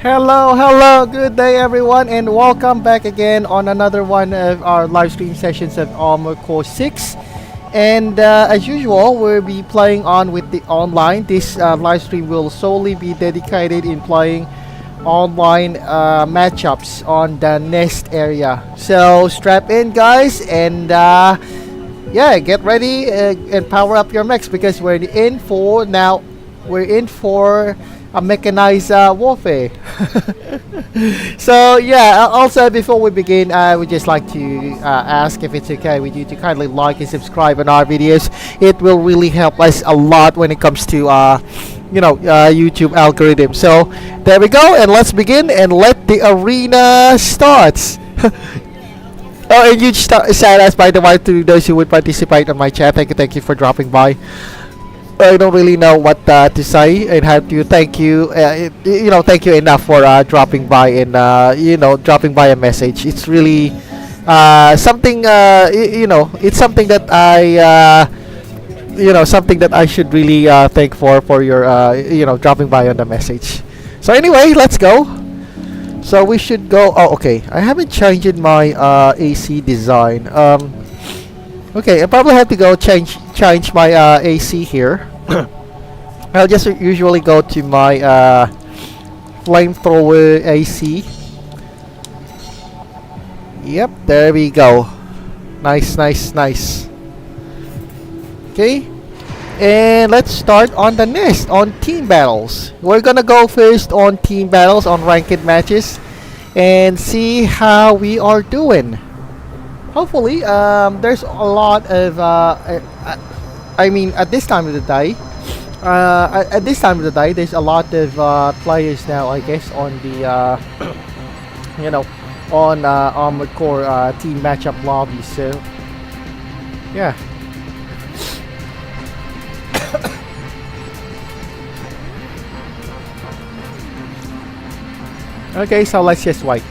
Hello, hello, good day everyone, and welcome back again on another one of our live stream sessions of Armor Core 6. And as usual, we'll be playing on with the online. This live stream will solely be dedicated in playing online matchups on the nest area. So strap in, guys, and yeah, get ready and power up your mechs because we're in for a mechanized warfare. So yeah, also before we begin, I would just like to ask if it's okay with you to kindly like and subscribe on our videos. It will really help us a lot when it comes to YouTube algorithm. So there we go, and let's begin and let the arena starts. Oh, and huge shout outs by the way to those who would participate on my chat. Thank you for dropping by. I don't really know what to say and how to thank you. Thank you enough for dropping by and dropping by a message. It's really something. It's something that something that I should really thank for your dropping by on the message. So anyway, let's go. So we should go. Oh, okay. I haven't changed my AC design. Okay, I probably have to go change my AC here. I'll just usually go to my flamethrower AC. Yep, there we go. Nice. Okay, and let's start on the nest on team battles. We're gonna go first on team battles on ranked matches and see how we are doing. Hopefully, there's a lot of at this time of the day, there's a lot of players now, I guess, on the on Armored Core team matchup lobbies. So yeah. Okay, so let's just wait.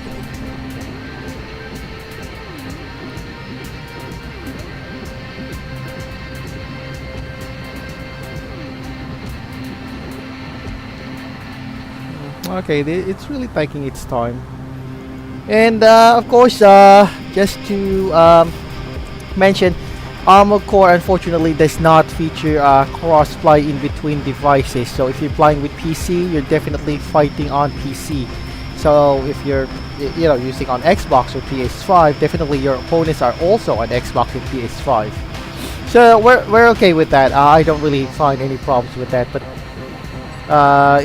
Okay, it's really taking its time. And of course, just to mention, Armored Core unfortunately does not feature crossplay in between devices. So if you're playing with PC, you're definitely fighting on PC. So if you're using on Xbox or PS5, definitely your opponents are also on Xbox and PS5. So we're okay with that. I don't really find any problems with that, but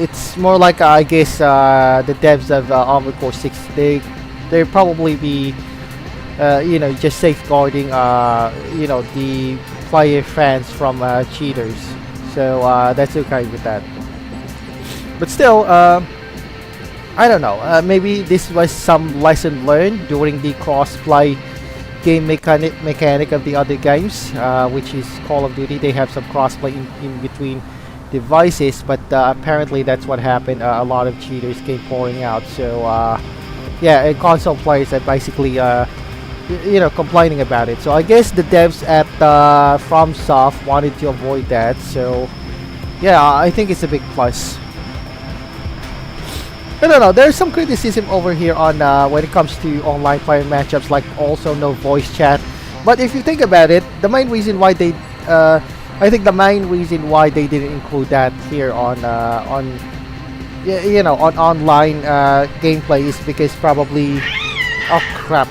it's more like I guess the devs of Armored Core 6, they probably be just safeguarding the player fans from cheaters. So that's okay with that. But still, I don't know. Maybe this was some lesson learned during the cross-play game mechanic of the other games, which is Call of Duty. They have some cross-play in between devices, but apparently that's what happened. A lot of cheaters came pouring out. So yeah, and console players are basically complaining about it. So I guess the devs at FromSoft wanted to avoid that. So yeah, I think it's a big plus. I don't know, there's some criticism over here on when it comes to online player matchups, like also no voice chat. But if you think about it, the main reason why they I think the main reason why they didn't include that here on online gameplay is because probably, oh crap,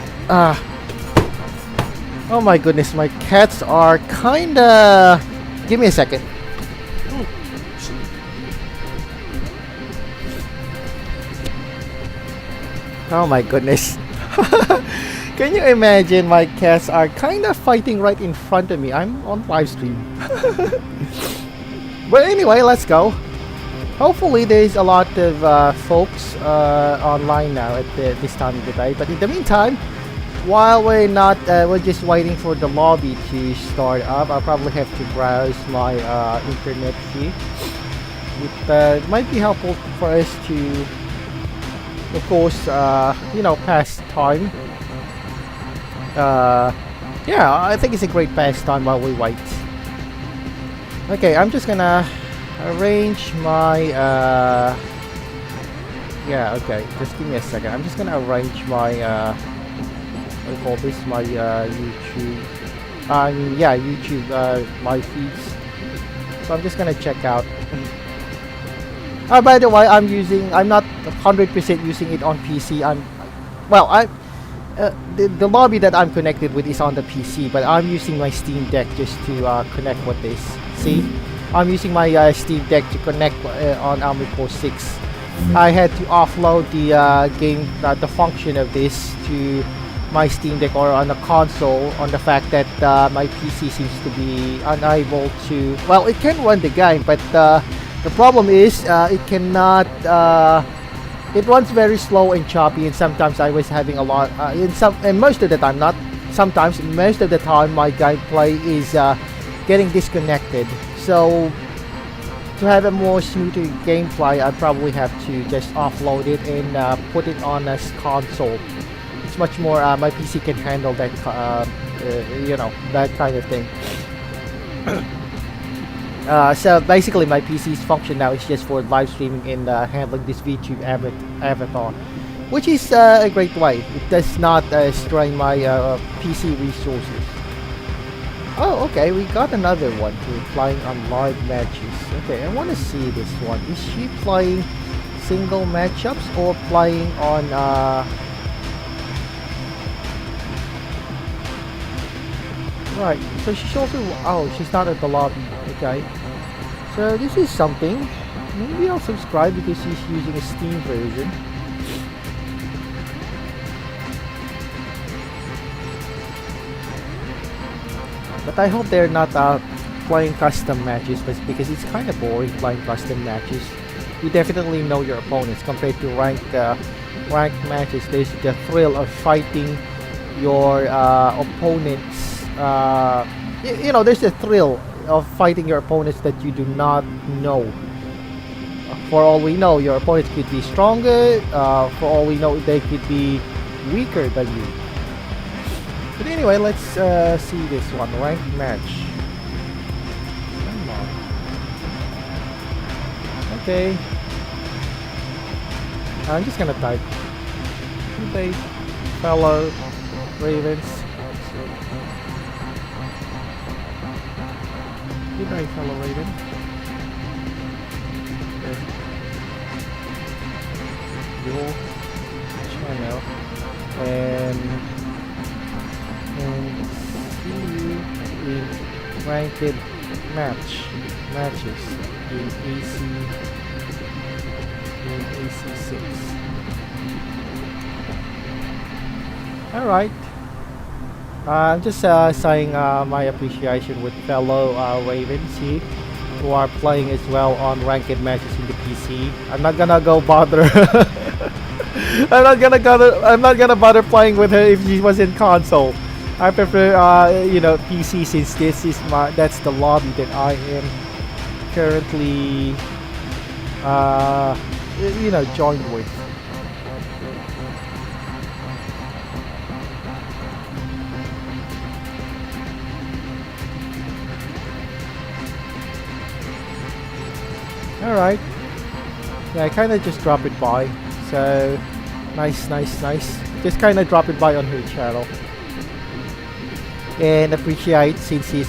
oh my goodness, my cats are kinda, give me a second. Oh my goodness. Can you imagine, my cats are kind of fighting right in front of me. I'm on live stream. But anyway, let's go. Hopefully there's a lot of folks online now at this time of the day. But in the meantime, while we're just waiting for the lobby to start up, I'll probably have to browse my internet here. It might be helpful for us to, of course, pass time. Yeah, I think it's a great pastime while we wait. Okay, I'm just gonna arrange my Yeah, okay. Just give me a second. I'm just gonna arrange my what do you call this? My YouTube. I mean, yeah, YouTube. My feeds. So I'm just gonna check out. By the way, I'm not 100% using it on PC. Well, the lobby that I'm connected with is on the PC, but I'm using my Steam Deck just to connect with this. See, I'm using my Steam Deck to connect on Armored Core 6. I had to offload the game, the function of this to my Steam Deck or on a console on the fact that my PC seems to be unable to. Well, it can run the game, but the problem is it cannot. It runs very slow and choppy, and sometimes I was having a lot. And most of the time, not sometimes, most of the time, my gameplay is getting disconnected. So to have a more smoother gameplay, I probably have to just offload it and put it on a console. It's much more. My PC can handle that, that kind of thing. So basically, my PC's function now is just for live streaming and handling this VTuber avatar, which is a great way. It does not strain my PC resources. Oh, okay, we got another one here playing on live matches. Okay, I want to see this one. Is she playing single matchups or playing on right, so she's also, oh, she's not at the lobby. Okay, so this is something. Maybe I'll subscribe because she's using a Steam version. But I hope they're not playing custom matches, but because it's kind of boring playing custom matches. You definitely know your opponents compared to ranked matches. There's the thrill of fighting your opponents. There's a thrill of fighting your opponents that you do not know. For all we know, your opponents could be stronger. For all we know, they could be weaker than you. But anyway, let's see this one. Ranked match. Come on. Okay. I'm just gonna type. Hey, fellow Ravens. Good night, fellow Raven. Okay. Your channel and see you in ranked matches in AC6. Alright. I'm just saying my appreciation with fellow Ravens here who are playing as well on ranked matches in the PC. I'm not gonna go bother. I'm not gonna bother playing with her if she was in console. I prefer PC since this is that's the lobby that I am currently joined with. Alright. Yeah, I kinda just drop it by. So nice. Just kinda drop it by on her channel. And appreciate since he's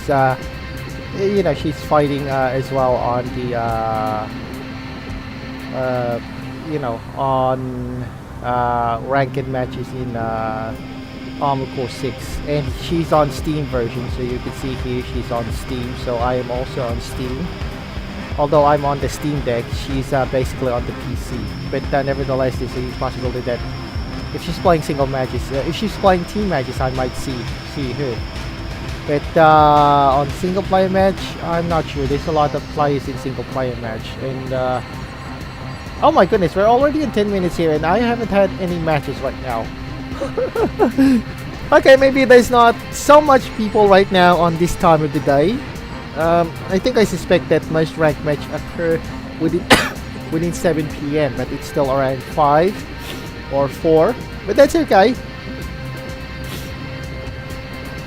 she's fighting as well on the on ranked matches in Armored Core 6, and she's on Steam version, so you can see here she's on Steam. So I am also on Steam, although I'm on the Steam Deck. She's basically on the PC, but nevertheless there's a possibility that if she's playing single matches, if she's playing team matches, I might see her. But on single player match, I'm not sure. There's a lot of players in single player match, and oh my goodness, we're already in 10 minutes here, and I haven't had any matches right now. Okay, maybe there's not so much people right now on this time of the day. I think I suspect that most ranked match occur within 7 p.m. but it's still around 5 or 4. But that's okay.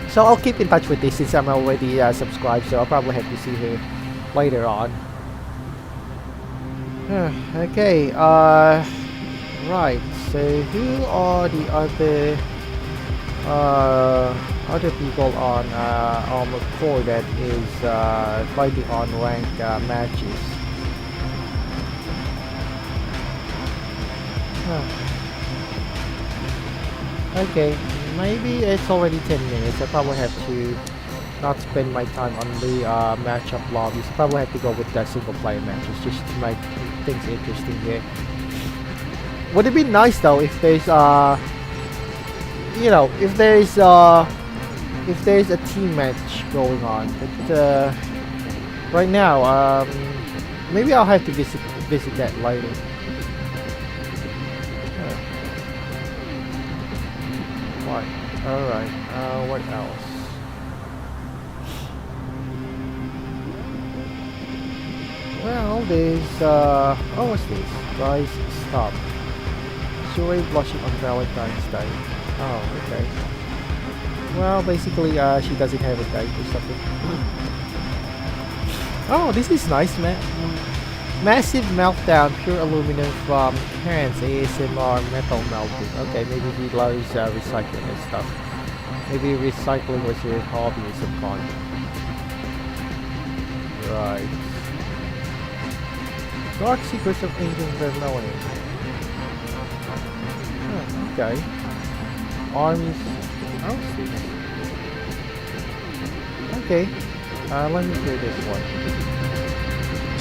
So I'll keep in touch with this since I'm already subscribed. So I'll probably have to see her later on. Okay. Right. So who are the other people on Armored Core that is fighting on ranked matches? Huh. Okay, maybe it's already 10 minutes. I probably have to not spend my time on the matchup lobbies. I probably have to go with the single player matches just to make things interesting here. Would it be nice though if there's you know, if there's a team match going on, but right now maybe I'll have to visit that later. Right. Alright, what else? Well, there's oh, what's this? Guys, stop. Sure, blushing on Valentine's Day. Oh, okay. Well, basically, she doesn't have a date or something. Oh, this is nice, man. Massive meltdown, pure aluminum from cans, ASMR metal melting. Okay, maybe he loves recycling and stuff. Maybe recycling was your hobby or some kind. Right. Dark Secrets of Ancient Vermilion. Oh, okay. Armies. Oh, see. Okay. Let me hear this one.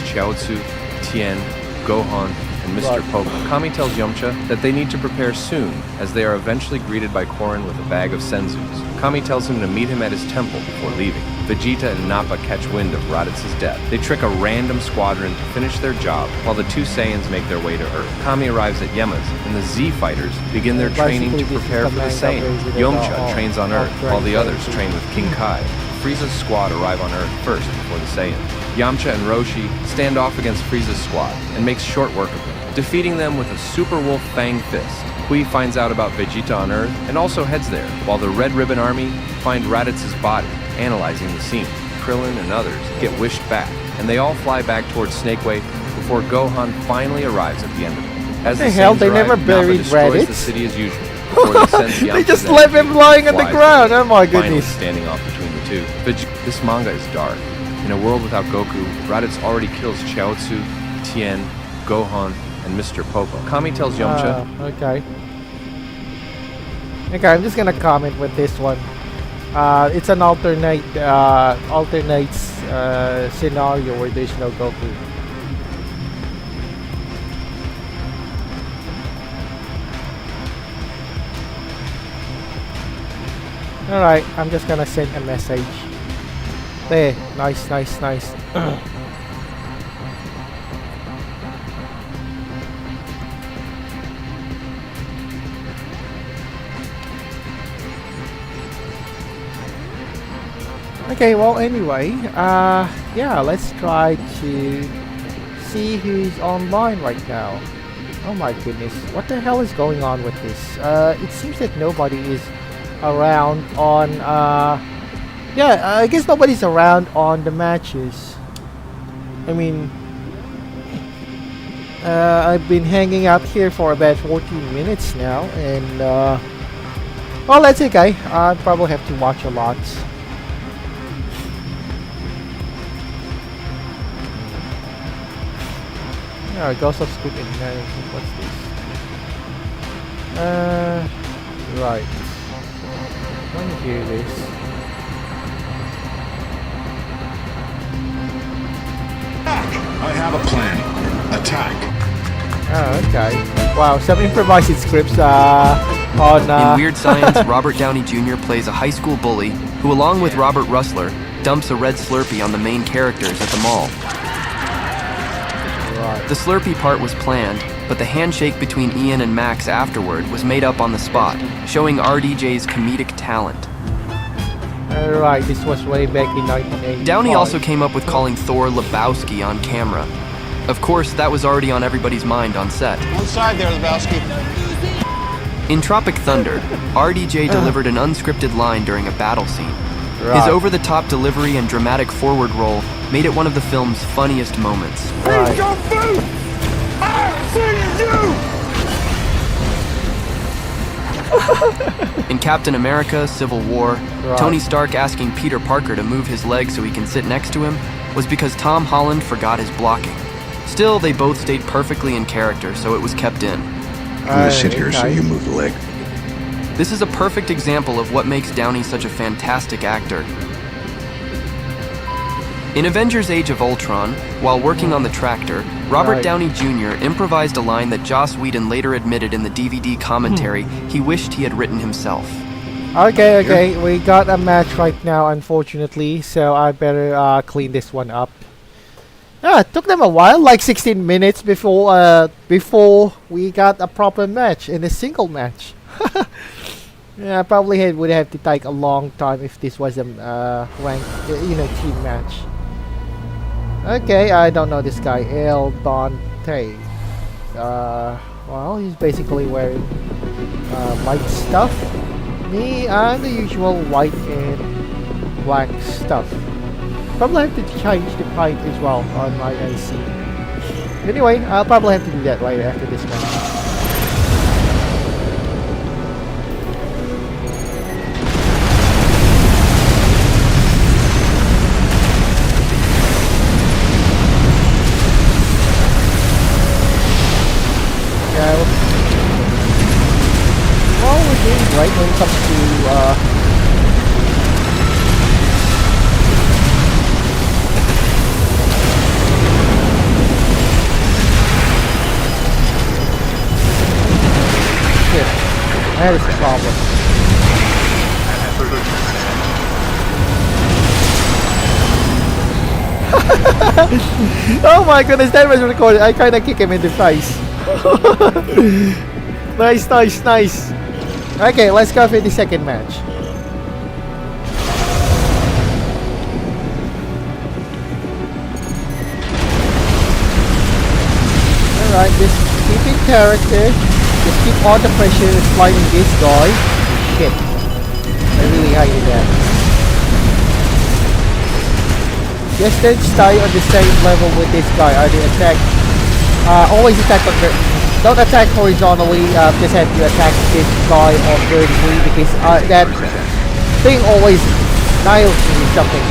Chiaotzu, Tien, Gohan, and Mr. Popo. Kami tells Yamcha that they need to prepare soon, as they are eventually greeted by Korin with a bag of senzus. Kami tells him to meet him at his temple before leaving. Vegeta and Nappa catch wind of Raditz's death. They trick a random squadron to finish their job, while the two Saiyans make their way to Earth. Kami arrives at Yema's, and the Z fighters begin their training to prepare for the Saiyans. Yamcha trains on Earth, while the others train with King Kai. Frieza's squad arrive on Earth first before the Saiyans. Yamcha and Roshi stand off against Frieza's squad and makes short work of them, defeating them with a Super Wolf Fang Fist. Hui finds out about Vegeta on Earth and also heads there, while the Red Ribbon Army find Raditz's body, analyzing the scene. Krillin and others get wished back, and they all fly back towards Snake Way before Gohan finally arrives at the end of it. As the hell, they arrive, never buried destroys Raditz? the city as usual. Before they send They just Yamcha's left him energy lying on the flies ground. Oh my finally goodness. standing off between the two. This manga is dark. In a world without Goku, Raditz already kills Chiaotzu, Tien, Gohan, and Mr. Popo. Kami tells Yamcha. Okay. Okay, I'm just gonna comment with this one. It's an alternate scenario where there's no Goku. Alright, I'm just gonna send a message. There, nice. Okay, well anyway, yeah, let's try to see who's online right now. Oh my goodness, what the hell is going on with this? It seems that nobody is around on, yeah, I guess nobody's around on the matches. I mean, I've been hanging out here for about 14 minutes now, and, well, that's okay. I probably have to watch a lot. Yeah, Ghost of Squid and what's this? Right. Let me hear this. I have a plan. Attack. Oh, okay. Wow, some improvised scripts on In Weird Science, Robert Downey Jr. plays a high school bully who, along with Robert Russler, dumps a red Slurpee on the main characters at the mall. Right. The Slurpee part was planned, but the handshake between Ian and Max afterward was made up on the spot, showing RDJ's comedic talent. Alright, this was way back in 1980. Downey also came up with calling Thor Lebowski on camera. Of course, that was already on everybody's mind on set. One side there, Lebowski. In Tropic Thunder, RDJ delivered an unscripted line during a battle scene. Right. His over-the-top delivery and dramatic forward roll made it one of the film's funniest moments. Right. In Captain America: Civil War, Right. Tony Stark asking Peter Parker to move his leg so he can sit next to him was because Tom Holland forgot his blocking. Still, they both stayed perfectly in character, so it was kept in. I'm gonna sit here so Okay. you move the leg. This is a perfect example of what makes Downey such a fantastic actor. In Avengers: Age of Ultron, while working on the tractor, Robert Right. Downey Jr. improvised a line that Joss Whedon later admitted in the DVD commentary he wished he had written himself. Okay, we got a match right now, unfortunately, so I better clean this one up. It took them a while, like 16 minutes before we got a proper match in a single match. Yeah, probably it would have to take a long time if this was a ranked, team match. Okay, I don't know this guy, El Dante. Well, he's basically wearing light stuff. Me, the usual white and black stuff. Probably have to change the paint as well on my AC. Anyway, I'll probably have to do that right after this match. Well, we're doing great when it comes to shit. That is the problem. Oh my goodness, that was recorded. I kinda kick him in the face. Nice. Okay, let's go for the second match. Alright, just keep in character. Just keep all the pressure sliding this guy. Shit. I really hated that. Just don't stay on the same level with this guy. Either attack. Always attack on the. Don't attack horizontally. Just have to attack this guy on vertically because that thing always nails me with something.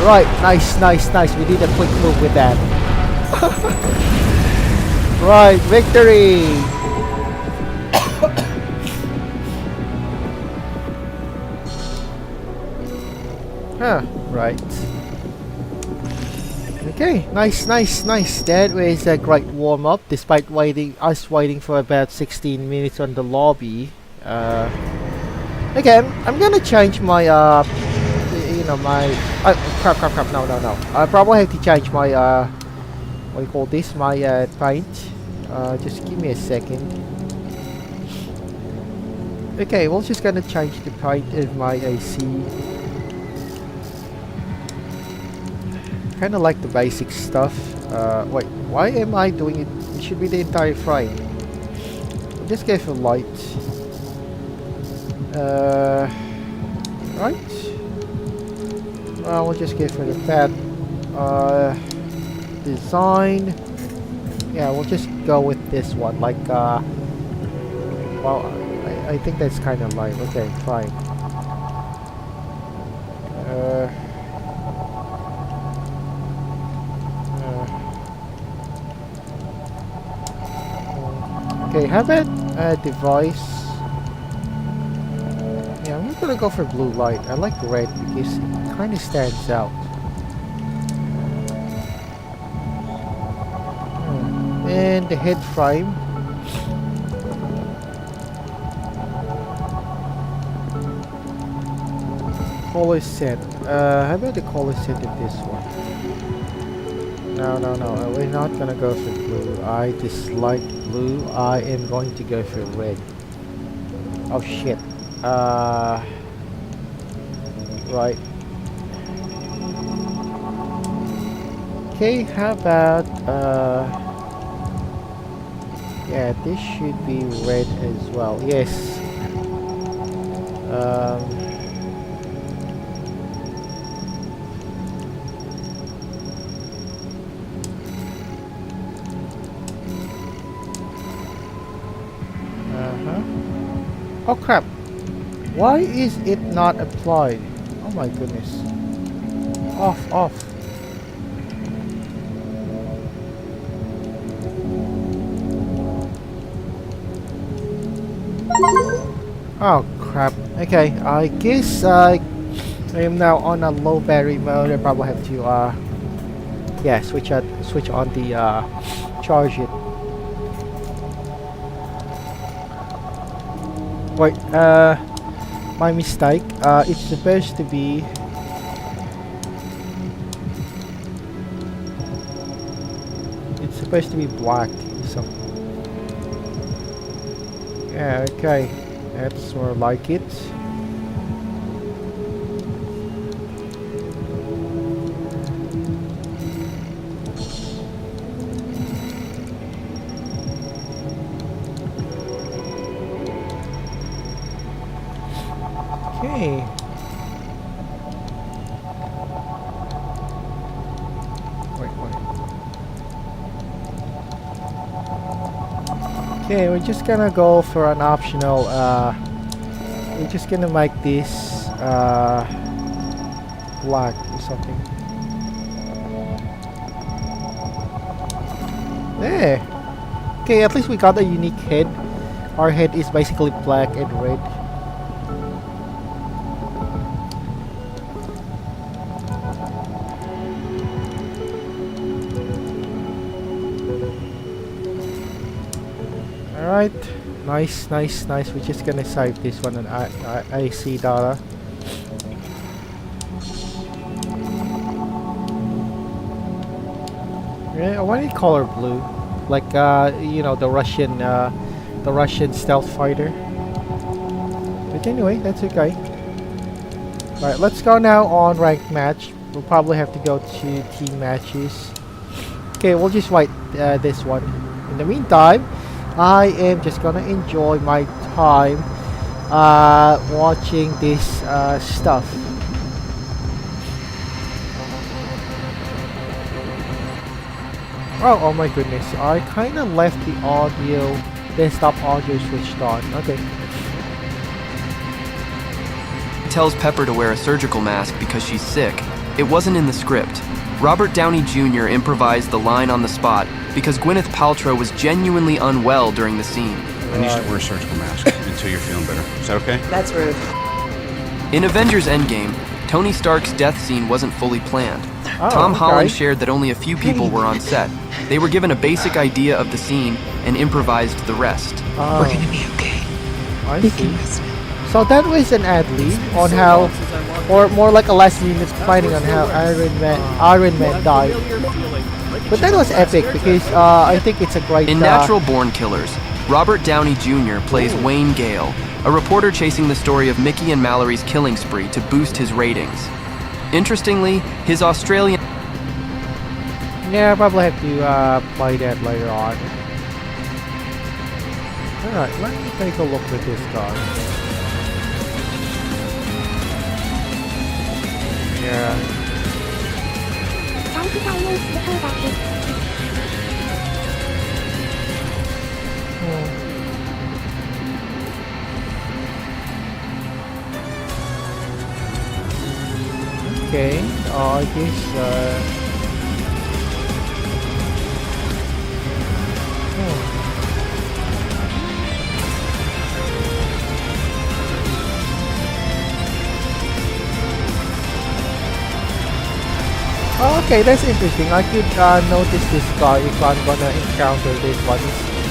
Right, nice. We did a quick move with that. Right, victory! Right. Okay, nice. That was a great warm-up despite us waiting for about 16 minutes on the lobby. Okay, I'm gonna change my crap, no. I probably have to change my what do you call this, my paint. Just give me a second. Okay, we're just gonna change the paint of my AC. Kinda like the basic stuff. Wait, why am I doing it? It should be the entire frame. Just go for light. Right. We'll just go for the pad design. Yeah, we'll just go with this one. Like, well, I think that's kind of light. Okay, fine. Okay, how about device? Yeah, I'm gonna go for blue light. I like red because it kind of stands out. And the head frame. Color set. How about the color set of this one? No. We're not gonna go for blue. I dislike blue. I am going to go for red. Oh shit. Right. Okay, how about yeah, this should be red as well. Yes. Oh crap. Why is it not applied? Oh my goodness. Off. Oh crap. Okay, I guess I am now on a low battery mode. I probably have to yeah, switch on the charge it. Wait, my mistake. It's supposed to be black or something. Yeah, okay. That's more like it. Okay. Wait. Okay, we're just gonna go for an optional, we're just gonna make this, black or something. There! Okay, at least we got a unique head. Our head is basically black and red. Alright, nice. We're just gonna save this one on IC data. Yeah, I want it color blue, like you know, the Russian stealth fighter. But anyway, that's okay. Alright, let's go now on ranked match. We'll probably have to go to team matches. Okay, we'll just wait this one. In the meantime, I am just gonna enjoy my time watching this stuff. Oh my goodness, I kinda left the audio, desktop audio switched on. Okay. Tells Pepper to wear a surgical mask because she's sick. It wasn't in the script. Robert Downey Jr. improvised the line on the spot because Gwyneth Paltrow was genuinely unwell during the scene. I need you to wear a surgical mask until you're feeling better. Is that okay? That's rude. In Avengers Endgame, Tony Stark's death scene wasn't fully planned. Tom okay. Holland shared that only a few people were on set. They were given a basic idea of the scene and improvised the rest. We're gonna be okay. I We see. can rest now. So that was an ad lead on how, or more like a last minute planning on how Iron Man died. But that was epic because I think it's a great. In Natural Born Killers, Robert Downey Jr. plays Wayne Gale, a reporter chasing the story of Mickey and Mallory's killing spree to boost his ratings. Interestingly, his Australian... Yeah, I probably have to play that later on. Alright, let me take a look at this guy. Yeah. Okay, I guess oh, okay, that's interesting. I could notice this guy if I'm gonna encounter this one.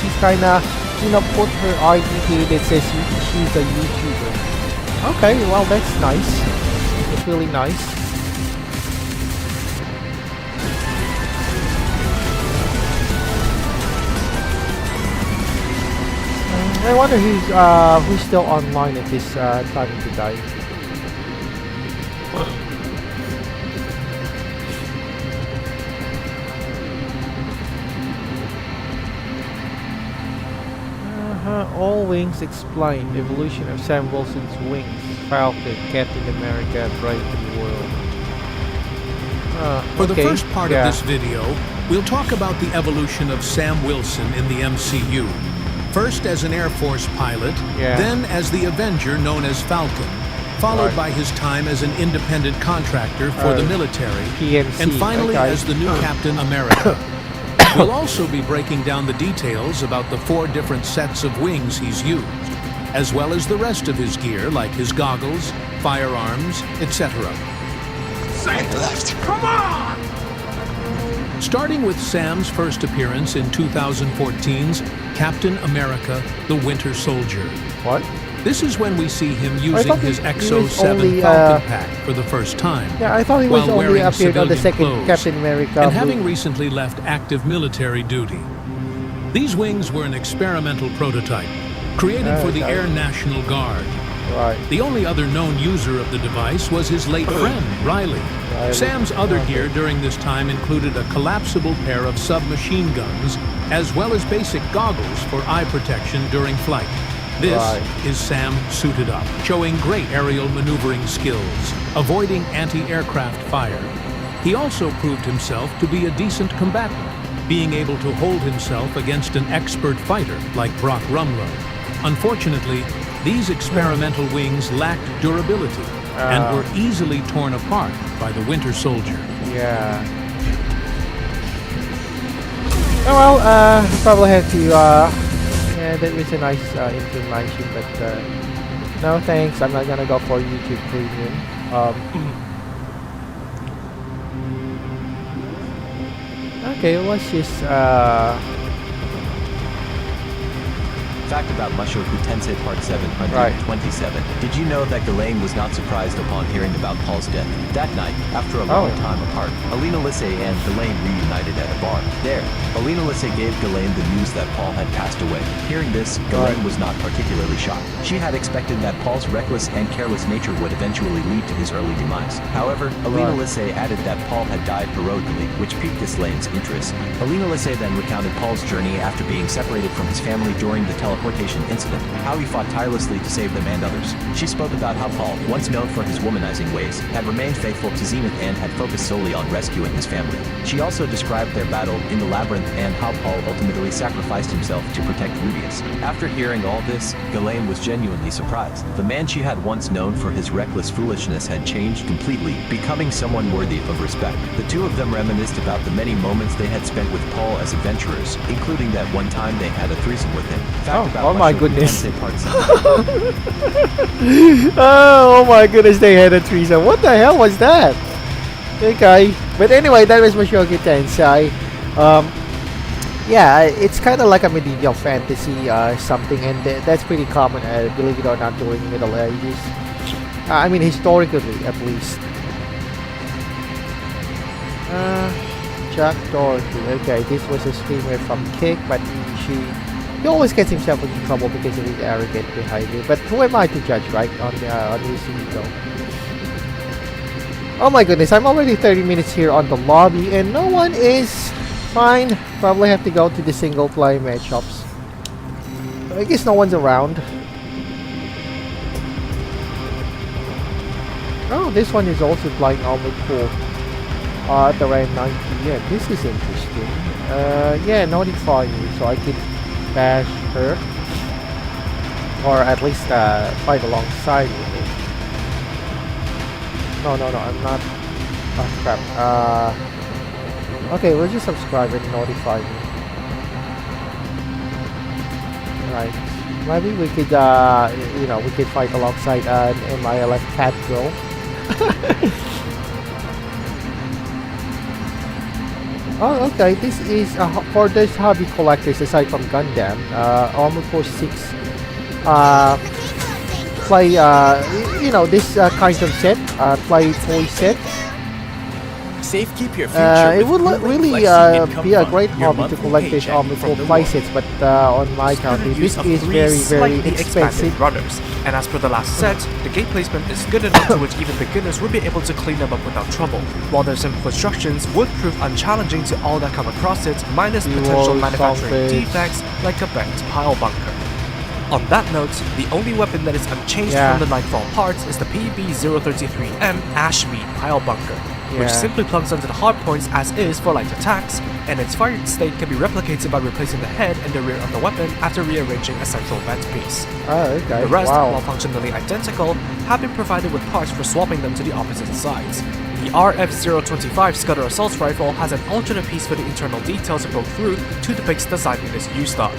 She's kinda, you know, put her ID here that says she's a YouTuber. Okay, well that's nice. It's really nice. I wonder who's still online at this time of the day. All wings explained. Evolution of Sam Wilson's wings. Falcon, Captain America, Brave New World. For the okay, first part yeah. of this video, we'll talk about the evolution of Sam Wilson in the MCU. First as an Air Force pilot, Yeah. then as the Avenger known as Falcon, followed Right. by his time as an independent contractor for the military, PMC, and finally okay. as the new Captain America. We'll also be breaking down the details about the 4 different sets of wings he's used, as well as the rest of his gear like his goggles, firearms, etc. Side left. Come on! Starting with Sam's first appearance in 2014's Captain America: The Winter Soldier. What? This is when we see him using thought his he Exo was 7 only, Falcon pack for the first time. Yeah, I thought he was while only wearing appeared on the civilian second clothes, Captain America and having movie. recently left active military duty. These wings were an experimental prototype created for the Okay. Air National Guard. Right. The only other known user of the device was his late friend, Riley. Sam's other gear during this time included a collapsible pair of submachine guns, as well as basic goggles for eye protection during flight. This Right. is Sam suited up, showing great aerial maneuvering skills, avoiding anti-aircraft fire. He also proved himself to be a decent combatant, being able to hold himself against an expert fighter like Brock Rumlow. Unfortunately, these experimental wings lacked durability and were easily torn apart by the Winter Soldier. Yeah. Oh well, probably have to, yeah, that was a nice information, but no thanks, I'm not gonna go for YouTube Premium. Okay, let's just, Fact about Musho Tensei Part 727. Did you know that Ghislaine was not surprised upon hearing about Paul's death? That night, after a long time apart, Alina Lisse and Ghislaine reunited at a bar. There, Alina Lisse gave Ghislaine the news that Paul had passed away. Hearing this, Ghislaine was not particularly shocked. She had expected that Paul's reckless and careless nature would eventually lead to his early demise. However, Alina Lisse added that Paul had died heroically, which piqued Ghislaine's interest. Alina Lisse then recounted Paul's journey after being separated from his family during the teleportation incident, how he fought tirelessly to save them and others. She spoke about how Paul, once known for his womanizing ways, had remained faithful to Zenith and had focused solely on rescuing his family. She also described their battle in the labyrinth and how Paul ultimately sacrificed himself to protect Rubius. After hearing all this, Ghislaine was genuinely surprised. The man she had once known for his reckless foolishness had changed completely, becoming someone worthy of respect. The two of them reminisced about the many moments they had spent with Paul as adventurers, including that one time they had a threesome with him. Oh my goodness. Tensei Part 7. Oh my goodness, they had a threesome. What the hell was that? Okay, but anyway, that was Mushoku Tensei. Yeah, it's kind of like a medieval fantasy something, and that's pretty common, believe it or not, during Middle Ages. I mean, historically, at least. Jack Doherty. Okay, this was a streamer from Kick, but he always gets himself into trouble because of his arrogant behavior. But who am I to judge, right? On his ego. Oh my goodness, I'm already 30 minutes here on the lobby, and no one is. Fine, probably have to go to the single player matchups. I guess no one's around. Oh, this one is also playing Armored Core at around 9 PM. This is interesting. Yeah, notify me so I can bash her, or at least fight alongside with it. No, I'm not. Oh crap. Okay, we'll just subscribe and notify me. Right. Maybe we could, we could fight alongside an MILF cat girl. Oh, okay. This is for those hobby collectors aside from Gundam. Armored Core 6. Play, this kind of set. Play toy set. Safekeep your future. It would really be a great hobby to collect these Armored Core playsets, but on my count, this is very expensive. Runners. And as per the last set, the gate placement is good enough to which even beginners will be able to clean them up without trouble, while their simple constructions would prove unchallenging to all that come across it, minus potential manufacturing defects like a bent pile bunker. On that note, the only weapon that is unchanged from the Nightfall parts is the PB-033M Ashmead pile bunker. which Yeah. simply plugs onto the hard points as is for light attacks, and its fired state can be replicated by replacing the head and the rear of the weapon after rearranging a central vent piece. Oh, okay. The rest, Wow. while functionally identical, have been provided with parts for swapping them to the opposite sides. The RF-025 Scudder Assault Rifle has an alternate piece for the internal details to poke through to depict the side it is used on.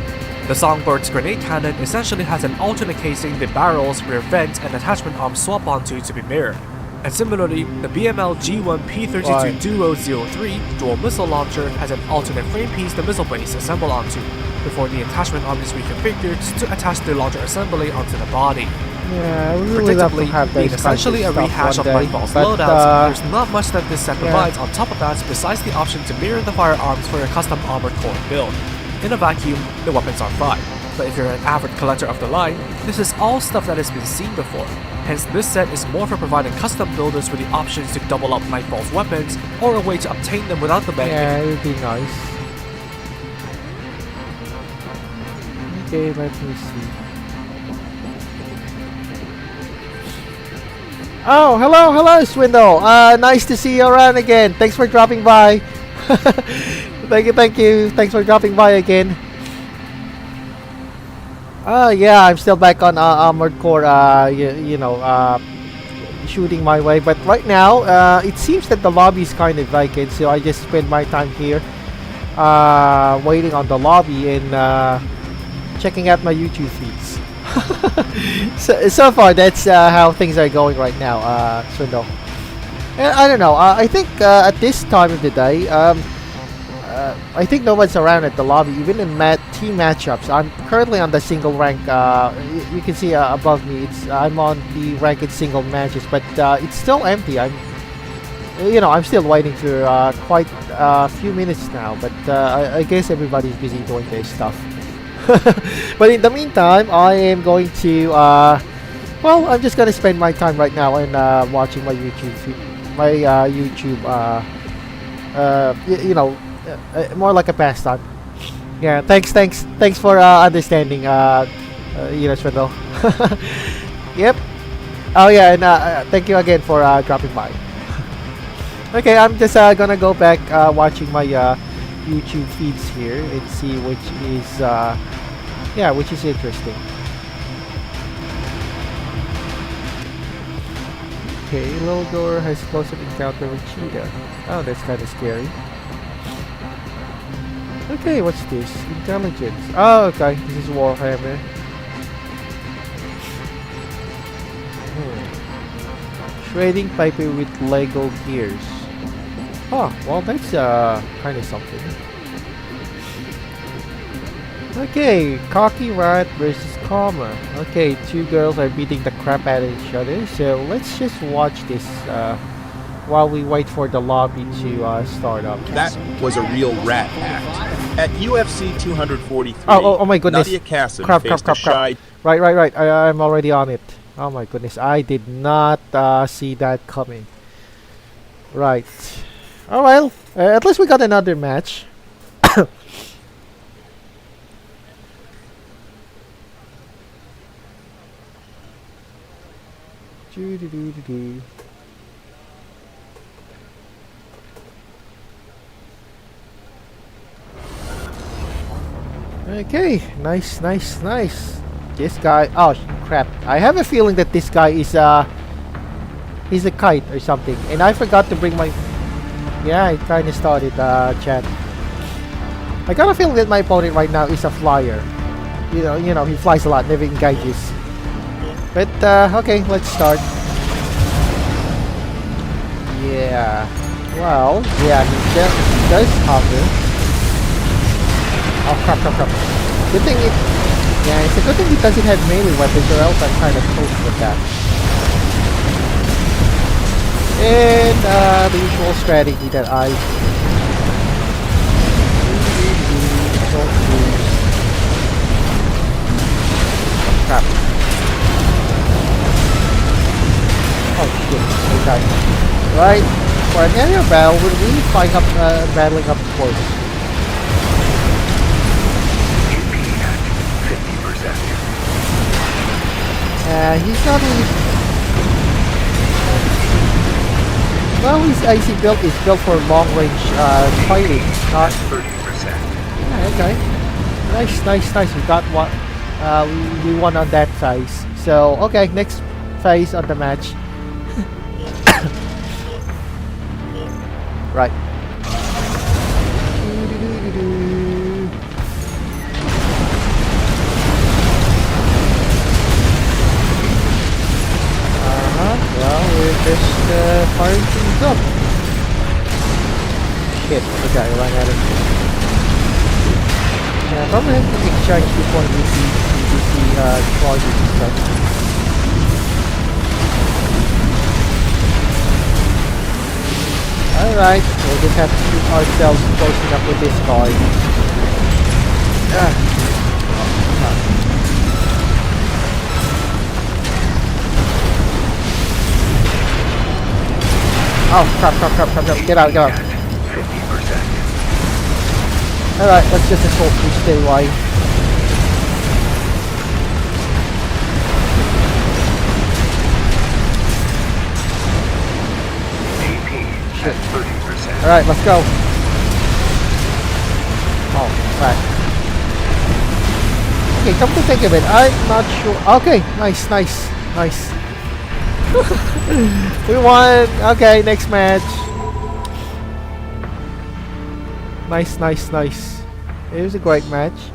The Songbird's grenade cannon essentially has an alternate casing the barrels, rear vent, and attachment arms swap onto to be mirrored. And similarly, the BML G1 P32 Right. Duo 03 dual missile launcher has an alternate frame piece the missile base assemble onto, before the attachment arm is reconfigured to attach the launcher assembly onto the body. Yeah, I would really love to Predictably, have being those essentially a kinds of rehash stuff of one day, Nightfall's but, loadouts, there's not much that this set yeah. provides on top of that besides the option to mirror the firearms for your custom armored core build. In a vacuum, the weapons are fine, but if you're an avid collector of the line, this is all stuff that has been seen before. Hence, this set is more for providing custom builders with the options to double up Nightfall's weapons, or a way to obtain them without the banking. Yeah, it would be nice. Okay, let me see. Oh, hello, Swindle. Nice to see you around again. Thanks for dropping by. Thank you. Thanks for dropping by again. Yeah, I'm still back on Armored Core, shooting my way. But right now, it seems that the lobby is kind of vacant, so I just spend my time here waiting on the lobby and checking out my YouTube feeds. so far, that's how things are going right now, Swindle. And I don't know, I think at this time of the day, I think no one's around at the lobby, even in team matchups. I'm currently on the single rank. You can see above me. I'm on the ranked single matches, but it's still empty. I'm still waiting for quite a few minutes now. But I guess everybody's busy doing their stuff. But in the meantime, I am going to. I'm just gonna spend my time right now and watching my YouTube more like a pastime. Yeah, thanks for understanding, Swindle. Yep. Oh yeah, and thank you again for dropping by. Okay, I'm just gonna go back watching my YouTube feeds here and see which is interesting. Okay, Little Door has close encounter with Cheetah. Oh, that's kind of scary. Okay, what's this? Intelligence. Oh, okay. This is Warhammer. Shredding paper with Lego gears. Oh, well, that's kind of something. Okay, Cocky Rat versus Karma. Okay, two girls are beating the crap out of each other. So let's just watch this while we wait for the lobby to start up. That was a real rat act. At UFC 243, oh my goodness. Nadia Kassim Crap. faced a shy... Right. I'm already on it. Oh my goodness. I did not see that coming. Right. Oh well. At least we got another match. Okay, nice. This guy, oh crap! I have a feeling that this guy is he's a kite or something, and I forgot to bring my. Yeah, it kind of started, chat. I got a feeling that my opponent right now is a flyer. You know, he flies a lot, never engages. But okay, let's start. Yeah. Well, yeah, he does hover. Oh crap. Good thing it's a good thing he doesn't have melee weapons, or else I'm kind of toast with that. And the usual strategy that I don't use. Oh crap. Oh shit, okay. Right, for an area battle, we're really battling up close. He's not really... Well, his AC build is built for long range fighting, not 30%. Yeah, okay. Nice. We got what we won on that phase. So okay, next phase on the match. Right. Well, we're just firing things up. Shit, okay, I ran out of. Yeah, probably have to exchange before we see charges and stuff. Alright, we'll just have to keep ourselves closing up with this guy. Oh, crap. Get out. 50%. Alright, let's just assault through stay line. AP at 30%. Alright, let's go. Oh, right. Okay, come to think of it, I'm not sure. Okay, nice. We won! Okay, next match. Nice. It was a great match.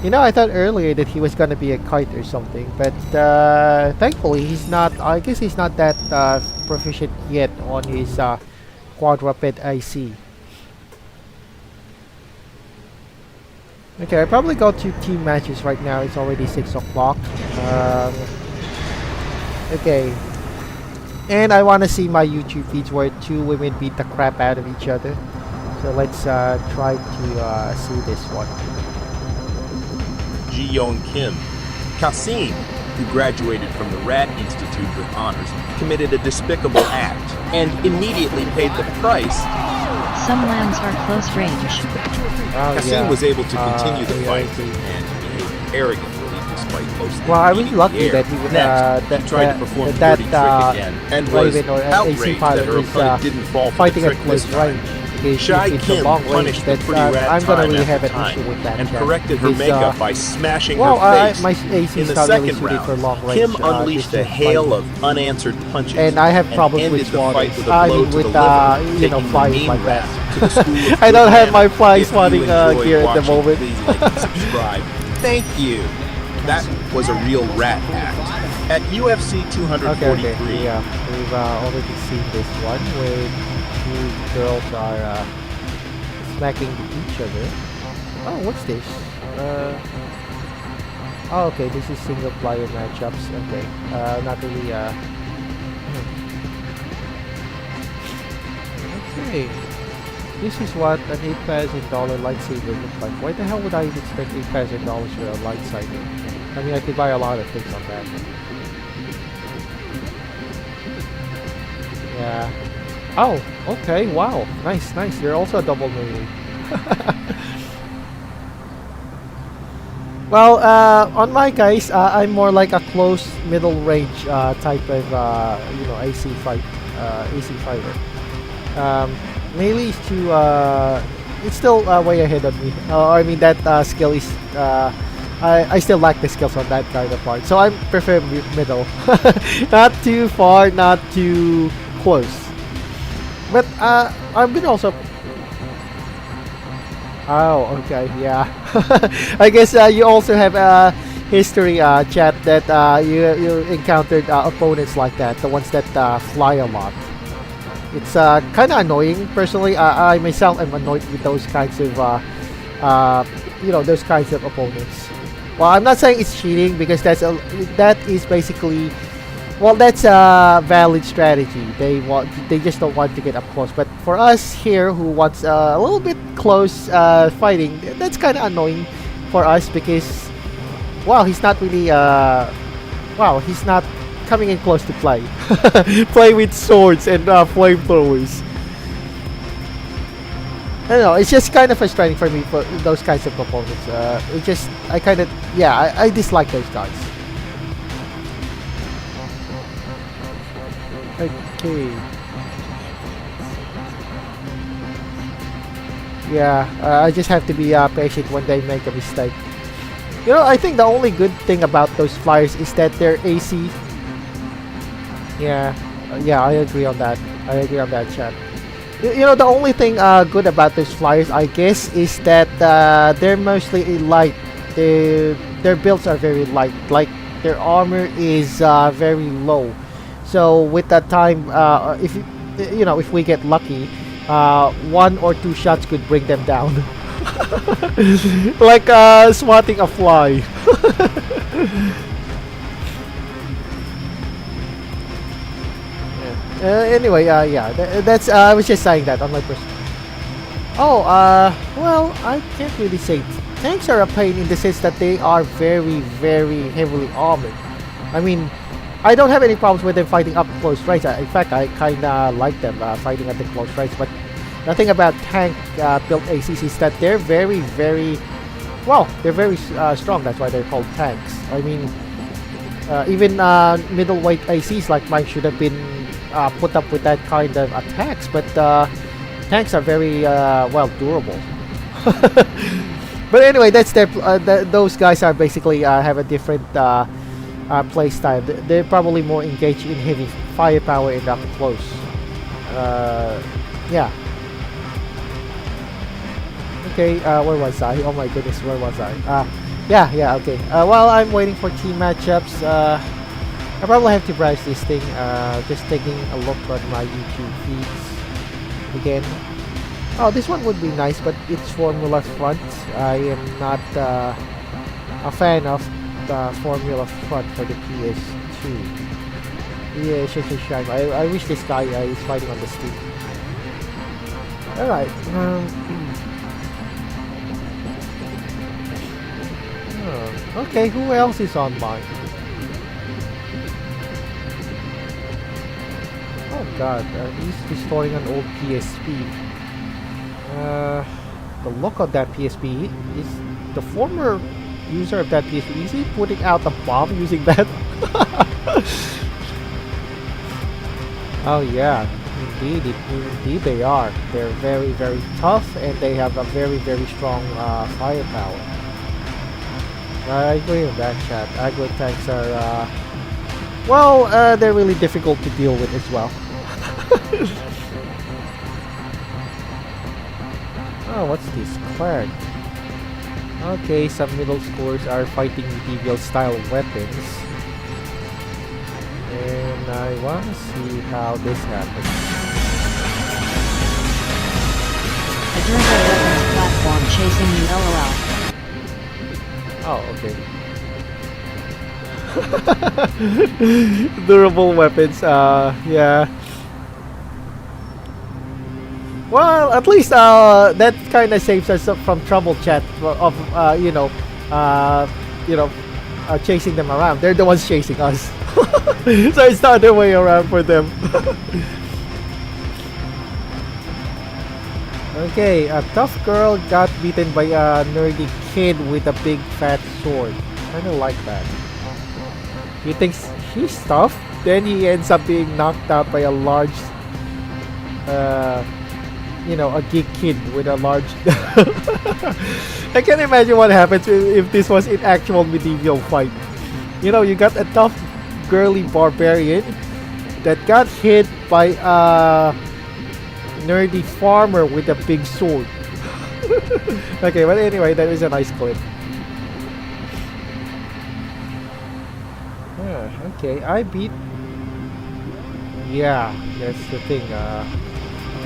You know, I thought earlier that he was gonna be a kite or something, but thankfully he's not. I guess he's not that proficient yet on his quadruped AC. Okay, I probably go to team matches right now. It's already 6 o'clock. Okay. And I want to see my YouTube feeds where 2 women beat the crap out of each other. So let's try to see this one. Ji Young Kim. Kasim, who graduated from the Rat Institute with honors, committed a despicable act and immediately paid the price. Some lambs are close range. Kasim was able to continue the yeah, fight and behaved arrogantly despite mostly well, I was beating lucky the air. that he would Next, he tried to perform the that dirty trick again and was Raven or AC outraged pilot that her is opponent didn't fall for fighting the at trick close this time. range. Because Shai if it's a Kim long range, punished the that pretty rat I'm gonna time really have after an time issue with that. and chat, corrected her because, makeup by smashing well, her face. my AC In is the not really second suited for round, long range. Kim unleashed a distance hail fighting. of unanswered punches And I have problems ended with the fight swatters. with a blow to with the liver, you know, taking the flying mean like rat that. to the school of I don't good have my manners. fly If you swatting enjoyed gear at the watching, moment. please like and subscribe. Thank you. That was a real rat act. At UFC 243, Okay. Yeah, we've already seen this one where 2 girls are smacking each other. Oh, what's this? Oh, okay, this is single player matchups. Okay, not really. Okay, this is what an $8,000 lightsaber looks like. Why the hell would I even spend $8,000 for a lightsaber? I mean, I could buy a lot of things on that. Yeah. Oh, okay, wow. Nice. You're also a double melee. Well, on my case, I'm more like a close middle range type of, AC fighter. Melee is too, it's still way ahead of me. I mean, that skill is, I still lack the skills on that kind of part. So I prefer middle. Not too far, not too close. But I've been also. Oh, okay, yeah. I guess you also have a history, chat, that you encountered opponents like that, the ones that fly a lot. It's kind of annoying. Personally, I myself am annoyed with those kinds of, those kinds of opponents. Well, I'm not saying it's cheating because that is basically. Well, that's a valid strategy. They just don't want to get up close. But for us here, who wants a little bit close fighting, that's kind of annoying for us because, well, he's not really, he's not coming in close to play. Play with swords and flamethrowers. I don't know. It's just kind of frustrating for me for those kinds of opponents. I dislike those guys. Okay. Yeah, I just have to be patient when they make a mistake. You know, I think the only good thing about those flyers is that they're AC. Yeah, yeah, I agree on that. I agree on that, chat. You know, the only thing good about those flyers, I guess, is that they're mostly light. Their builds are very light. Like, their armor is very low. So with that time, if you know, if we get lucky, 1 or 2 shots could bring them down. Like swatting a fly. Anyway, yeah, that's I was just saying that on my person. Oh, well, I can't really say. Tanks are a pain in the sense that they are very, very heavily armored. I mean, I don't have any problems with them fighting up close range. In fact, I kinda like them fighting at the close range. But the thing about tank built ACs is that they're very, very, well, they're very strong. That's why they're called tanks. I mean, even middleweight ACs like mine should have been put up with that kind of attacks. But tanks are very, well, durable. But anyway, that's their. Those guys are basically have a different play style. They're probably more engaged in heavy firepower and up close. Yeah. Okay, where was I? Oh my goodness, where was I? Yeah, okay. While I'm waiting for team matchups, I probably have to browse this thing. Just taking a look at my YouTube feeds again. Oh, this one would be nice, but it's Formula Front. I am not a fan of the Formula Front for the PS2. Yeah, shame. I wish this guy is fighting on the Steam. Alright. Okay, who else is on mine? Oh god, he's restoring an old PSP. The look of that PSP is the former user of that PSP. Is he putting out a bomb using that? Oh yeah, indeed they are. They're very, very tough and they have a very, very strong firepower. I agree with that, chat. Aggro tanks are, well, they're really difficult to deal with as well. Oh, what's this? Clerk. Okay, some middle schoolers are fighting medieval style weapons. And I want to see how this happens. A durable weapons platform chasing you, LOL. Oh, okay. Durable weapons, yeah. Well, at least that kind of saves us from trouble, chat. Of chasing them around. They're the ones chasing us, so it's the other way around for them. Okay, a tough girl got beaten by a nerdy kid with a big fat sword. Kinda like that. He thinks he's tough, then he ends up being knocked out by a large, a geek kid with a large. I can imagine what happens if this was an actual medieval fight. You know, you got a tough, girly barbarian that got hit by a nerdy farmer with a big sword. Okay, but anyway, that is a nice clip. Okay, I beat. Yeah, that's the thing.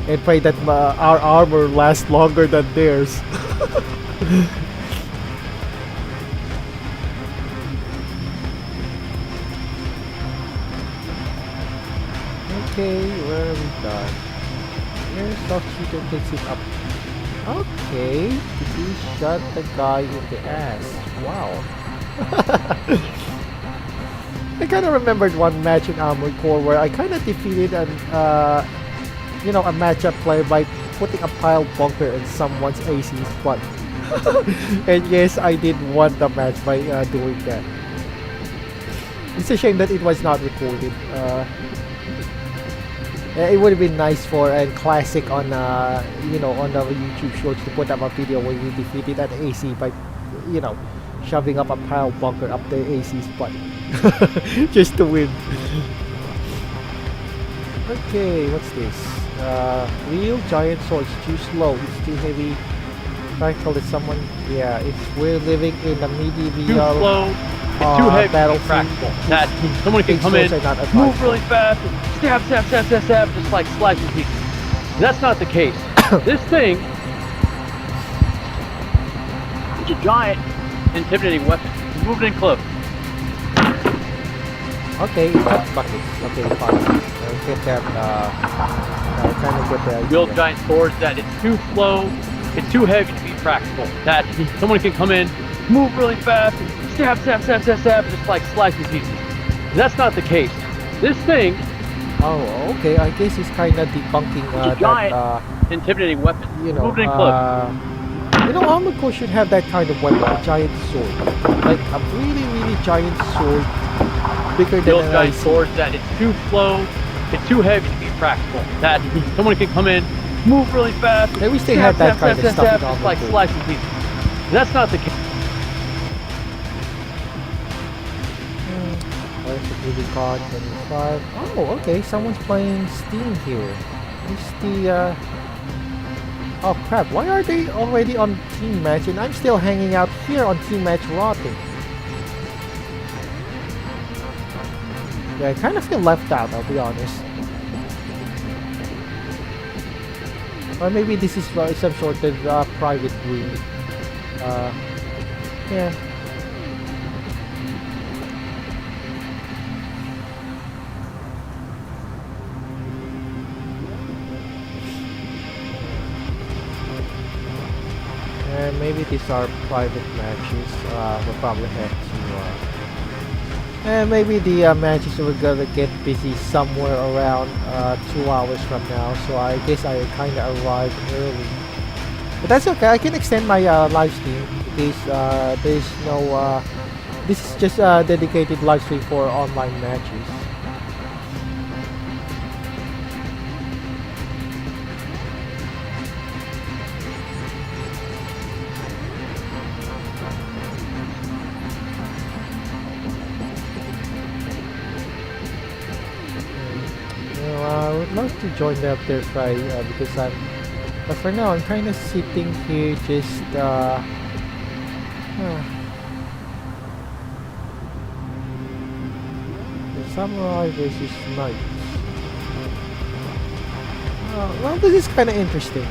And pray that our armor lasts longer than theirs. Okay, where are we done? Here's Soft Shooter takes it up. Okay, he shot the guy in the ass. Wow. I kind of remembered one match in Armored Core where I kind of defeated a matchup player by putting a pile bunker in someone's AC's butt. And yes, I did won the match by doing that. It's a shame that it was not recorded. It would have been nice for a classic on you know, on our YouTube shorts to put up a video where we defeated an AC by, you know, shoving up a pile bunker up the AC's butt just to win. Okay, what's this? Real giant sword. It's too slow. It's too heavy. Practical that someone. Yeah, it's we're living in a medieval. Too slow. It's too heavy. Battlefield. Practical. That someone can come in, move really fast, and stab, stab, stab, stab, stab, just like slicing pieces. That's not the case. This thing is a giant, intimidating weapon. Move it in close. Okay, it cuts buckets. Okay, fine. I'll get that. I kind of get that. Real giant swords. That it's too slow. It's too heavy to be practical. That someone can come in, move really fast, and stab, stab, stab, stab, stab, just like slicing pieces. That's not the case. This thing. Oh, okay. I guess it's kind of debunking a giant, intimidating weapon. You know, move it in close. You know, Armored Core should have that kind of weapon, a giant sword, like a really, really giant sword, bigger than an giant IC. sword. That it's too slow. It's too heavy to be practical. That someone can come in, move really fast. They wish they had that kind of stuff in just like slicing pieces. That's not the case. Rubicon 25. Oh, okay. Someone's playing Steam here. It's the. Oh crap! Why are they already on Team Match and I'm still hanging out here on Team Match rotting? Yeah, I kind of feel left out. I'll be honest. Or maybe this is some sort of private room. Yeah. And maybe these are private matches. We'll probably have to. And maybe the matches are gonna get busy somewhere around 2 hours from now. So I guess I kind of arrived early. But that's okay. I can extend my live stream because there's no. This is just a dedicated live stream for online matches. I would love to join up there, Fry, because but for now I'm kind of sitting here just the samurai versus knights. Well, this is kind of interesting.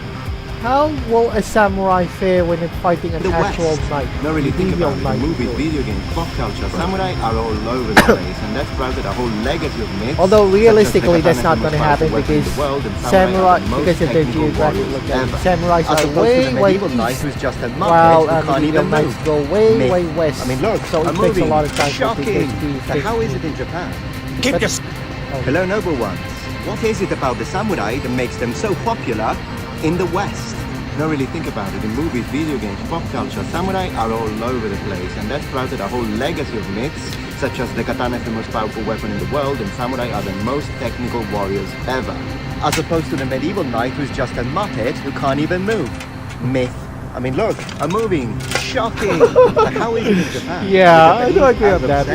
How will a samurai fare when they're fighting an actual knight? No, really think about it. Movies, video games, pop culture, samurai are all over the place, and that's sprouted a whole legacy of myths. Although realistically, that's not going to happen because samurai, because of their geographic location, samurais are way east, while medieval knights go way west. I mean, look, so it takes a lot of time for people to so how is it in Japan? Hello, noble ones. What is it about the samurai that makes them so popular in the West? No, really think about it. In movies, video games, pop culture, samurai are all over the place, and that's sprouted a whole legacy of myths, such as the katana is the most powerful weapon in the world, and samurai are the most technical warriors ever. As opposed to the medieval knight who's just a muppet who can't even move. Myth. I mean, look, a moving, shocking. How is it in Japan? Yeah, I do agree with that.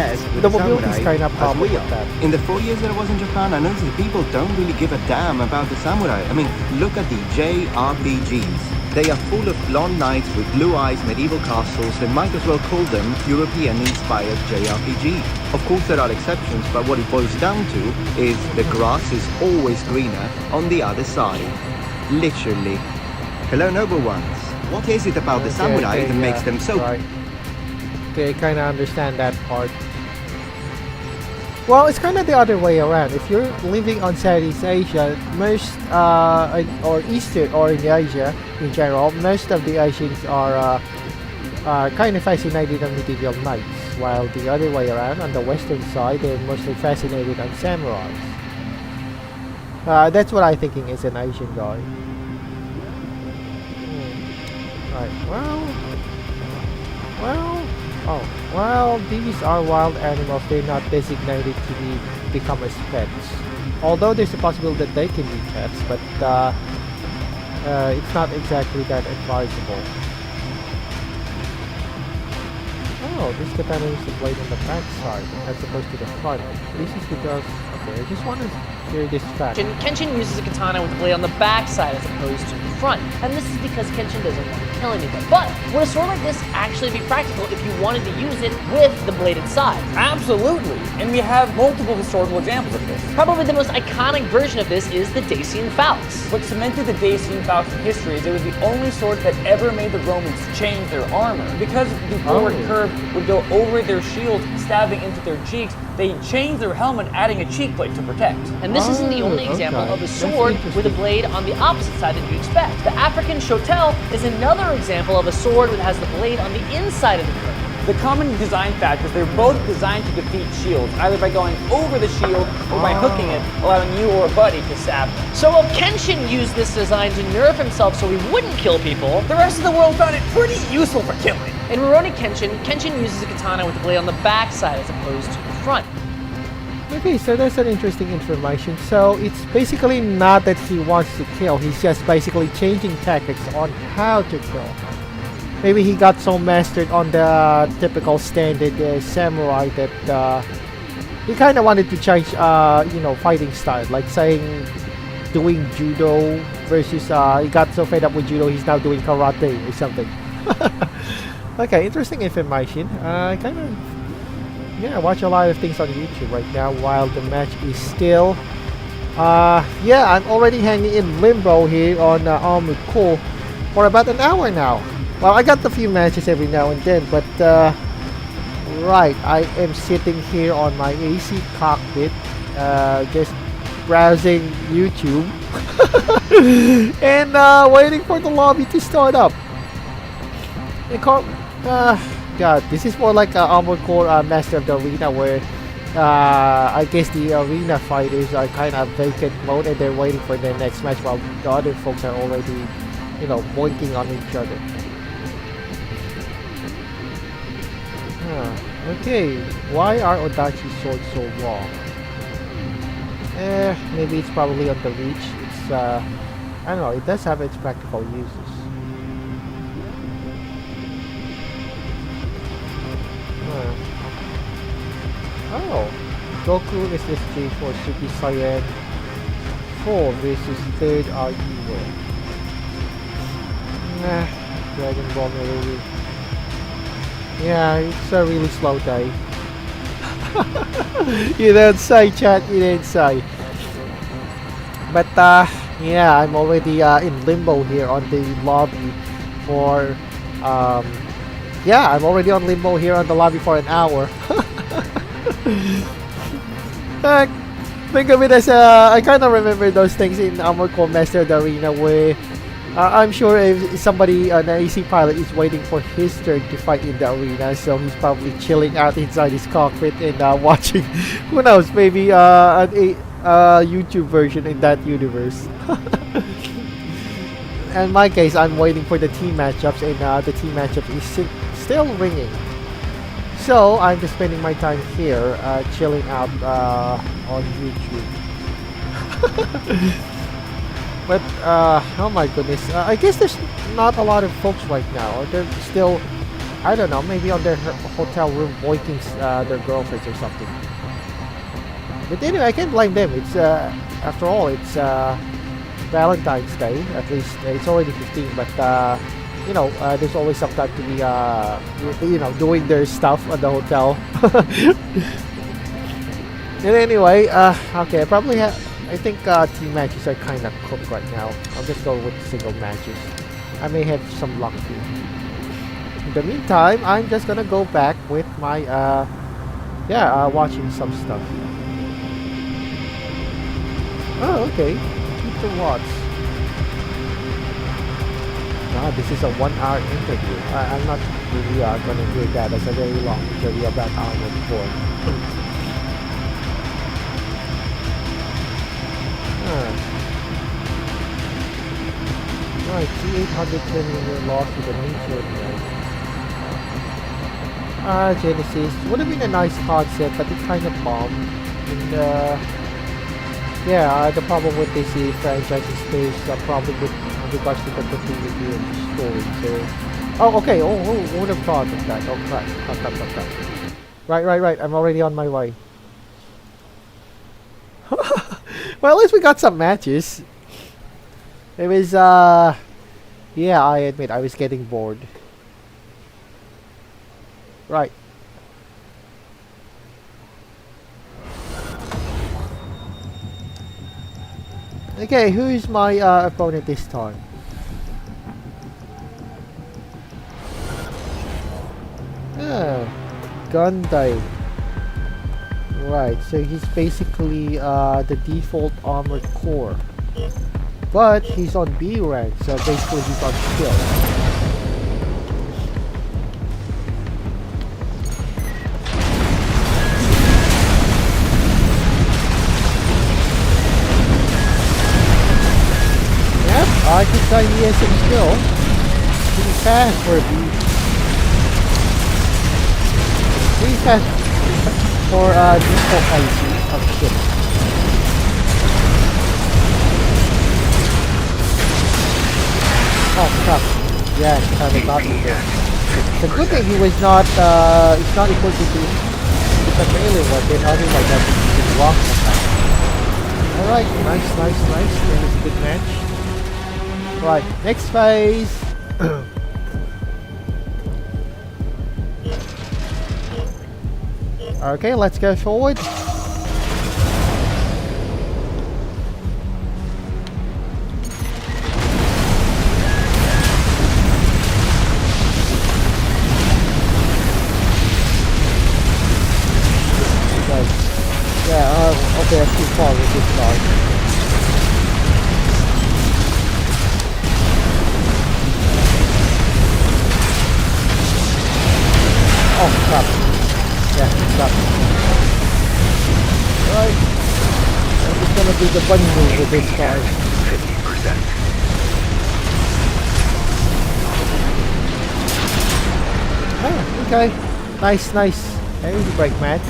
The mobility is kind of problem with that. In the 4 years that I was in Japan, I noticed that people don't really give a damn about the samurai. I mean, look at the JRPGs. They are full of blonde knights with blue eyes, medieval castles. They might as well call them European-inspired JRPG. Of course, there are exceptions, but what it boils down to is the grass is always greener on the other side. Literally. Hello, noble ones. What is it about the samurai that makes them so... Right. Okay, I kind of understand that part. Well, it's kind of the other way around. If you're living on Southeast Asia, most, or Eastern, or in Asia in general, most of the Asians are kind of fascinated on medieval knights, while the other way around, on the Western side, they're mostly fascinated on samurais. That's what I'm thinking is an Asian guy. Right, well, these are wild animals. They're not designated to become as pets. Although there's a possibility that they can be pets, but it's not exactly that advisable. Oh, this katana is the blade on the back side as opposed to the front. This is because, okay, I just want to hear this fact. Kenshin uses a katana with the blade on the back side as opposed to the front, and this is because Kenshin doesn't want to kill anything. But would a sword like this actually be practical if you wanted to use it with the bladed side? Absolutely, and we have multiple historical examples of this. Probably the most iconic version of this is the Dacian Faust. What cemented the Dacian Faust in history is it was the only sword that ever made the Romans change their armor. Because the forward curve would go over their shields, stabbing into their cheeks, they changed their helmet, adding a cheek plate to protect. And this isn't the only example of a sword with a blade on the opposite side that you'd expect. The African shotel is another example of a sword that has the blade on the inside of the curve. The common design factor is they're both designed to defeat shields, either by going over the shield or by hooking it, allowing you or a buddy to stab them. So while Kenshin used this design to nerf himself so he wouldn't kill people, the rest of the world found it pretty useful for killing. In Rurouni Kenshin, Kenshin uses a katana with the blade on the back side as opposed to the front. Okay, so that's an interesting information. So it's basically not that he wants to kill, he's just basically changing tactics on how to kill. Maybe he got so mastered on the typical standard samurai that he kind of wanted to change, you know, fighting style. Like saying, doing judo versus, he got so fed up with judo, he's now doing karate or something. Okay, interesting information. I kind of, yeah, watch a lot of things on YouTube right now while the match is still. Yeah, I'm already hanging in limbo here on Armored Core for about an hour now. Well, I got a few matches every now and then, but right, I am sitting here on my AC cockpit, just browsing YouTube and waiting for the lobby to start up. God, this is more like an Armored Core Master of the Arena, where I guess the arena fighters are kind of vacant mode and they're waiting for their next match while the other folks are already, you know, boinking on each other. Okay, why are Odachi swords so long? Maybe it's probably on the reach. It's, I don't know, it does have its practical uses. Oh, Goku SSJ for Super Saiyan 4 versus 3rd RE World. Nah, Dragon Ball maybe. Yeah, it's a really slow day. You don't say, chat, you don't say. But yeah, I'm already in limbo here on the lobby for yeah, I'm already on limbo here on the lobby for an hour. Think of it as I kind of remember those things in Armored Core Master of the Arena where I'm sure if somebody, an AC pilot, is waiting for his turn to fight in the arena, so he's probably chilling out inside his cockpit and watching, who knows, maybe a YouTube version in that universe. In my case, I'm waiting for the team matchups, and the team matchup is still ringing. So I'm just spending my time here, chilling out on YouTube. But oh my goodness, I guess there's not a lot of folks right now. Or they're still, I don't know, maybe on their hotel room boinking their girlfriends or something. But anyway, I can't blame them. It's after all, it's Valentine's Day. At least it's already 15, but you know, there's always some time to be you know, doing their stuff at the hotel. And anyway, okay, I probably have. I think team matches are kind of cooked right now. I'll just go with single matches. I may have some luck too. In the meantime, I'm just gonna go back with my yeah, watching some stuff. Oh, okay. Keep the watch. Ah, this is a 1-hour interview. I'm not really gonna hear that as a very long interview about Armored Core. Right, C820 when you're lost with a nature. Genesis would have been a nice concept, but it kind of bombed. And Yeah, the problem with this franchise is there's a problem with regards to the continuity of the story. So, oh, okay. Oh, would have thought of that. Oh, crap. Right. I'm already on my way. Well, at least we got some matches. It was, yeah, I admit I was getting bored. Right. Okay, who's my opponent this time? Gundai. Right, so he's basically the default armored core. But he's on B rank, so basically he's on skill. Yep, I can say he has some skill. Pretty fast for a B. Pretty fast for default IC of shit. Oh crap. Yeah, he kind of got me there. It's a good thing he was not, it's not equal to the alien one, then otherwise I think he could walk somehow. Alright, nice. That was a good match. Right, next phase. Okay, let's go forward. Okay, I'm too far with this guy. Oh crap. Yeah, crap. Right. I'm just gonna do the bunny move with this guy. 50%. Ah, okay. Nice. That was a great match.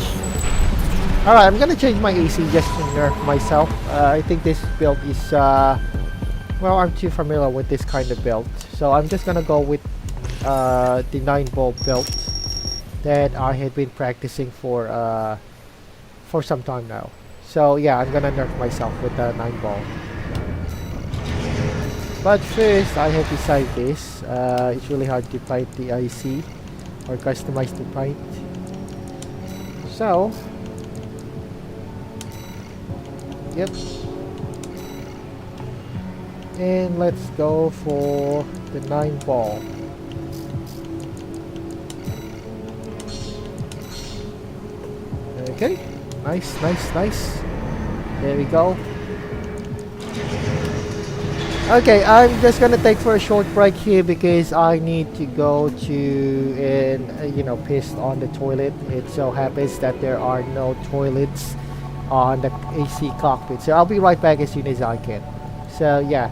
Alright, I'm gonna change my AC just to nerf myself. I think this build is, well, I'm too familiar with this kind of build. So I'm just gonna go with the 9-ball build that I had been practicing for some time now. So yeah, I'm gonna nerf myself with the 9-ball. But first, I have decided this. It's really hard to paint the IC or customize the paint. So, yep. And let's go for the 9-ball. Okay. Nice. There we go. Okay, I'm just gonna take for a short break here because I need to go to and piss on the toilet. It so happens that there are no toilets on the AC cockpit, so I'll be right back as soon as I can. So yeah.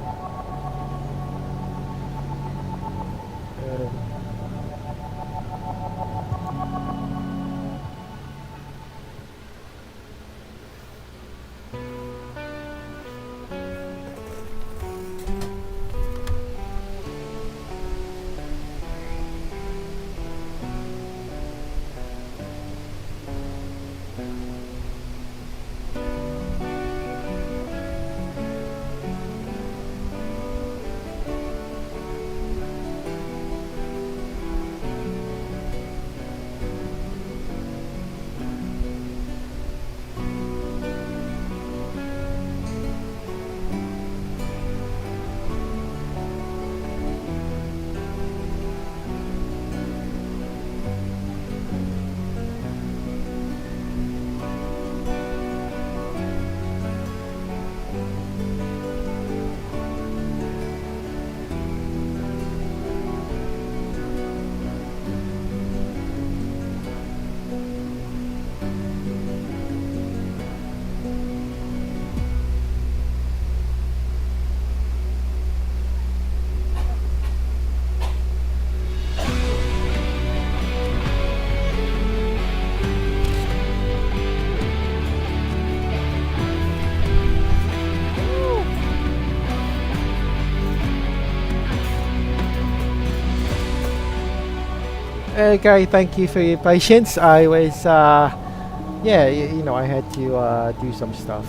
Okay, thank you for your patience. I was, yeah, you know, I had to do some stuff.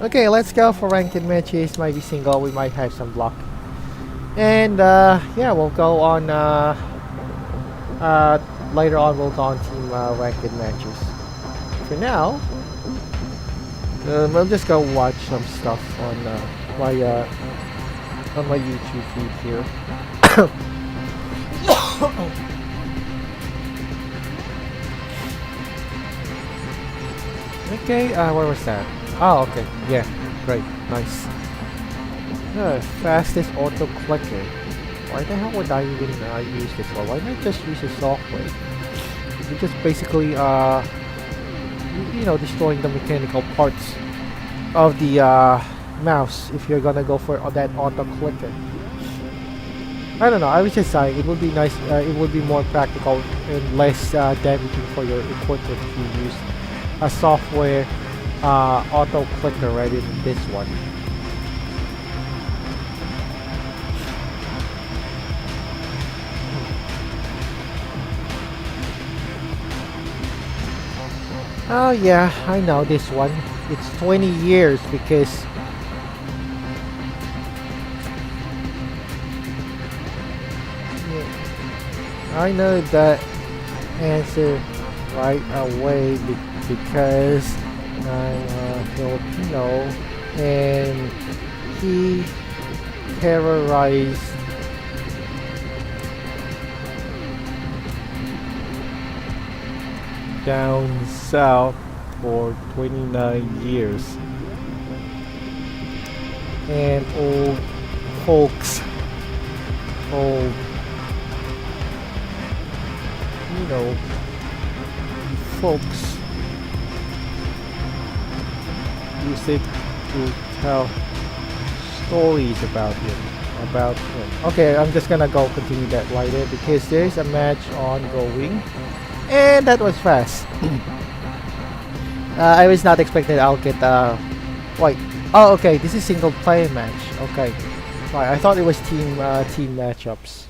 Okay, let's go for ranked matches. Maybe single. We might have some luck. And yeah, we'll go on. Later on, we'll go on team ranked matches. For now, we'll just go watch some stuff on my YouTube feed here. Okay, where was that? Oh, okay, yeah, great, nice. Fastest auto clicker. Why the hell would I even use this one? Why not just use the software? You just basically, you know, destroying the mechanical parts of the mouse if you're gonna go for that auto clicker. I don't know, I was just saying it would be nice, it would be more practical and less damaging for your equipment if you use a software auto clicker rather than this one. Oh yeah, I know this one. It's 20 years because I know that answer right away because I'm Filipino and he terrorized down south for 29 years. And old folks told, you know, folks use it to tell stories about him. Okay, I'm just gonna go continue that later because there's a match ongoing. And that was fast. I was not expecting I'll get wait. Oh, okay, this is single player match. Okay. Right, I thought it was team matchups.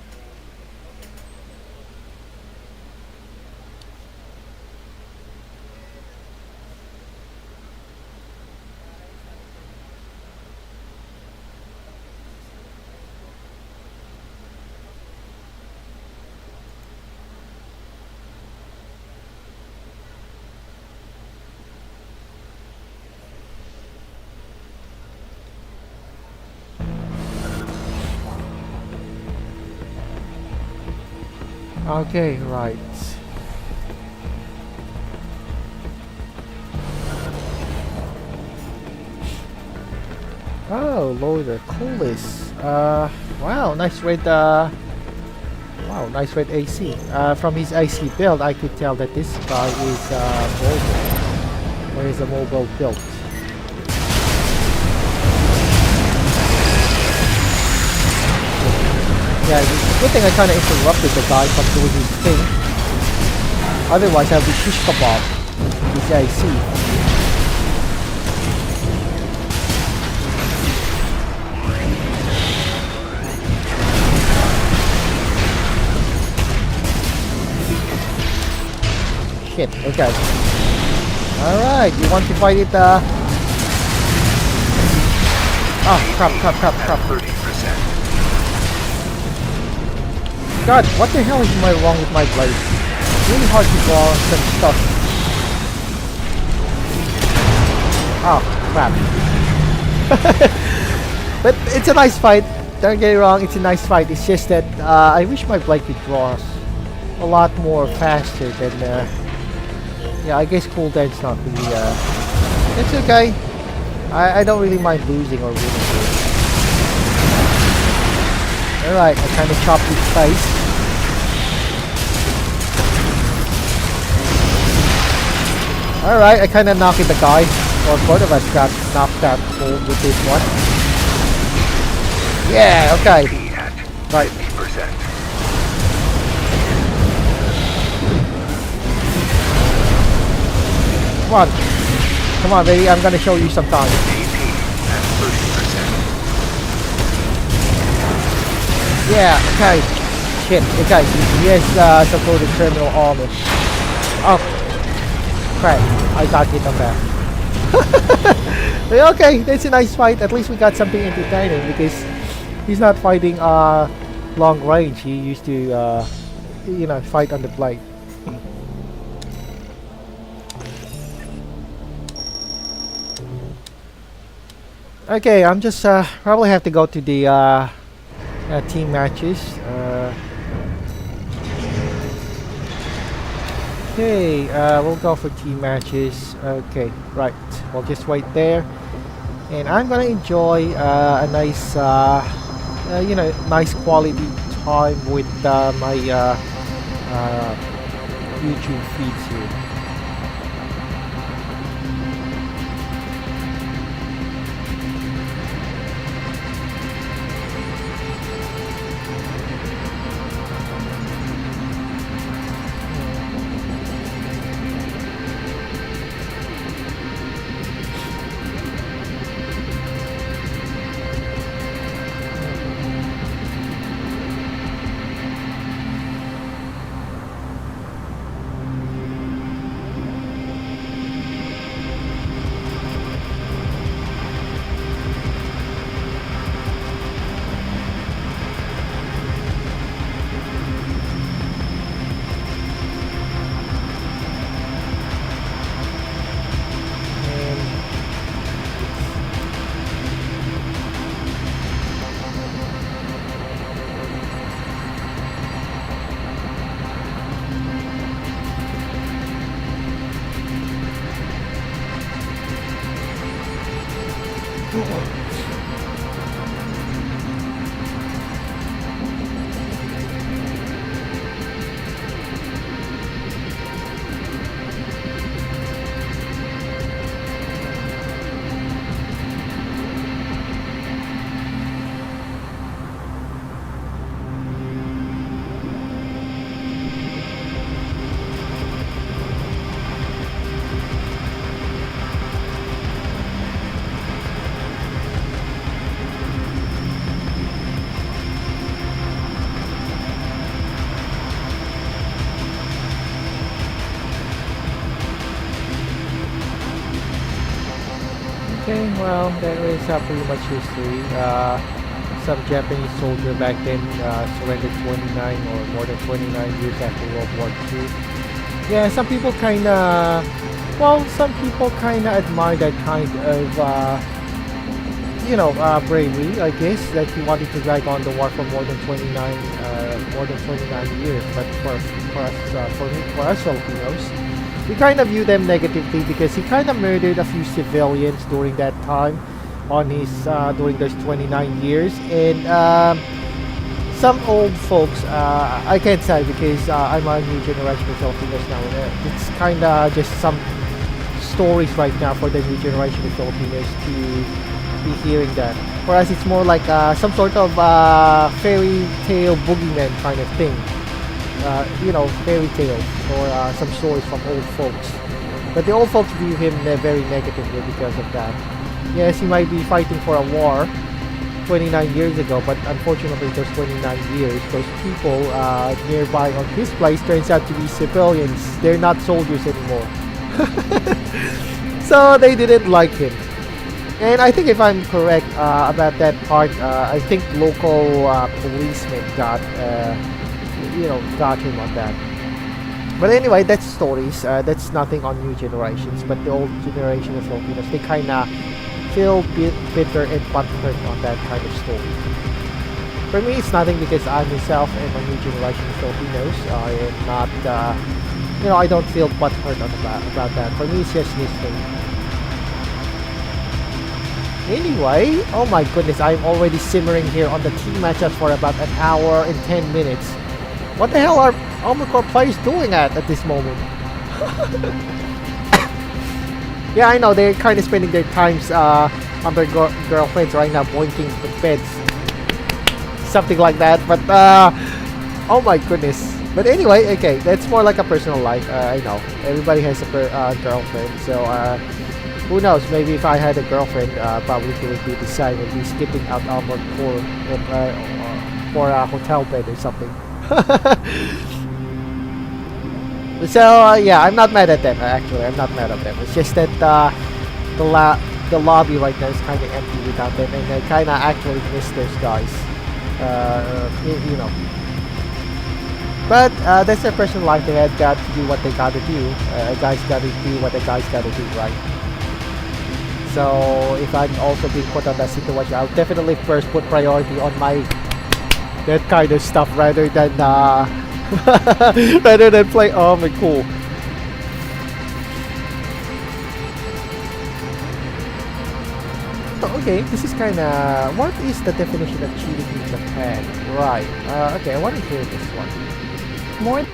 Okay, right. Oh, loader, coolest. Wow, nice red. Wow, nice red AC. From his AC build, I could tell that this guy is mobile, or is a mobile build. Yeah, good thing I kind of interrupted the guy from doing his thing. Otherwise, I'll be shish kebab with the AC. Shit, okay. Alright, you want to fight it, oh, crap. 30%. God, what the hell is wrong with my blade? It's really hard to draw some stuff. Oh, crap. But it's a nice fight. Don't get me wrong, it's a nice fight. It's just that I wish my blade could draw a lot more faster than... yeah, I guess cooldown's not really... it's okay. I don't really mind losing or winning here. Alright, I kind of chopped his face. Alright, I kind of knocked the guy, or both of us got knocked out cold with this one. Yeah, okay. Right. Come on, baby, I'm gonna show you sometime. Yeah, okay. shit. Okay, he has supported terminal armor. Oh, crap. I got hit on that. Okay, that's a nice fight. At least we got something entertaining because he's not fighting long range. He used to, you know, fight on the blade. Okay, I'm just probably have to go to the team matches. Okay, we'll go for team matches. Okay, right. We'll just wait there, and I'm gonna enjoy a nice, you know, nice quality time with my YouTube feeds here. Okay, well, that is pretty much history. Some Japanese soldier back then surrendered 29 or more than 29 years after World War II. Yeah, some people kind of, well, some people kind of admire that kind of, you know, bravery, I guess, that he wanted to drag on the war for more than 29 years. But for us Filipinos, we kind of view them negatively because he kind of murdered a few civilians during that time on his during those 29 years. And some old folks, I can't say because I'm a new generation of Filipinos now, and it's kind of just some stories right now for the new generation of Filipinos to be hearing that. For us, it's more like some sort of fairy tale boogeyman kind of thing. You know, fairy tales or some stories from old folks. But the old folks view him very negatively because of that. Yes, he might be fighting for a war 29 years ago, but unfortunately those 29 years, those people nearby on his place turns out to be civilians. They're not soldiers anymore. So they didn't like him. And I think if I'm correct about that part, I think local policemen got him on that. But anyway, that's stories. That's nothing on new generations. But the old generation of Filipinos, they kind of feel bitter and butthurt on that kind of story. For me, it's nothing because I myself am a new generation of Filipinos. I am not, I don't feel butthurt about that. For me, it's just history. Anyway, oh my goodness, I'm already simmering here on the team matchups for about an hour and 10 minutes. What the hell are Armored Core players doing at this moment? Yeah, I know, they're kind of spending their times on their girlfriends right now, boinking the beds. Something like that, but oh my goodness. But anyway, okay, that's more like a personal life. I know, everybody has a girlfriend, so who knows, maybe if I had a girlfriend, probably he would be the same, would be skipping out Armored Core for a hotel bed or something. So yeah, I'm not mad at them. Actually, I'm not mad at them. It's just that the lobby right now is kind of empty without them, and I kind of actually miss those guys. You know. But that's their personal life. They had got to do what they got to do. A guy's got to do what a guy's got to do, right? So if I'm also being put on that situation, I'll definitely first put priority on that kind of stuff rather than rather than play. Oh my cool. Okay, this is kind of... What is the definition of cheating in Japan? Right. Okay, I want to hear this one. More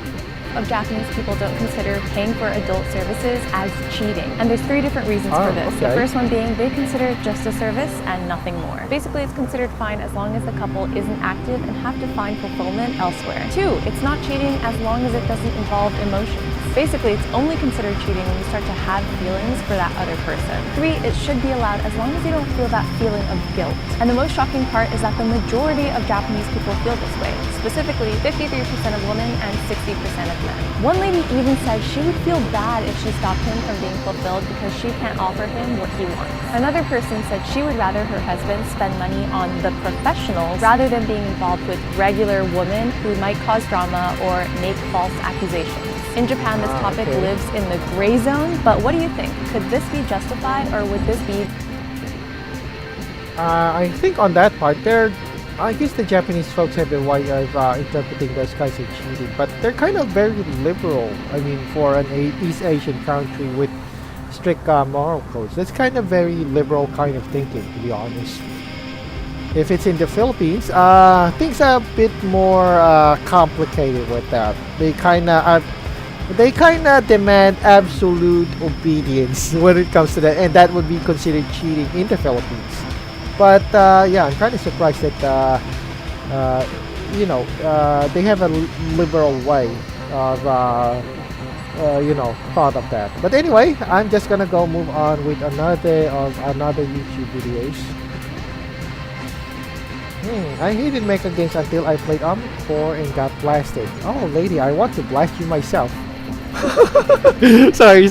of Japanese people don't consider paying for adult services as cheating. And there's 3 different reasons for this. Okay. The first one being they consider it just a service and nothing more. Basically, it's considered fine as long as the couple isn't active and have to find fulfillment elsewhere. 2, it's not cheating as long as it doesn't involve emotions. Basically, it's only considered cheating when you start to have feelings for that other person. 3, it should be allowed as long as you don't feel that feeling of guilt. And the most shocking part is that the majority of Japanese people feel this way. Specifically, 53% of women and 60% of men. One lady even said she would feel bad if she stopped him from being fulfilled because she can't offer him what he wants. Another person said she would rather her husband spend money on the professionals rather than being involved with regular women who might cause drama or make false accusations. In Japan, this topic lives in the gray zone, but what do you think? Could this be justified, or would this be... I think on that part, I guess the Japanese folks have a way of interpreting those guys as cheating, but they're kind of very liberal. I mean, for an East Asian country with strict moral codes, that's kind of very liberal kind of thinking, to be honest. If it's in the Philippines, things are a bit more complicated with that. They kind of demand absolute obedience when it comes to that, and that would be considered cheating in the Philippines. But yeah, I'm kind of surprised that you know, they have a liberal way of you know, thought of that. But anyway, I'm just gonna go move on with another YouTube videos. I hated mecha games until I played Armored Core and got blasted. Oh lady, I want to blast you myself. sorry.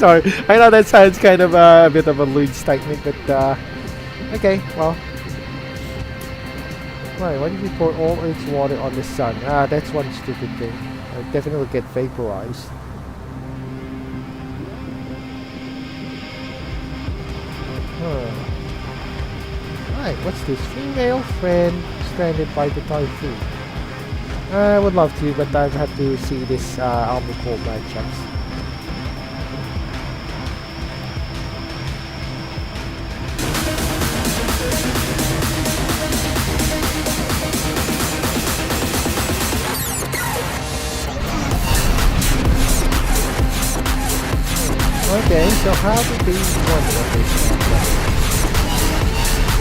I know that sounds kind of a bit of a lewd statement, but okay, well. Right, why did you pour all Earth's water on the sun? That's one stupid thing. I'll definitely get vaporized. Right, what's this? Female friend stranded by the typhoon. I would love to, but I've had to see this Armored Core matchups. Okay, so how do they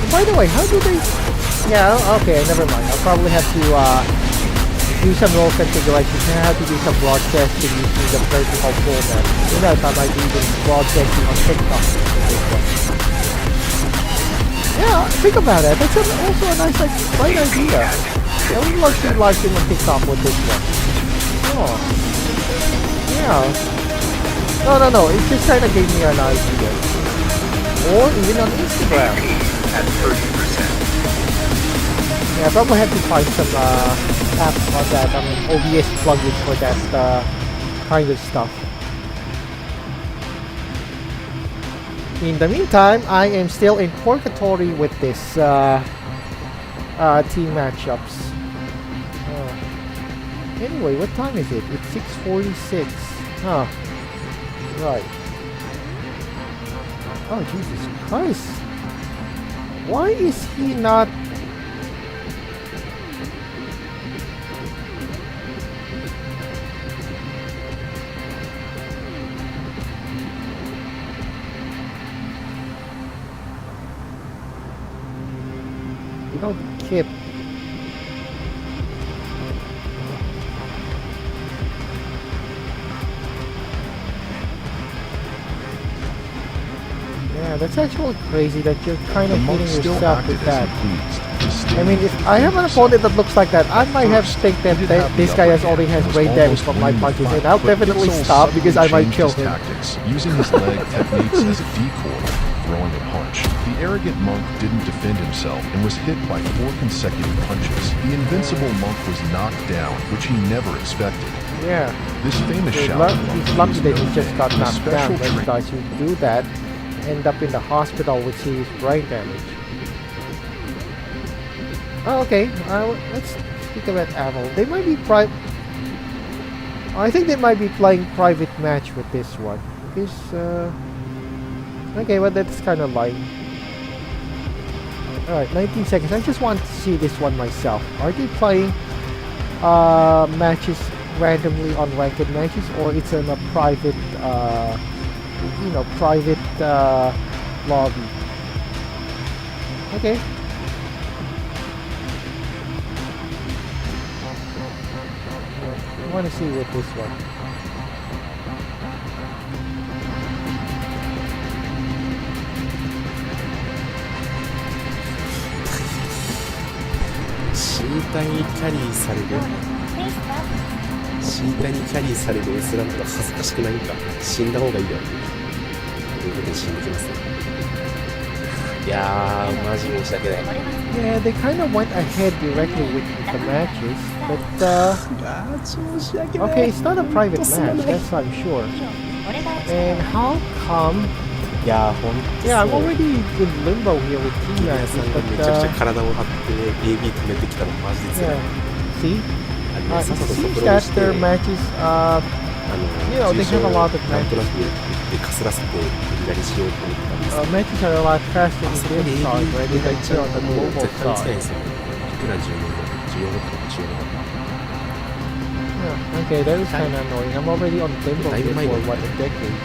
By the way, how do they... Yeah, okay, never mind. I'll probably have to do some role configurations. I have to do some broadcasting using the vertical format. Who knows, I might be even broadcasting on TikTok. Yeah, think about it. That's also a nice, like, great idea. I would love to live stream on TikTok with this one. Oh. Yeah. No, it just kind of gave me an idea. Or even on Instagram. At 30%. Yeah, I probably have to find some apps on that, I mean OBS plugins for that kind of stuff. In the meantime, I am still in purgatory with this team matchups. Anyway, what time is it? It's 6:46. Huh. Right. Oh, Jesus Christ. Why is he not... You don't keep... Yeah, that's actually crazy that you're kind of hitting yourself with that. I mean, if I have an opponent that looks like that, I might have think that this guy already has brain damage from my punches, and I'll definitely stop because I might kill him. Tactics, using his leg techniques as a decoy, throwing a punch. The arrogant monk didn't defend himself and was hit by 4 consecutive punches. The invincible monk was knocked down, which he never expected. Yeah. This famous he's lucky that he just got knocked down. Most guys who do that end up in the hospital with serious brain damage. Oh, okay, let's speak about Aval. They might be I think they might be playing private match with this one. Because, okay, well that's kind of lame. Alright, 19 seconds. I just want to see this one myself. Are they playing matches randomly on ranked matches, or it's in a private, private lobby? Okay. I want to see with this one.シータにキャリーされるシータにキャリーされる S ランドが恥ずかしくないんか死んだ方がいいよということで死んできますねいやーマジ申し訳ない Yeah, they kind of went ahead directly with the matches, but okay, it's not a private match, that's I'm sure. And how come? Yeah, I'm already in limbo here with team matches, but yeah, see? It seems that their matches, they have a lot of matches. Matches are a lot faster than this side, right? Than here on the global side. Yeah, okay, that is kind of annoying. I'm already on limbo here for what, a decade.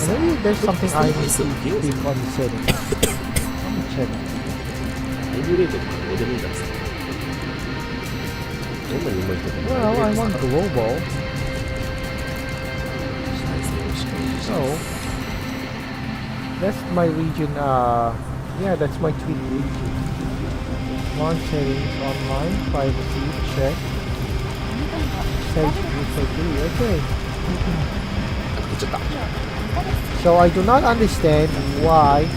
Maybe there's something I need to keep on setting. Let me check. Well, I want global. So that's my region. Yeah, that's my tweet region. Launch settings, online, privacy, check. Stage 3. Okay. So I do not understand why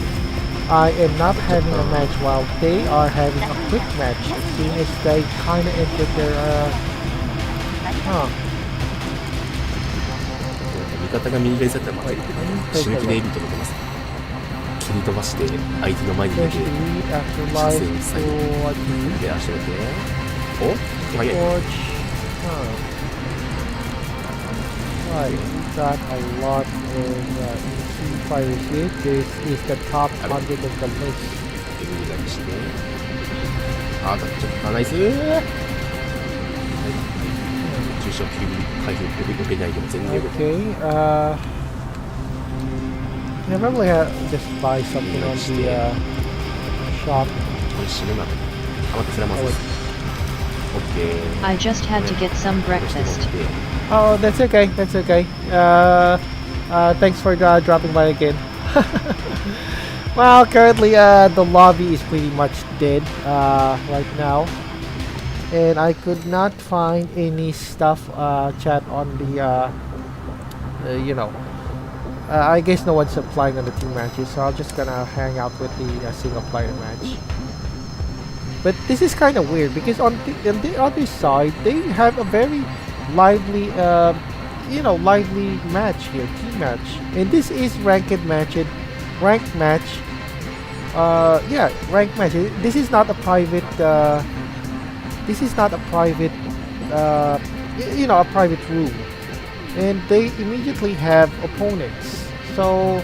I am not having a match while they are having a quick match, seeing as they kind of entered their 味方が右側にされたらまずい死ぬ気でエリート出てます蹴り飛ばして相手の前に出て視線を下げてで足を上げてお早い Right, we got a lot of fires here. This is the top 100 of the list. あ、ちょっとナイス重傷急に回復受けないでも全然 Okay, yeah, probably just buy something on the shop. I just had to get some breakfast. Oh, that's okay, that's okay. Thanks for dropping by again. Well, currently the lobby is pretty much dead right now. And I could not find any stuff chat on the I guess no one's applying on the team matches, so I'm just gonna hang out with the single player match. But this is kind of weird because on the other side they have a very lively lively match here, team match, and this is ranked match. Ranked match. Yeah, ranked match. This is not a private. This is not a private. A private room, and they immediately have opponents. So,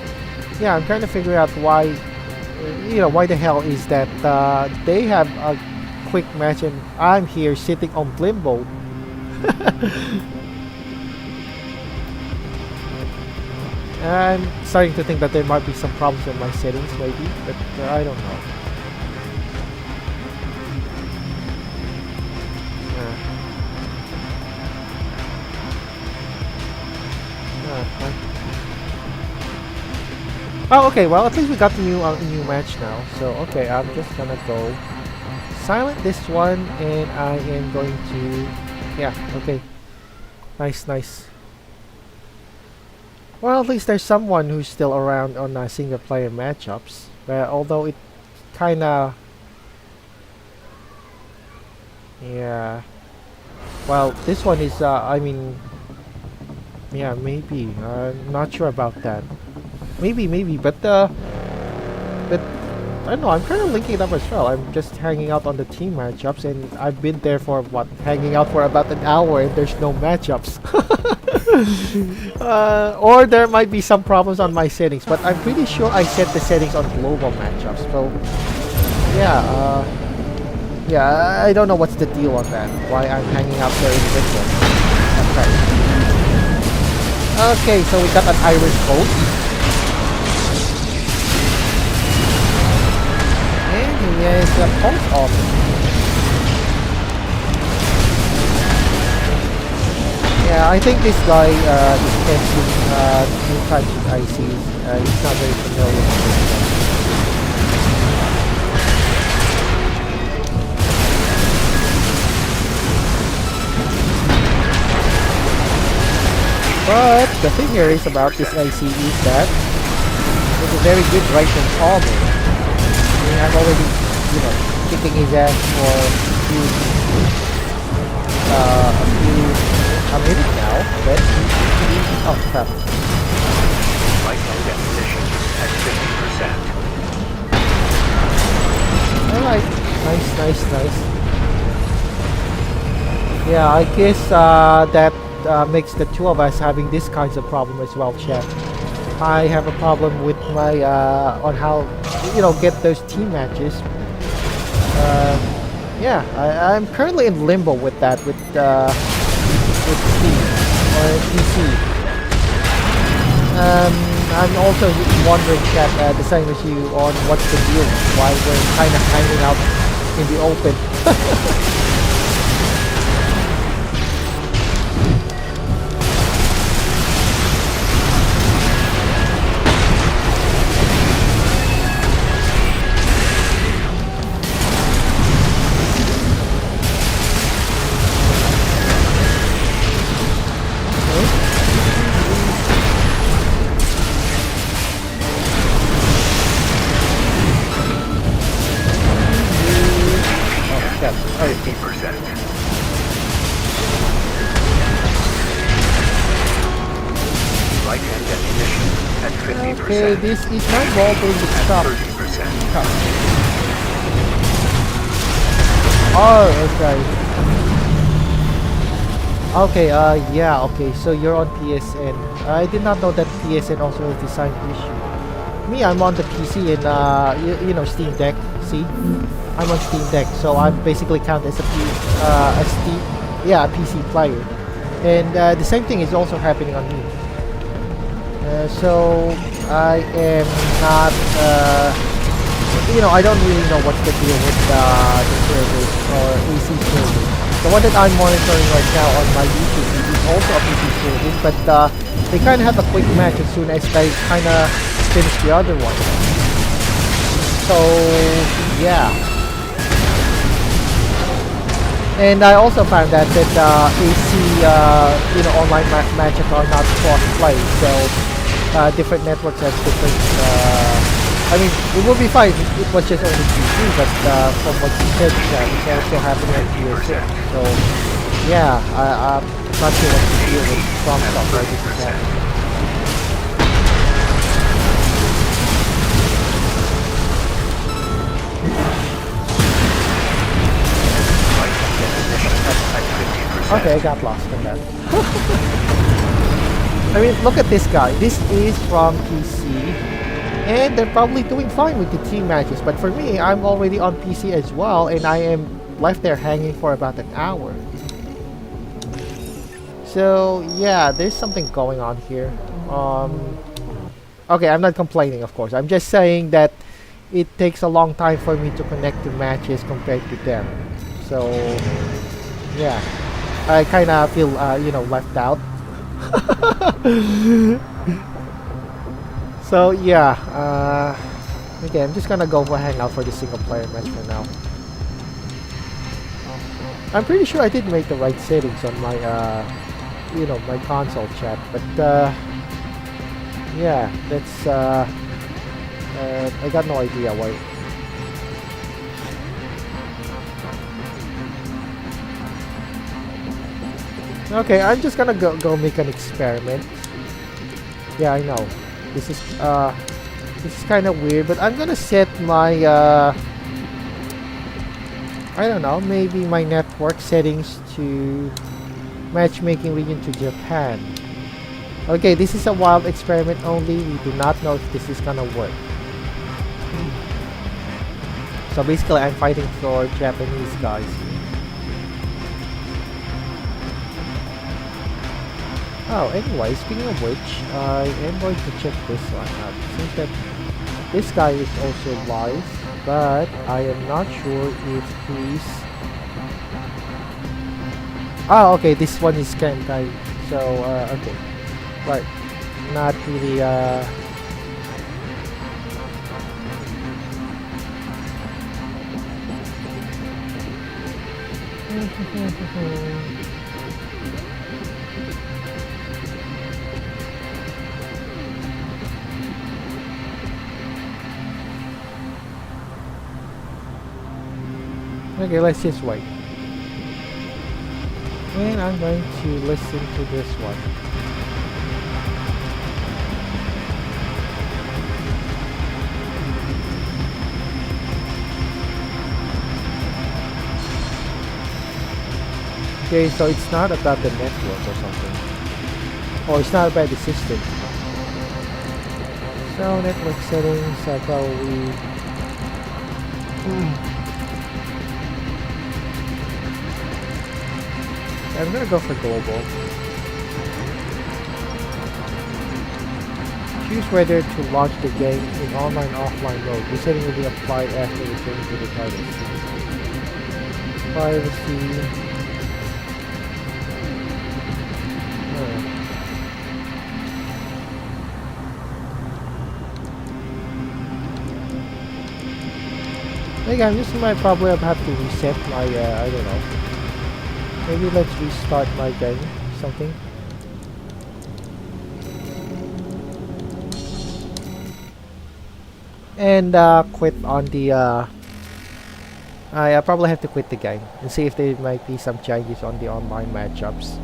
yeah, I'm trying to figure out why. Why the hell is that they have a quick match and I'm here sitting on limbo. I'm starting to think that there might be some problems with my settings, maybe, but I don't know. Oh, okay. Well, at least we got the new match now. So okay, I'm just gonna go silent this one, and I am going to, yeah. Okay. Nice, nice. Well, at least there's someone who's still around on single player matchups. Although it kinda, yeah. Well, this one is, I mean, yeah, maybe. Not sure about that. Maybe, but I don't know. I'm kind of linking it up as well. I'm just hanging out on the team matchups, and I've been there for what, hanging out for about an hour, and there's no matchups. Or there might be some problems on my settings, but I'm pretty sure I set the settings on global matchups. So yeah, yeah, I don't know what's the deal on that. Why I'm hanging out there in Vacant. Okay, so we got an Irish boat. And he is a post office. Yeah, I think this guy is testing new types of ICs. He's not very familiar with this. But the thing here is about this IC is that it's a very good right-hand armor. I mean, I'm already, you know, kicking his ass for a minute now, but oh crap. Light definition at 50%. Alright, nice. Yeah, I guess that makes the two of us having this kinds of problem as well, chat. I have a problem with my on how, you know, get those team matches. Yeah, I'm currently in limbo with that, with Steam or PC. I'm also wondering, chat, the same as you, on what's the deal, why we're kind of hanging out in the open. Okay, this is not bothering the stop. Oh, okay. Okay, yeah, okay, so you're on PSN. I did not know that PSN also has the same issue. Me, I'm on the PC and, you know, Steam Deck, see? I'm on Steam Deck, so I'm basically count as a PC player. And the same thing is also happening on me. So I am not, you know, I don't really know what's the deal with the servers or AC servers. The one that I'm monitoring right now on my YouTube is also a PC server, but they kind of have a quick match as soon as they kind of finish the other one. So yeah. And I also found that AC, you know, online matches are not cross-play, so different networks have different, I mean, it would be fine if it was just only PC, but from what you said, it's also happening on PSN. So yeah, I'm not sure what to deal with from software this is happening. Okay, I got lost in that. I mean, look at this guy. This is from PC, and they're probably doing fine with the team matches. But for me, I'm already on PC as well, and I am left there hanging for about an hour. So yeah, there's something going on here. Okay, I'm not complaining, of course. I'm just saying that it takes a long time for me to connect to matches compared to them. So yeah, I kind of feel, you know, left out. So yeah, okay, I'm just gonna go for hangout for the single player match for now. I'm pretty sure I did make the right settings on my, you know, my console chat, but yeah, that's I got no idea why. Okay, I'm just gonna go make an experiment. Yeah, I know. This is kind of weird, but I'm gonna set my I don't know, maybe my network settings to matchmaking region to Japan. Okay, this is a wild experiment only. We do not know if this is gonna work. So basically, I'm fighting for Japanese guys. Oh, anyway, speaking of which, I am going to check this one out. Since that this guy is also live, but I am not sure if he's... Oh, okay, this one is Kentai. So, okay. Right. Not really, Okay, let's just wait. And I'm going to listen to this one. Okay, so it's not about the network or something. Or it's not about the system. So network settings are probably... I'm gonna go for global. Choose whether to launch the game in online offline mode. This setting will be applied after returning to the title. Privacy. Like I'm just might probably have to reset my I don't know. Maybe let's restart my game, something. And quit on the I probably have to quit the game and see if there might be some changes on the online matchups.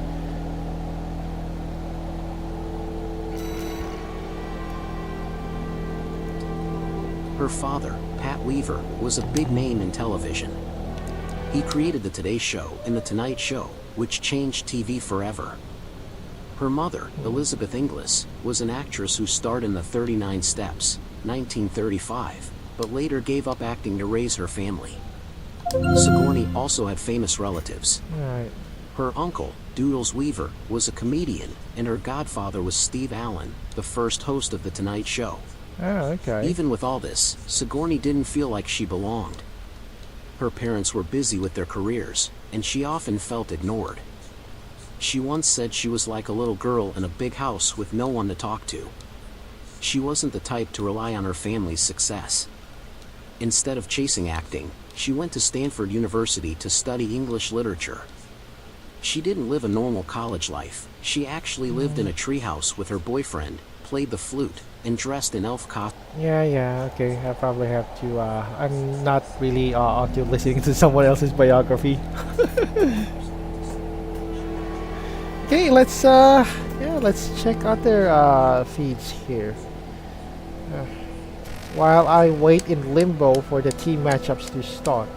Her father, Pat Weaver, was a big name in television. He created The Today Show and The Tonight Show, which changed TV forever. Her mother, Elizabeth Inglis, was an actress who starred in The 39 Steps, 1935, but later gave up acting to raise her family. Sigourney also had famous relatives. Right. Her uncle, Doodles Weaver, was a comedian, and her godfather was Steve Allen, the first host of The Tonight Show. Oh, okay. Even with all this, Sigourney didn't feel like she belonged. Her parents were busy with their careers, and she often felt ignored. She once said she was like a little girl in a big house with no one to talk to. She wasn't the type to rely on her family's success. Instead of chasing acting, she went to Stanford University to study English literature. She didn't live a normal college life. She actually lived in a treehouse with her boyfriend, played the flute, and dressed in elf costume. Yeah, okay. I probably have to, I'm not really onto listening to someone else's biography. Okay, let's, yeah, let's check other, feeds here. While I wait in limbo for the team matchups to start.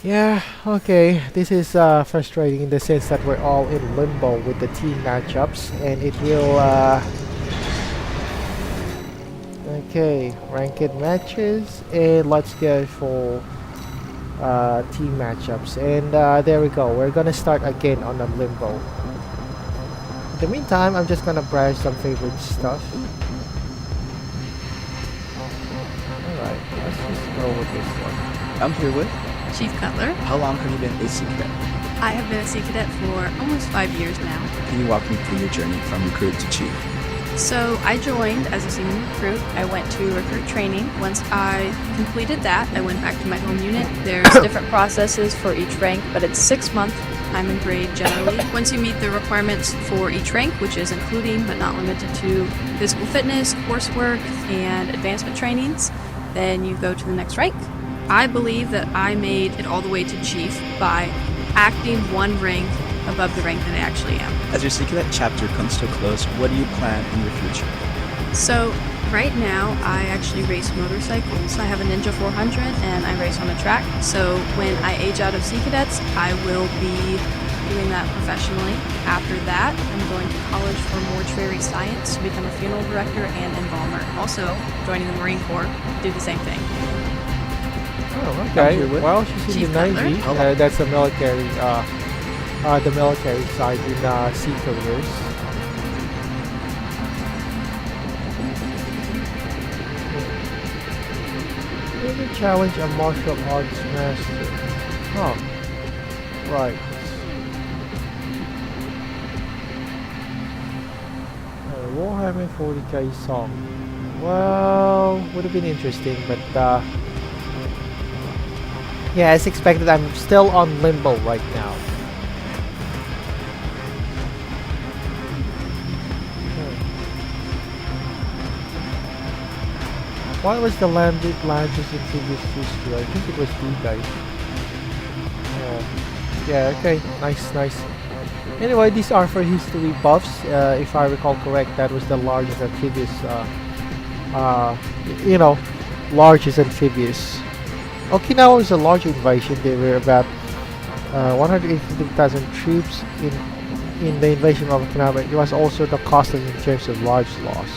Yeah, okay, this is frustrating in the sense that we're all in limbo with the team matchups, and it will okay, ranked matches, and let's go for team matchups, and there we go, we're gonna start again on a limbo. In the meantime, I'm just gonna browse some favorite stuff. Alright. Let's just go with this one. I'm here with Chief Cutler. How long have you been a Sea Cadet? I have been a Sea Cadet for almost 5 years now. Can you walk me through your journey from recruit to chief? So I joined as a senior recruit. I went to recruit training. Once I completed that, I went back to my home unit. There's different processes for each rank, but it's 6 month time and grade generally. Once you meet the requirements for each rank, which is including but not limited to physical fitness, coursework, and advancement trainings, then you go to the next rank. I believe that I made it all the way to chief by acting one rank above the rank that I actually am. As your Sea Cadet chapter comes to a close, what do you plan in your future? So right now I actually race motorcycles. I have a Ninja 400 and I race on a track. So when I age out of Sea Cadets, I will be doing that professionally. After that, I'm going to college for mortuary science to become a funeral director and embalmer. Also joining the Marine Corps, do the same thing. Oh, okay. Well, she's in the Navy. That's the military side in sea careers. Maybe challenge a martial arts master. Oh, right. Warhammer 40k song. Well, would have been interesting, but yeah, as expected, I'm still on limbo right now. Why was the largest amphibious history? I think it was D-Day. Yeah, okay, nice. Anyway, these are for history buffs. If I recall correct, that was the largest amphibious, largest amphibious. Okinawa was a large invasion. There were about 180,000 troops in the invasion of Okinawa. It was also the cost in terms of large loss.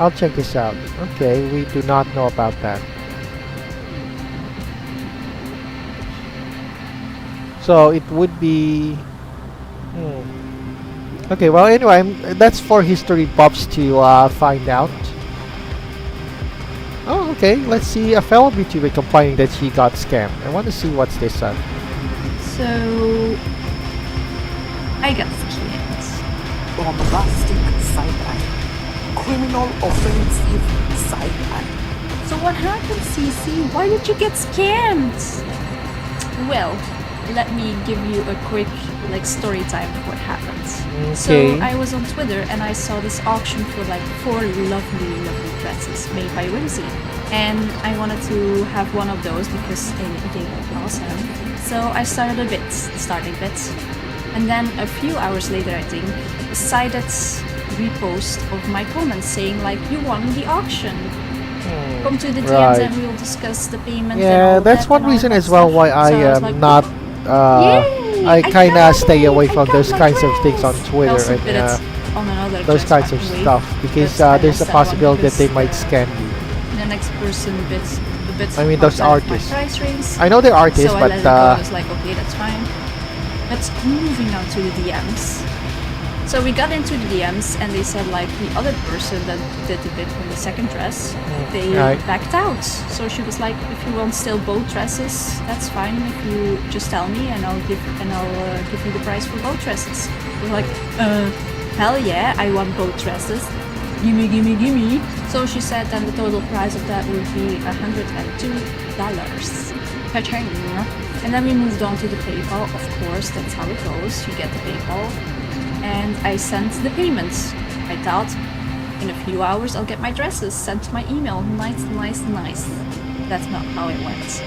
I'll check this out. Okay, we do not know about that. So it would be... Okay, well anyway, that's for history buffs to find out. Oh, okay, let's see a fellow VTuber complaining that she got scammed. I want to see what's this on. So... I got scammed. Bombastic side-eye. Criminal offensive side-eye. So what happened, CC? Why did you get scammed? Well, let me give you a quick story time of what happened. Okay. So I was on Twitter and I saw this auction for 4 lovely dresses made by Whimsy. And I wanted to have one of those because they look awesome. So I started starting bits. And then a few hours later, I think, decided repost of my comments saying you won the auction. Come to the DMs and we will discuss the payment. Yeah, that's one reason as well why I am not I kinda stay away from those kinds of things on Twitter and those kinds of stuff because there's a possibility that they might scam you. The next person bids the bits. I mean those artists. Price range. I know they're artists, so but I was like, okay, that's fine. Let's moving on to the DMs. So we got into the DMs and they said the other person that did the bid for the second dress, they backed out. So she was like, if you want still both dresses, that's fine. If you just tell me and I'll give you the price for both dresses. We're like, hell yeah, I want both dresses. Gimme. So she said that the total price of that would be $102 per turn. And then we moved on to the PayPal. Of course, that's how it goes. You get the PayPal. And I sent the payments. I thought in a few hours I'll get my dresses sent to my email. Nice. That's not how it went.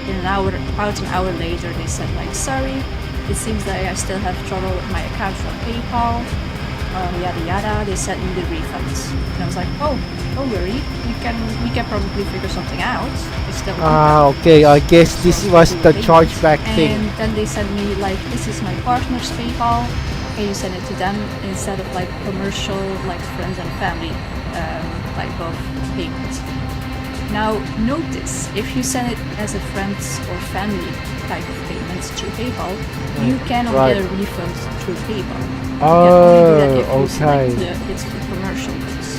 About an hour later they said sorry, it seems that I still have trouble with my account from PayPal. Yada yada. They sent me the refunds. And I was like, oh, don't worry, we can probably figure something out. Okay, I guess this was the chargeback thing. And then they sent me this is my partner's PayPal. You send it to them instead of commercial friends and family type of payment. Now notice, if you send it as a friends or family type of payment through PayPal, you cannot get a refund through PayPal. Oh, you can only do that if you select it's for commercial goods.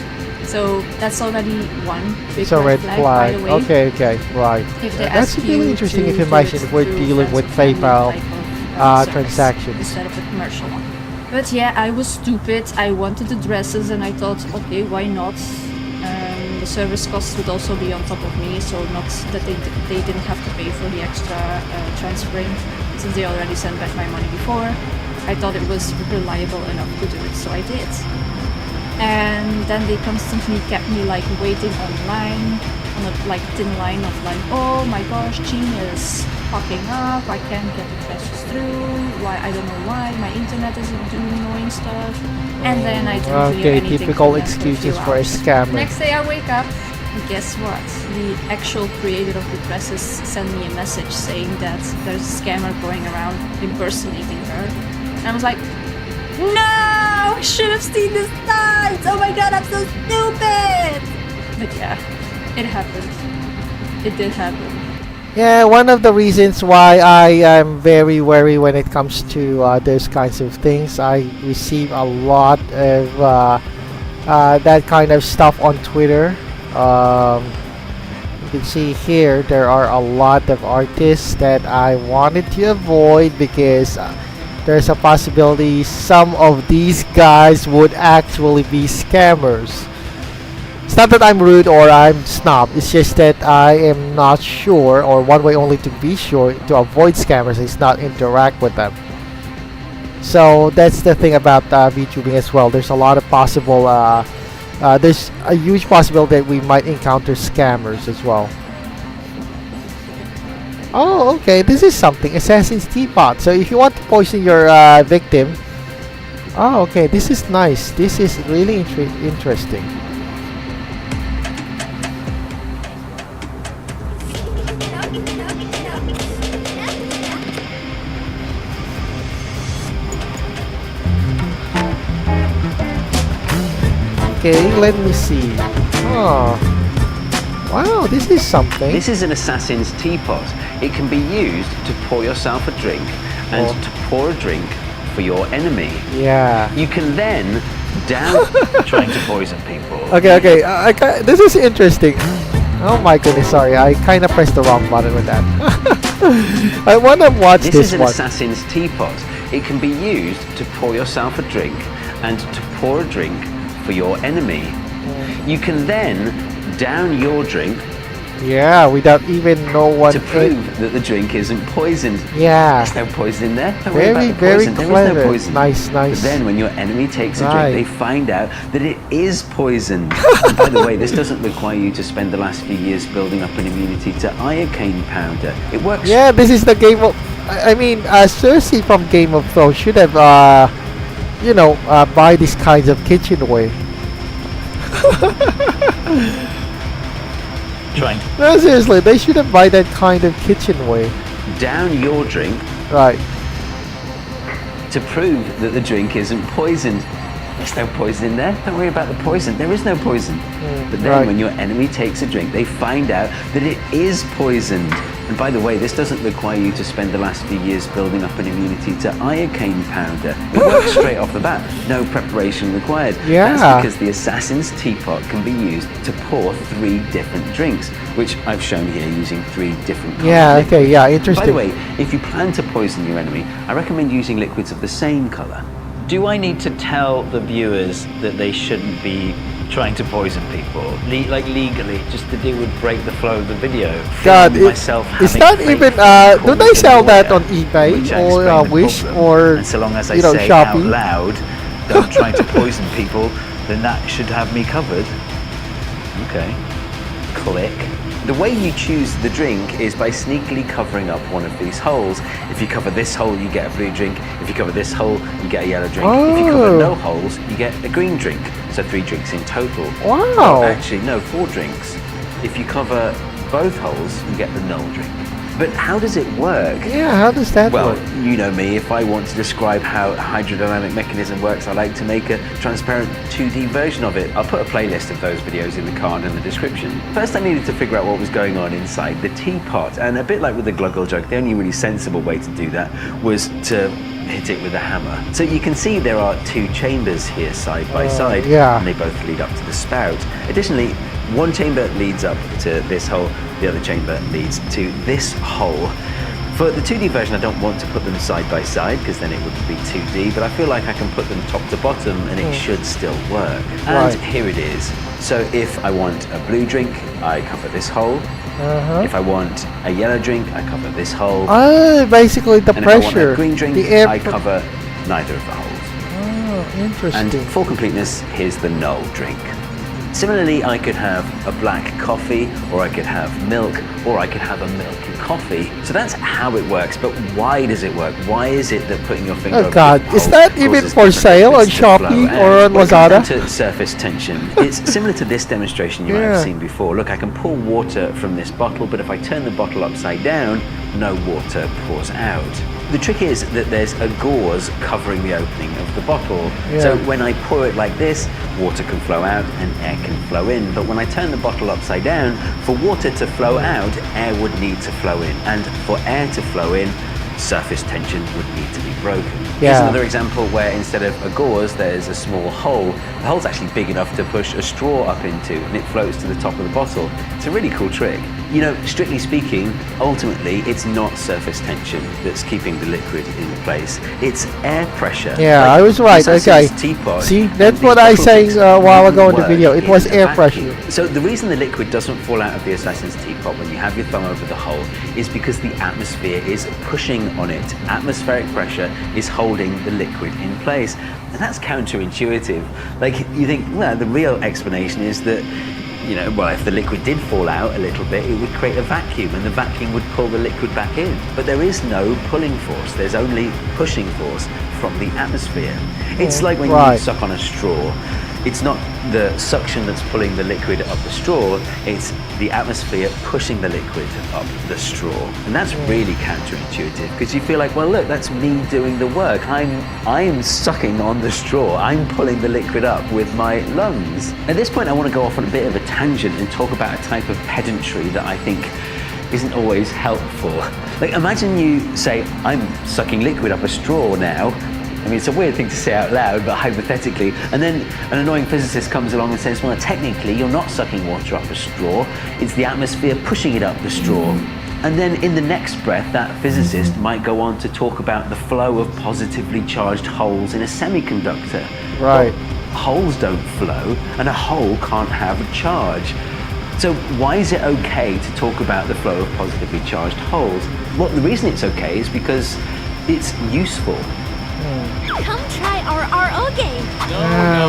So that's already one big It's a red by flag. the way. Okay, right. If they That's ask really you interesting to do information it if we're through dealing with friends and family PayPal type of, service transactions. instead of the commercial one. But yeah, I was stupid. I wanted the dresses and I thought, okay, why not? The service costs would also be on top of me, so not that they didn't have to pay for the extra transferring, since they already sent back my money before. I thought it was reliable enough to do it, so I did. And then they constantly kept me like waiting online on a like thin line of like, oh my gosh, Gene is popping up, I can't get the dresses through, why, I don't know why, my internet isn't doing annoying stuff. And then I didn't hear Okay, anything typical from them for a few excuses for a hours. scammer. Next day I wake up, and guess what? The actual creator of the dresses sent me a message saying that there's a scammer going around impersonating her. And I was like, no! I should have seen this signs! Oh my god, I'm so stupid! But yeah, it happened. It did happen. Yeah, one of the reasons why I am very wary when it comes to those kinds of things. I receive a lot of that kind of stuff on Twitter. You can see here there are a lot of artists that I wanted to avoid because there's a possibility some of these guys would actually be scammers. It's not that I'm rude or I'm snob, it's just that I am not sure, or one way only to be sure to avoid scammers is not interact with them. So that's the thing about VTubing as well. There's a lot of possible, there's a huge possibility that we might encounter scammers as well. Oh, okay, this is something, Assassin's Teapot. So if you want to poison your victim, oh, okay, this is nice. This is really interesting. Okay, let me see. Oh, wow, this is something. This is an assassin's teapot. It can be used to pour yourself a drink and to pour a drink for your enemy. Yeah. You can then down trying to poison people. Okay, this is interesting. Oh my goodness, sorry, I kind of pressed the wrong button with that. I want to watch this is an one. assassin's teapot. It can be used to pour yourself a drink and to pour a drink for your enemy. You can then down your drink. Yeah, without even no one to prove that the drink isn't poisoned. Yeah. There's no poison in there. Don't very, worry about the very poison. clever. There is no poison. Nice. But then when your enemy takes a drink, they find out that it is poisoned. And by the way, this doesn't require you to spend the last few years building up an immunity to iocane powder. It works. Yeah, this is the Game of... I mean, Cersei from Game of Thrones should have, buy these kinds of kitchenware. No, seriously, they shouldn't buy that kind of kitchenware. Down your drink. Right. To prove that the drink isn't poisoned. There's no poison in there. Don't worry about the poison. There is no poison. But then when your enemy takes a drink, they find out that it is poisoned. And by the way, this doesn't require you to spend the last few years building up an immunity to iocane powder. It works straight off the bat. No preparation required. Yeah. That's because the assassin's teapot can be used to pour 3 different drinks, which I've shown here using 3 different kinds. Yeah, okay, yeah, interesting. By the way, if you plan to poison your enemy, I recommend using liquids of the same color. Do I need to tell the viewers that they shouldn't be trying to poison people, like legally, just that it would break the flow of the video? God, it's not even. Don't they sell that on eBay or Wish or and so long as I say Shopee? out loud, don't try to poison people, then that should have me covered. Okay. Click. The way you choose the drink is by sneakily covering up one of these holes. If you cover this hole, you get a blue drink. If you cover this hole, you get a yellow drink. If you cover no holes, you get a green drink. So 3 drinks in total. Wow. Oh, actually, no, 4 drinks. If you cover both holes, you get the null drink. But how does it work? Yeah, how does that well, work? you know me, if I want to describe how a hydrodynamic mechanism works, I like to make a transparent 2D version of it. I'll put a playlist of those videos in the card and the description. First, I needed to figure out what was going on inside the teapot, and a bit like with the gluggle jug, the only really sensible way to do that was to hit it with a hammer. So you can see there are two chambers here side by side, yeah. and they both lead up to the spout. Additionally, one chamber leads up to this hole, the other chamber leads to this hole. For the 2D version, I don't want to put them side by side because then it would be 2D, but I feel like I can put them top to bottom and it should still work. And here it is. So if I want a blue drink, I cover this hole. If I want a yellow drink, I cover this hole. Oh, basically the and pressure. If I want a green drink, the air I cover neither of the holes. Oh, interesting. And for completeness, here's the null drink. Similarly, I could have a black coffee, or I could have milk, or I could have a milk and coffee. So that's how it works, but why does it work? Why is it that putting your finger over God, the is hole that even causes for different sale on liquids to flow Shopee out? or on When it comes down Lazada? to surface tension, it's similar to this demonstration you might have seen before. Look, I can pour water from this bottle, but if I turn the bottle upside down, no water pours out. The trick is that there's a gauze covering the opening of the bottle. So when I pour it like this, water can flow out and air can flow in. But when I turn the bottle upside down, for water to flow out, air would need to flow in. And for air to flow in, surface tension would need to be broken. Here's another example where instead of a gauze, there's a small hole. The hole's actually big enough to push a straw up into, and it floats to the top of the bottle. It's a really cool trick. You know, strictly speaking, ultimately, it's not surface tension that's keeping the liquid in place. It's air pressure. Yeah, Like, I was right. this Okay. Assassin's teapot, See, and that's these what I bottle saying things a while ago in the work video. It was in a air vacuum. pressure. So the reason the liquid doesn't fall out of the Assassin's teapot when you have your thumb over the hole is because the atmosphere is pushing on it. Atmospheric pressure is holding the liquid in place. And that's counterintuitive. Like, you think, well, the real explanation is that, you know, well, if the liquid did fall out a little bit, it would create a vacuum, and the vacuum would pull the liquid back in. But there is no pulling force. There's only pushing force from the atmosphere. It's like when you suck on a straw. It's not the suction that's pulling the liquid up the straw, it's the atmosphere pushing the liquid up the straw. And that's really counterintuitive, because you feel like, well, look, that's me doing the work. I'm sucking on the straw. I'm pulling the liquid up with my lungs. At this point, I want to go off on a bit of a tangent and talk about a type of pedantry that I think isn't always helpful. Like, imagine you say, I'm sucking liquid up a straw now. I mean, it's a weird thing to say out loud, but hypothetically. And then an annoying physicist comes along and says, well, technically, you're not sucking water up a straw. It's the atmosphere pushing it up the straw. And then in the next breath, that physicist might go on to talk about the flow of positively charged holes in a semiconductor. Right. Well, holes don't flow, and a hole can't have a charge. So why is it okay to talk about the flow of positively charged holes? Well, the reason it's okay is because it's useful. Come try our RO game.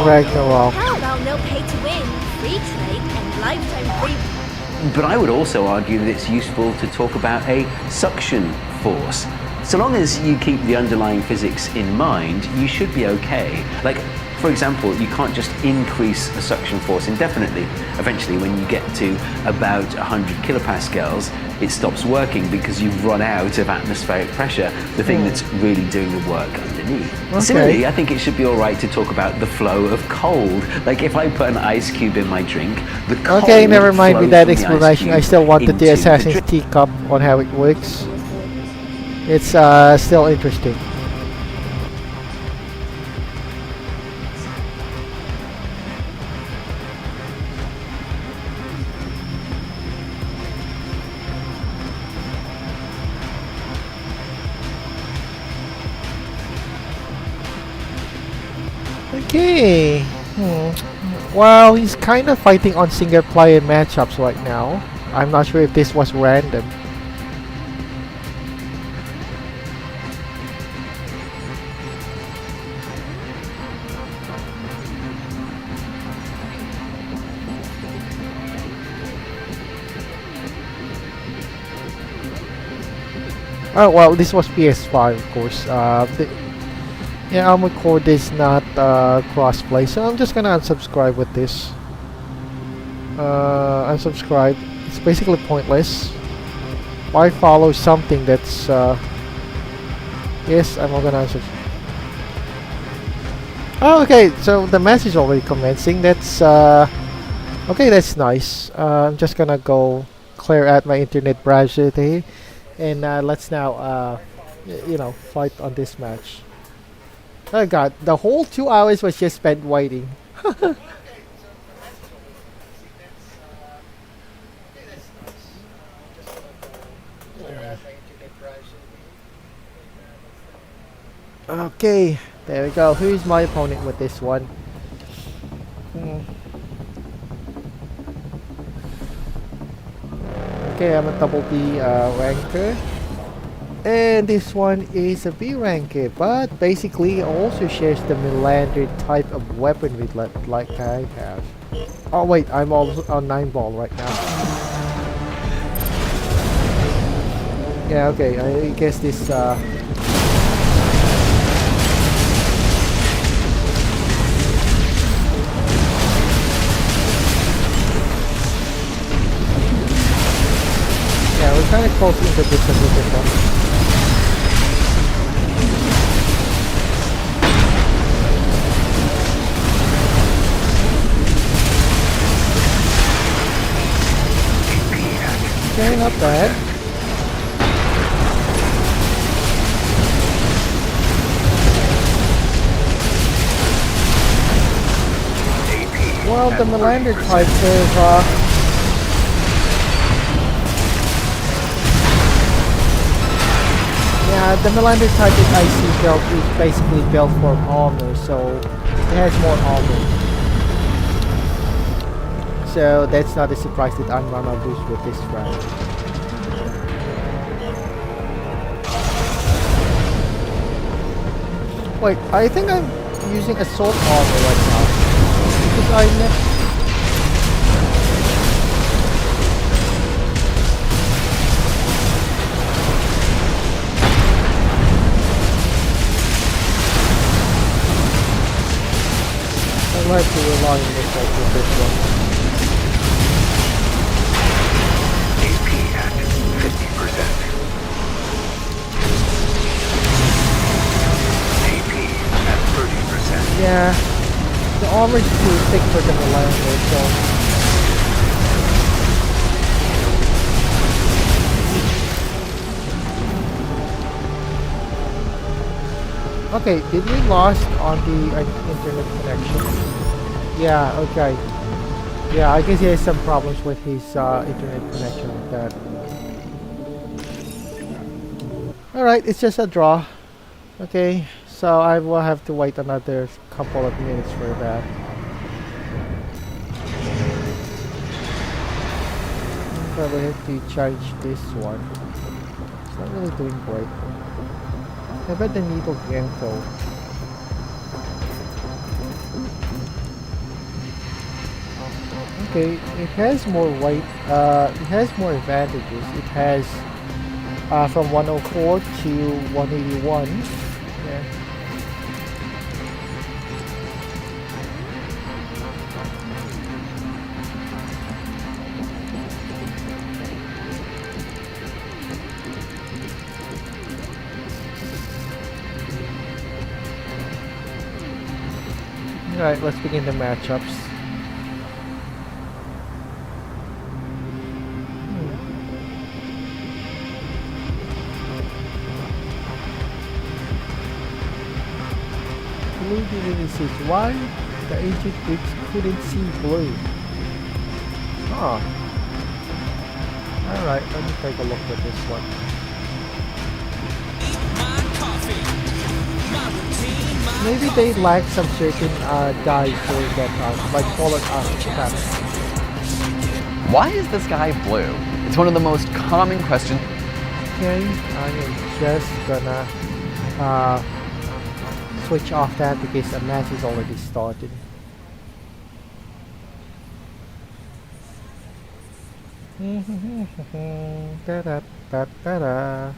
Ragnarok. How about no pay to win, free trade, and lifetime free? But I would also argue that it's useful to talk about a suction force. So long as you keep the underlying physics in mind, you should be okay. Like, for example, you can't just increase a suction force indefinitely. Eventually, when you get to about 100 kilopascals, it stops working because you've run out of atmospheric pressure, the thing that's really doing the work underneath. Okay. Similarly, I think it should be all right to talk about the flow of cold. Like, if I put an ice cube in my drink, the cold Okay, never mind flows with that from the ice explanation. I cube still wanted into the Assassin's drink. teacup on how it works. It's still interesting. Okay. Well, he's kind of fighting on single player matchups right now. I'm not sure if this was random. Oh well, this was PS5, of course. Yeah, Armored Core is not crossplay, so I'm just gonna unsubscribe with this. Unsubscribe. It's basically pointless. Why follow something that's yes, I'm organized. Oh, okay, so the match is already commencing. That's okay, that's nice. I'm just gonna go clear out my internet browser there, and let's now fight on this match. Oh god, the whole 2 hours was just spent waiting. Okay, there we go. Who's my opponent with this one? Okay, I'm a double B ranker. And this one is a B ranker, but basically also shares the Melander type of weapon with like I have. Oh wait, I'm also on 9 ball right now. Yeah, okay, I guess this yeah, we're kind of close into this with this one. Okay, not bad. Well, the Melander type is yeah, the Melander type is IC built is basically built for armor, so it has more armor. So that's not a surprise that I'm gonna lose with this round. Wait, I think I'm using assault armor right now because I I'll have to rely on this with this one. Yeah, the armor is too thick for the Melander, so... Okay, did we lost on the internet connection? Yeah, okay. Yeah, I guess he has some problems with his internet connection with that. Alright, it's just a draw. Okay. So I will have to wait another couple of minutes for that. Probably have to change this one. It's not really doing great. I bet the needle can though. Okay, it has more weight. It has more advantages. It has from 104 to 181. Yeah. Alright, let's begin the matchups. Blue divinity why the ancient Greeks couldn't see blue. Huh. Alright, let me take a look at this one. Maybe they lack some certain dye for that, like colored patterns. Why is the sky blue? It's one of the most common questions. Okay, I am just gonna switch off that because the match is already started. Da da da da da.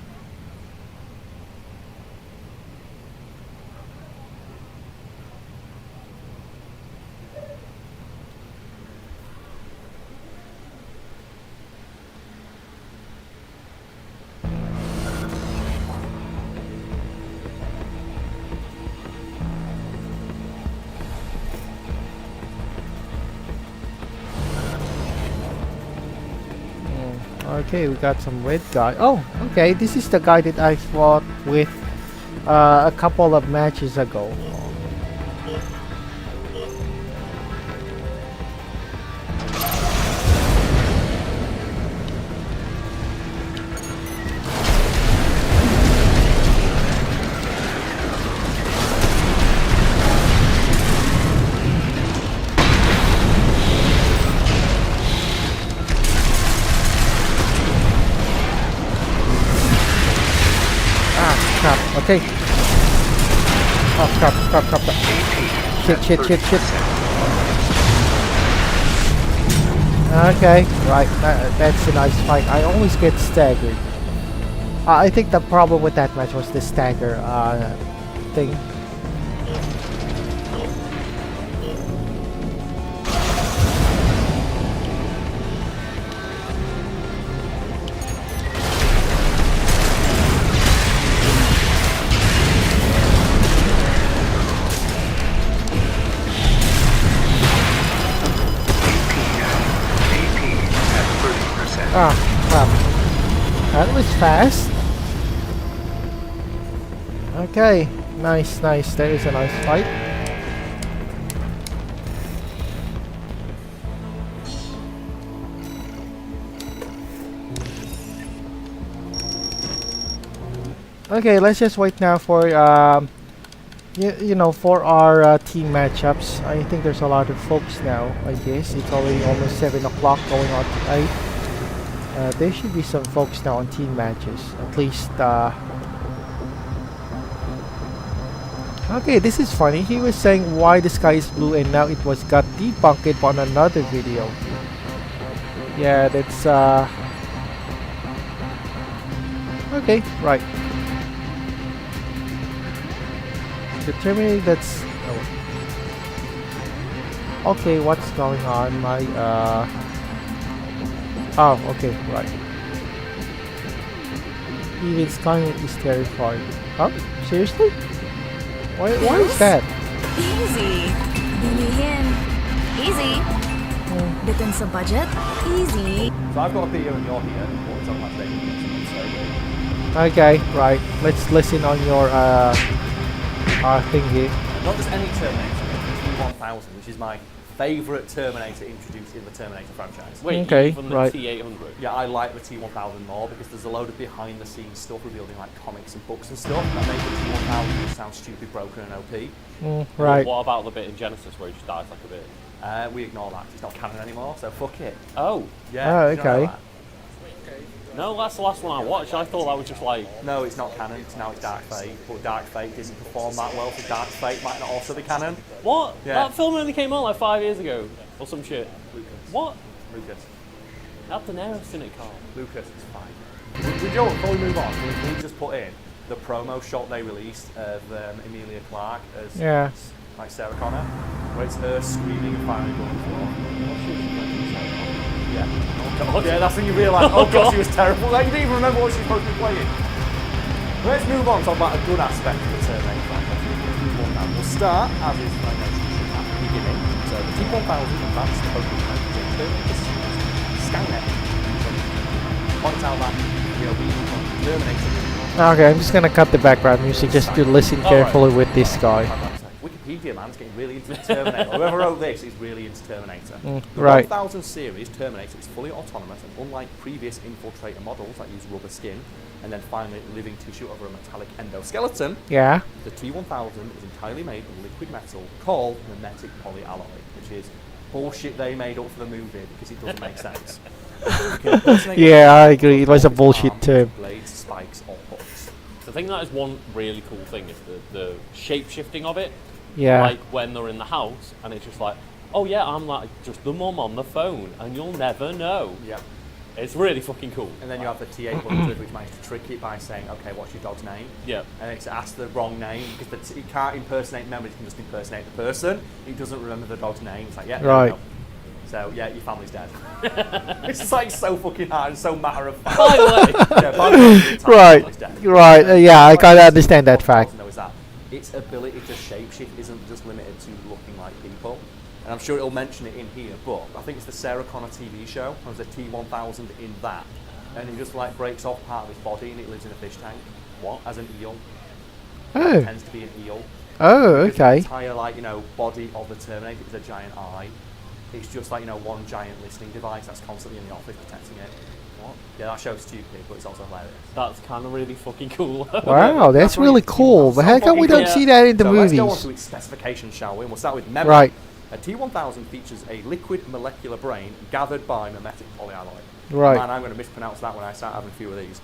Okay, we got some red guy. Oh, okay, this is the guy that I fought with a couple of matches ago. Okay. Oh crap. Shit. Okay, right. That's a nice fight. I always get staggered. I think the problem with that match was the stagger thing. Ah, crap. That was fast. Okay, nice. That is a nice fight. Okay, let's just wait now for you know, for our team matchups. I think there's a lot of folks now. I guess it's already almost 7 o'clock, going on to 8. There should be some folks now on team matches, at least. Okay, this is funny. He was saying why the sky is blue, and now it was got debunked on another video. Yeah, that's okay, right. Determining that's okay. What's going on? My oh, okay, right. Even Skynet is terrified. Huh? Seriously? Why is that? Easy. Bilihin. Easy. Within some budget. Easy. So I've got a video and you're here. What's on my thing? Okay, right. Let's listen on your thing here. Not just any Terminator, T-1000, which is my favourite Terminator introduced in the Terminator franchise. Wait, okay, even the right. T-800? Yeah, I like the T-1000 more because there's a load of behind-the-scenes stuff revealed in like comics and books and stuff that make the T-1000 sound stupid, broken, and OP. Right. What about the bit in Genesis where he just dies like a bit? We ignore that. It's not canon anymore, so fuck it. Oh. Yeah. Oh, okay. No, that's the last one I watched. I thought that was just like... No, it's not canon. Now it's Dark Fate. But Dark Fate didn't perform that well, so Dark Fate might not also be canon. What? Yeah. That film only came out like 5 years ago. Or some shit. Lucas. What? Lucas. That Daenerys in it, Carl. Lucas is fine. Before we move on, we just put in the promo shot they released of Emilia Clarke as like Sarah Connor, where it's her screaming and firing guns for. Yeah. Oh god. Yeah, that's when you realise, oh god, she was terrible. Like, you didn't even remember what she was supposed to be playing. Let's move on to talk about a good aspect of the Terminator franchise. We'll start, as is my mentioned at the beginning. So the T-1000 advanced prototype is Skynet. Points out that we Terminator. Okay, I'm just gonna cut the background music just to listen carefully with this guy. Wikipedia man's getting really into Terminator. Whoever wrote this is really into Terminator. The right. 1000 series Terminator is fully autonomous, and unlike previous infiltrator models that use rubber skin and then finally living tissue over a metallic endoskeleton, yeah, the T-1000 is entirely made of liquid metal called mimetic polyalloy, which is bullshit they made up for the movie because it doesn't make sense. Yeah, I agree. It was a bullshit term. Blades, spikes, or hooks. I think that is one really cool thing is the shape shifting of it. Yeah. Like when they're in the house and it's just like, oh yeah, I'm like just the mum on the phone and you'll never know. Yeah. It's really fucking cool. And then you have the T-800 which managed to trick it by saying, okay, what's your dog's name? Yeah. And it's asked the wrong name because it can't impersonate memory, it can just impersonate the person. It doesn't remember the dog's name. It's like, yeah, right. No. So yeah, your family's dead. It's just like so fucking hard and so matter of fact. By the way. Yeah, by the way, right. Yeah, I can't understand that fact. Know is that its ability to shapeshift isn't just limited to looking like people. And I'm sure it'll mention it in here, but I think it's the Sarah Connor TV show. There's a T-1000 in that and he just like breaks off part of his body and it lives in a fish tank. What? As an eel. Oh. It tends to be an eel. Oh, Because okay. the entire like body of the Terminator is a giant eye. It's just like one giant listening device that's constantly in the office protecting it. What? Yeah, that show's stupid, but it's also hilarious. That's kind of really fucking cool. Wow, that's really cool. But how come we don't see that in the so movies? Let's go on to its specifications, shall we? And we'll start with memory. Right. A T-1000 features a liquid molecular brain gathered by mimetic polyalloy. Right. Man, I'm going to mispronounce that when I start having a few of these.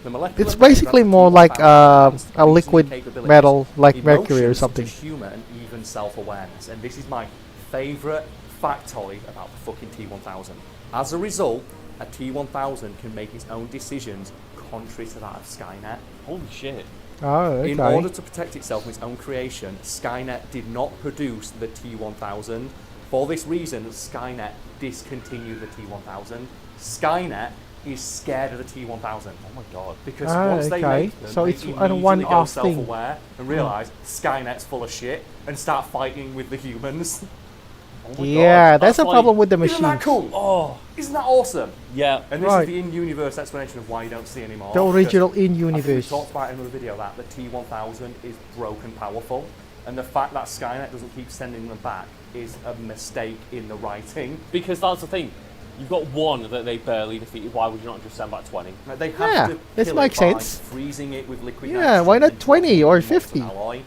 The molecular It's brain basically grants more like T-1000 a liquid capabilities, metal, like mercury or emotions, something. such as humour and even self-awareness. And this is my favourite factoid about the fucking T-1000. As a result, a T-1000 can make its own decisions contrary to that of Skynet. Holy shit. Oh, okay. In order to protect itself from its own creation, Skynet did not produce the T-1000. For this reason, Skynet discontinued the T-1000. Skynet is scared of the T-1000. Oh my god. Because once they make them, so they it's a immediately one-off go thing. self-aware and realise Skynet's full of shit and start fighting with the humans. Oh my Yeah, god. that's a like- problem with the Isn't that machines. cool? Oh, isn't that awesome? Yeah. And this Right. is the in-universe explanation of why you don't see anymore. The original because I think in-universe. we talked about in another video that the T-1000 is broken powerful, and the fact that Skynet doesn't keep sending them back is a mistake in the writing. Because that's the thing. You've got one that they barely defeated. Why would you not just send back 20? Like, they have Yeah, to this kill makes it by sense. freezing it with liquid Yeah, why not nitrogen 20 or into molten 50? alloy.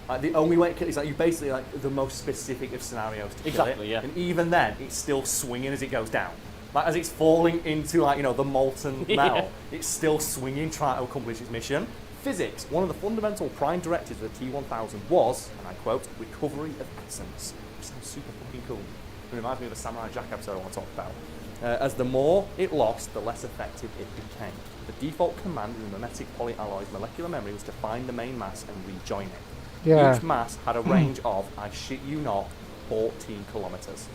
Like, the only way to kill it is like you basically like the most specific of scenarios to kill Exactly, it. yeah. And even then, it's still swinging as it goes down. Like as it's falling into like the molten metal, it's still swinging, trying to accomplish its mission. Physics. One of the fundamental prime directives of the T-1000 was, and I quote, recovery of essence. Which sounds super fucking cool. It reminds me of a Samurai Jack episode I want to talk about. As the more it lost, the less effective it became. The default command in the mimetic polyalloy's molecular memory was to find the main mass and rejoin it. Yeah. Each mass had a range of, I shit you not, 14 kilometres.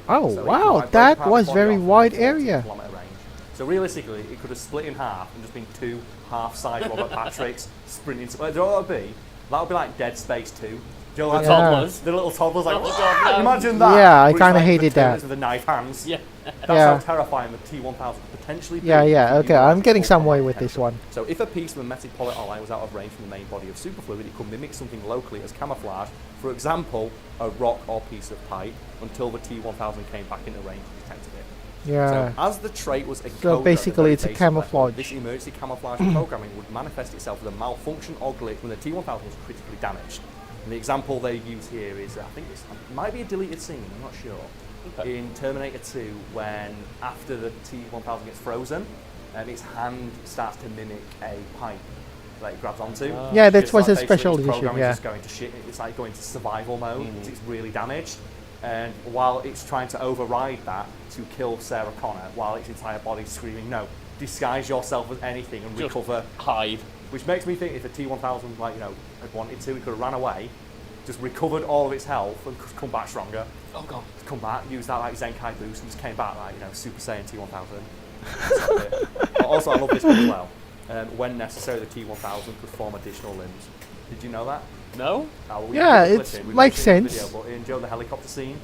Oh, So it wow, could, like, break that apart was the body very off in a wide 14 area. kilometre range. So realistically, it could have split in half and just been two half-sized Robert Patricks sprinting. Do you know what that would be? That would be like Dead Space 2. Do you know, like toddlers. The little toddlers, like, Oh my God, no. imagine that. Yeah, I where it's kinda like hated the turrets that. With the knife hands. Yeah. That's Yeah. how terrifying the T-1000 could potentially be. Yeah, if yeah, you okay, utilised I'm getting its full some way power with this potential. one. So if a piece of mimetic polyalloy was out of range from the main body of superfluid, it could mimic something locally as camouflage, for example, a rock or piece of pipe, until the T-1000 came back into range and detected it. Yeah. So as the trait was a So basically it's a camouflage. This emergency camouflage programming would manifest itself as a malfunction or glitch when the T-1000 was critically damaged. And the example they use here is, I think it might be a deleted scene, I'm not sure, in Terminator 2 when after the T-1000 gets frozen, its hand starts to mimic a pipe that it grabs onto. Yeah, that It's was a basically special its edition, program is yeah. just going to shit. It's like going to survival mode because it's really damaged. And while it's trying to override that to kill Sarah Connor, while its entire body's screaming, no, disguise yourself as anything and Just recover. hide. Which makes me think if a T-1000 had wanted to, it could have ran away, just recovered all of its health and could come back stronger. Oh god. Come back, use that like Zenkai boost and just came back like, Super Saiyan T-1000. But also I love this one as well. When necessary, the T-1000 could form additional limbs. Did you know that? No? We Yeah, put the it clip in. We makes mentioned it in the sense. Video, but in Joe the helicopter scene,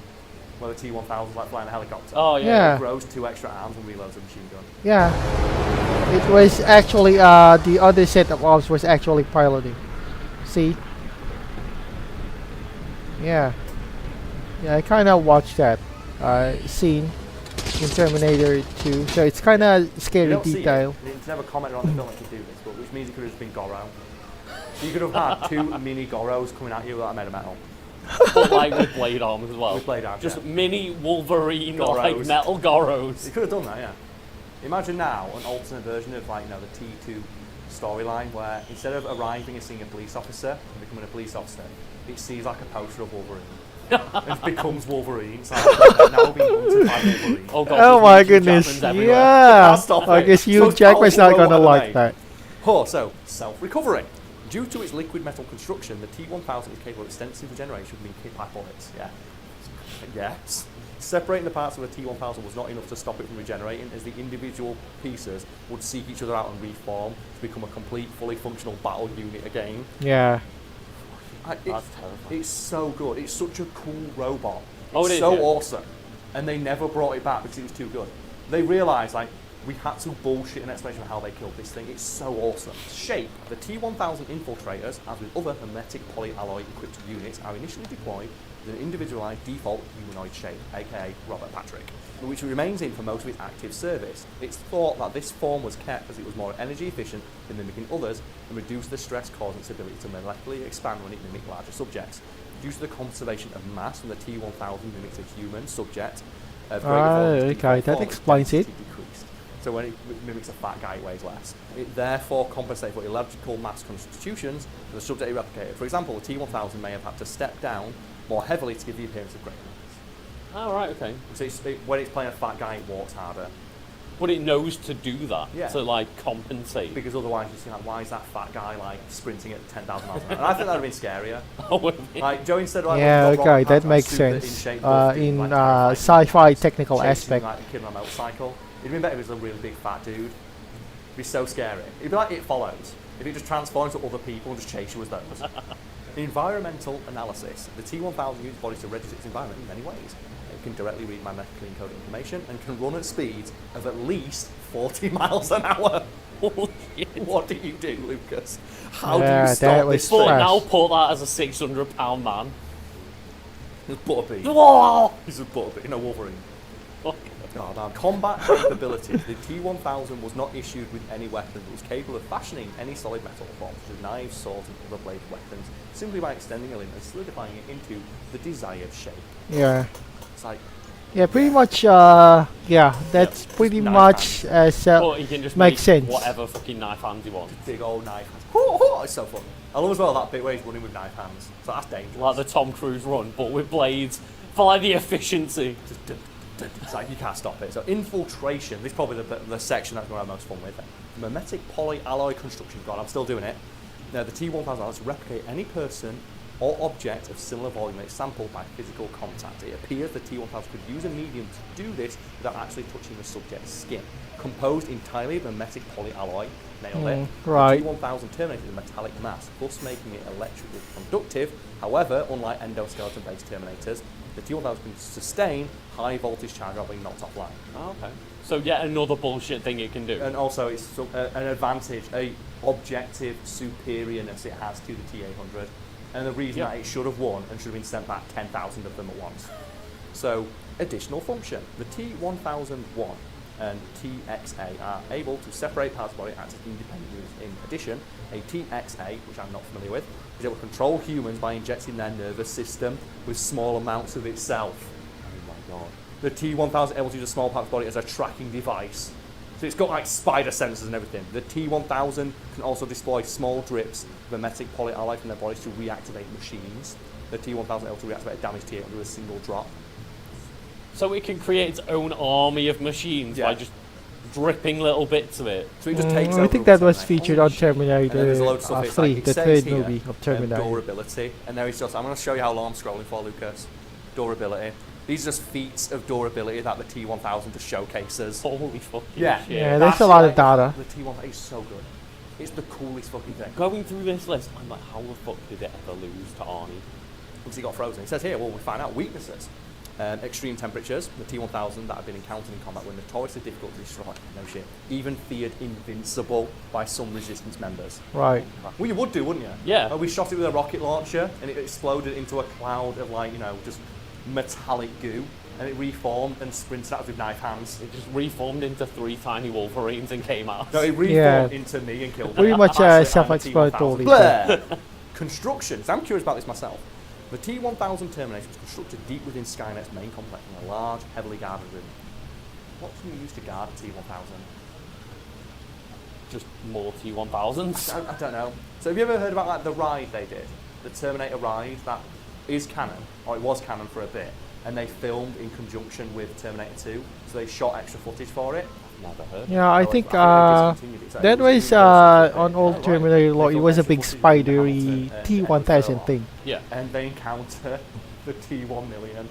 where the T-1000 is like flying a helicopter. Oh yeah. Yeah. It grows 2 extra arms and reloads a machine gun. Yeah. It was actually, the other set of arms was actually piloting. See? Yeah. Yeah, I kind of watched that scene in Terminator 2, so it's kind of You scary don't see detail. it. It's never commented on the film that could do this, but which means it could have just been Goro. You could have had 2 mini Goros coming at you that are made of metal. But like with blade arms as well. With blade arms, Just yeah. mini Wolverine Goros. like metal Goros. You could have done that, yeah. Imagine now an alternate version of the T2 storyline where instead of arriving and seeing a police officer and becoming a police officer, it sees like a poster of Wolverine. and becomes Wolverine. So now being hunted by Wolverine. Oh, God, Oh my goodness, yeah. I guess Hugh Jackman's not gonna like that. So, self-recovery. Due to its liquid metal construction, the T-1000 is capable of extensive regeneration from being hit by bullets. Yeah. Yes. Separating the parts of the T-1000 was not enough to stop it from regenerating, as the individual pieces would seek each other out and reform to become a complete, fully functional battle unit again. Yeah. It's so good. It's such a cool robot. Oh, It's it is, so yeah. awesome. And they never brought it back because it was too good. They realised, we had to bullshit an explanation of how they killed this thing. It's so awesome. Shape. The T-1000 infiltrators, as with other hermetic polyalloy equipped units, are initially deployed with an individualized default humanoid shape, aka Robert Patrick, which remains in for most of its active service. It's thought that this form was kept as it was more energy efficient than mimicking others and reduced the stress causing its ability to molecularly expand when it mimicked larger subjects. Due to the conservation of mass, and the T-1000 mimics a human subject of greater volume, okay, that explains it. decreased. So when it mimics a fat guy, it weighs less. It therefore compensates for illogical mass constitutions for the subject it replicated. For example, the T-1000 may have had to step down more heavily to give the appearance of greater mass. Oh, right, okay. So when it's playing a fat guy, it walks harder. But it knows to do that, Yeah. to like compensate. Because otherwise you see like, why is that fat guy like sprinting at 10,000 miles an hour? And I think that would have been scarier. Like Joe instead of like Yeah, okay, that makes sense. In sci-fi technical aspect. Like a kid on a motorcycle. It'd been better if it was a really big fat dude. It'd be so scary. It'd be like It Follows. If it just transforms to other people and just chase you as those. Environmental analysis. The T-1000 uses body to register its environment in many ways. It can directly read magnetically encoded information and can run at speeds of at least 40 miles an hour. What do you do, Lucas? How do you stop this thing? Now put that as a 600-pound man. Just Butterbean. Whoa! He's just Butterbean, no Wolverine. Oh, man. Combat capabilities. The T-1000 was not issued with any weapon, but was capable of fashioning any solid metal form, such as knives, swords, and other bladed weapons, simply by extending a limb and solidifying it into the desired shape. Yeah. It's like, yeah, pretty much. Yeah, that's pretty much as But he can just makes make sense. whatever fucking knife hands he wants. Big old knife hands. It's so fun. I love as well that bit where he's running with knife hands. So that's dangerous. Like the Tom Cruise run, but with blades for like the efficiency. It's like you can't stop it. So infiltration. This is probably the section that's going to have most fun with it. Hermetic polyalloy construction. God, I'm still doing it. Now the T-1000 allows to replicate any person or object of similar volume that is sampled by physical contact. It appears the T-1000 could use a medium to do this without actually touching the subject's skin. Composed entirely of hermetic polyalloy, nailed it. Right. The T-1000 terminates with a metallic mass, thus making it electrically conductive. However, unlike endoskeleton-based terminators, the T-1000 can sustain high voltage charge without being knocked offline. Oh, okay. So yet another bullshit thing it can do. And also it's an advantage, a objective superiorness it has to the T-800. And the reason that it should have won and should have been sent back 10,000 of them at once. So, additional function. The T-1001 and TXA are able to separate parts of the body and act as independent units. In addition, a TXA, which I'm not familiar with, is able to control humans by injecting their nervous system with small amounts of itself. Oh my god. The T-1000 is able to use a small part of the body as a tracking device. So it's got like spider sensors and everything. The T-1000 can also deploy small drips of hermetic polyalloy from their bodies to reactivate machines. The T-1000 is able to reactivate a damaged T-800 with a single drop. So it can create its own army of machines by just dripping little bits of it. So it just takes I think that was featured on Terminator there's a load of stuff. It's 3, like, the it says third here, movie of Terminator. durability. And there is just, I'm going to show you how long I'm scrolling for, Lucas. Durability. These are just feats of durability that the T-1000 just showcases. Holy fucking yeah. shit. Yeah, there's a lot of data. The T-1000 is so good. It's the coolest fucking thing. Going through this list, I'm like, how the fuck did it ever lose to Arnie? Because he got frozen. It says here, well, we find out weaknesses. Extreme temperatures. The T-1000 that have been encountered in combat were notoriously difficult to destroy. No shit. Even feared invincible by some resistance members. Right. Well, you would do, wouldn't you? Yeah. We shot it with a rocket launcher and it exploded into a cloud of like, just metallic goo. And it reformed and sprinted out with knife hands. It just reformed into 3 tiny Wolverines and came out. No, it reformed into me and killed me. Pretty much self-explanatory. Construction. So I'm curious about this myself. The T-1000 Terminator was constructed deep within Skynet's main complex in a large, heavily guarded room. What can you use to guard a T-1000? Just more T-1000s? I don't know. So have you ever heard about like the ride they did? The Terminator ride that is canon, or it was canon for a bit. And they filmed in conjunction with Terminator 2, so they shot extra footage for it. Never heard. Yeah, I think that was on old Terminator. It was a big spidery T-1000 thing. Yeah. And they encounter the T-1000.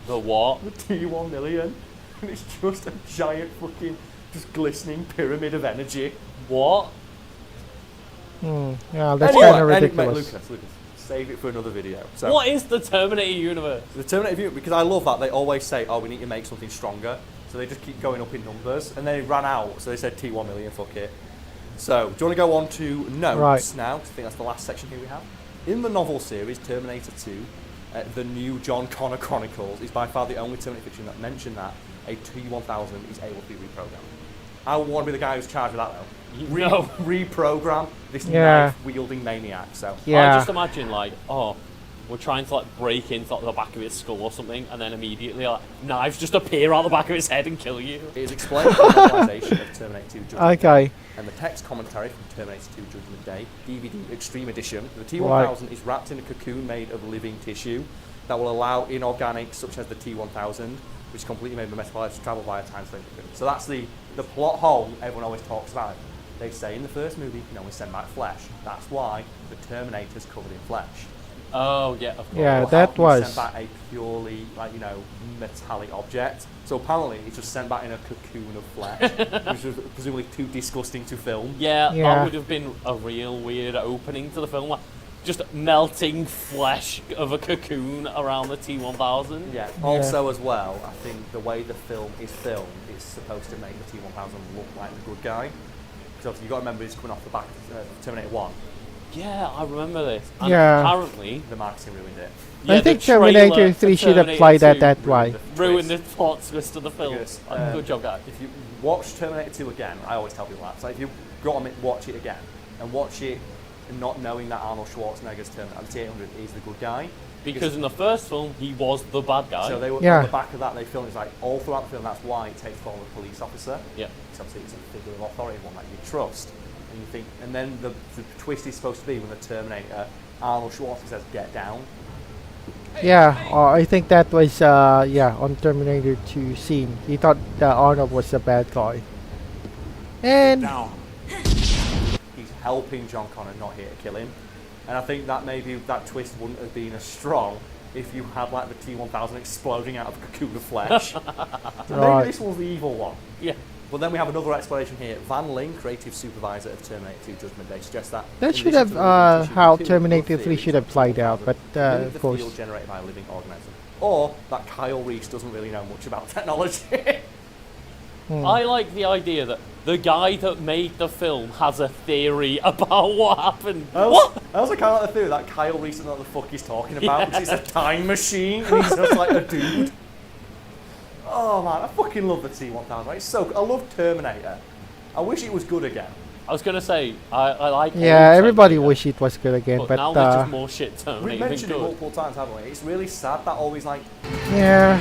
The what? The T-1000. And it's just a giant fucking, just glistening pyramid of energy. What? Yeah, that's kind of ridiculous. Lucas. Save it for another video. So, what is the Terminator universe? The Terminator universe, because I love that they always say, oh, we need to make something stronger. So they just keep going up in numbers, and they ran out, so they said T1 million, fuck it. So, do you want to go on to notes now? 'Cause I think that's the last section here we have. In the novel series, Terminator 2, the new John Connor Chronicles is by far the only Terminator fiction that mentioned that a T-1000 is able to be reprogrammed. I want to be the guy who's charged with that, though. Reprogram this knife-wielding maniac, so... I just imagine, like, we're trying to like break into like, the back of his skull or something, and then immediately like, knives just appear out the back of his head and kill you. It is explained in the novelization of Terminator 2 Judgment Day, and the text commentary from Terminator 2 Judgment Day, DVD Extreme Edition. The T-1000 is wrapped in a cocoon made of living tissue that will allow inorganics such as the T-1000, which is completely made of metal to travel via time-slip cocoon. So that's the plot hole everyone always talks about. They say in the first movie you can only send back flesh. That's why the Terminator's covered in flesh. Oh yeah, of course. Yeah, that was. Sent back a purely metallic object. So apparently it's just sent back in a cocoon of flesh, which was presumably too disgusting to film. Yeah, that would have been a real weird opening to the film. Like, just melting flesh of a cocoon around the T-1000. Yeah. Also, as well, I think the way the film is filmed is supposed to make the T-1000 look like the good guy. Because obviously you've got to remember he's coming off the back of Terminator 1. Yeah, I remember this. And Yeah. apparently the marketing ruined it. Yeah, I think Terminator 3 should have played that way. Ruined the plot twist of the film. Because, Good job, guys. If you watch Terminator 2 again, I always tell people that. So if you go on it, watch it again, and watch it not knowing that Arnold Schwarzenegger's Terminator T-800 is the good guy. Because in the first film, he was the bad guy. So they were on the back of that. They filmed it's like all throughout the film. That's why it takes the form of a police officer. Yeah. Because obviously it's a figure of authority, one that you trust. And you think, and then the twist is supposed to be when the Terminator, Arnold Schwarzenegger says, "Get down." Yeah, I think that was on Terminator 2 scene. He thought that Arnold was the bad guy. And he's helping John Connor, not here to kill him. And I think that maybe that twist wouldn't have been as strong if you had like the T-1000 exploding out of a cocoon of flesh. Maybe this was the evil one. Yeah. But then we have another explanation here. Van Ling, creative supervisor of Terminator 2 Judgment Day, suggests that that should have how Terminator 3 should have played out, but of the course. field generated by a living organism. Or that Kyle Reese doesn't really know much about technology. I like the idea that the guy that made the film has a theory about what happened. I also kind of like the theory that Kyle Reese doesn't know what the fuck he's talking about, because it's a time machine and he's just like a dude. Oh man, I fucking love the T-1000. It's so good. I love Terminator. I wish it was good again. I was gonna say I like. Yeah, everybody wish it was good again, but now there's just more shit Terminator. We've mentioned it multiple times, haven't we? It's really sad that always like. Yeah,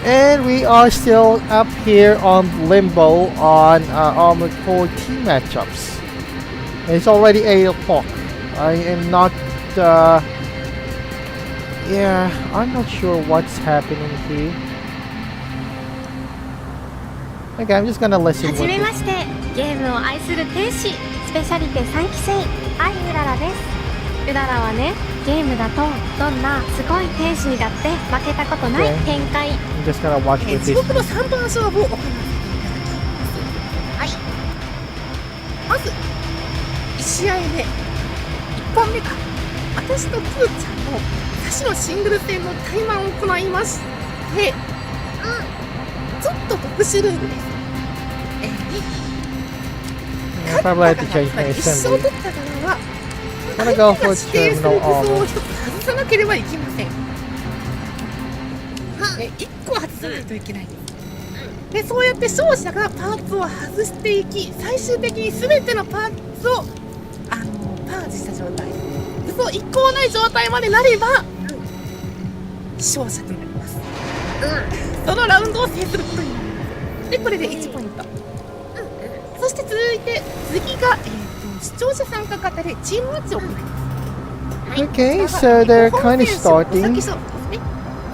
and we are still up here on Limbo on Armored Core team matchups. It's already 8 o'clock. I am not. I'm not sure what's happening here. Okay, I'm just gonna listen. はじめまして、ゲームを愛する天使、スペシャリテ3期生、愛うららです。うららはね、ゲームだとどんなすごい天使にだって負けたことない展開。I'm just gonna watch with 地 this. 獄の3番勝負を行わせていただきます。はい。まず1試合目、1本目か。私とプーちゃんの差しのシングル戦の対マンを行いまして、ちょっと特殊ルールです。Probably have to change my 一生 assembly. 取った側は I'm gonna go 相手が for 指定する terminal 武装を armor. 一つ外さなければいけません。1個外さないといけないんです。で、そうやって勝者がパーツを外していき、最終的に全てのパーツをパージした状態、武装1個もない状態までなれば勝者となります。そのラウンドを制することになります。で、これで1ポイント。そして続いて次が、視聴者参加型でチームマッチを行います。Okay, so they're kind of starting. 先勝負ですね。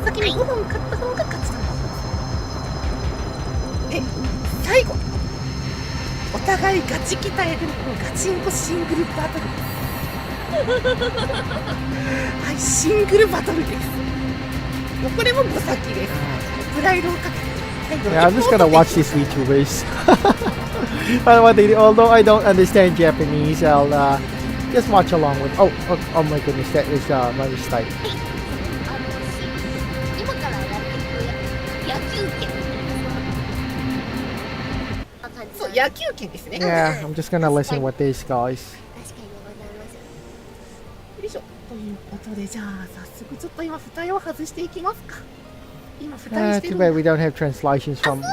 先に5本勝った方が勝ちとなります。で、最後、お互いガチ鍛えるガチンコシングルバトルです。はい、シングルバトルです。これも5先です。プライドをかけて。Yeah, I'm just gonna watch these VTubers. Although I don't understand Japanese, I'll just watch along with. Oh my goodness, that is my mistake. 今からやっていく野球拳。野球拳ですね。 Yeah, I'm just gonna listen with these guys. よいしょ。ということで、じゃあ早速ちょっと今蓋を外していきますか。今蓋にして Too る。 bad we don't have translations from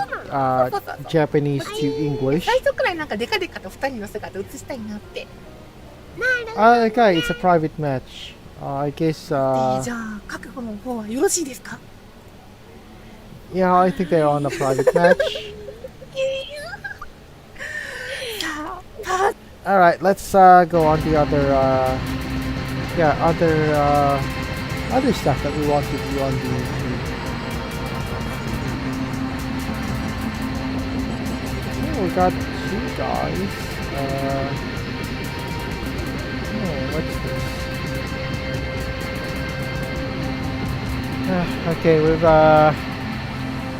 Japanese to English. 最初くらいなんかデカデカと二人の姿映したいなって。 Okay, it's a private match. I guess. じゃあ覚悟の方はよろしいですか。 Yeah, I think they're on a private match. さあ、All right, let's go on the other. Other stuff that we want to do on the YouTube. Oh, we got two guys. What's this? Okay, we've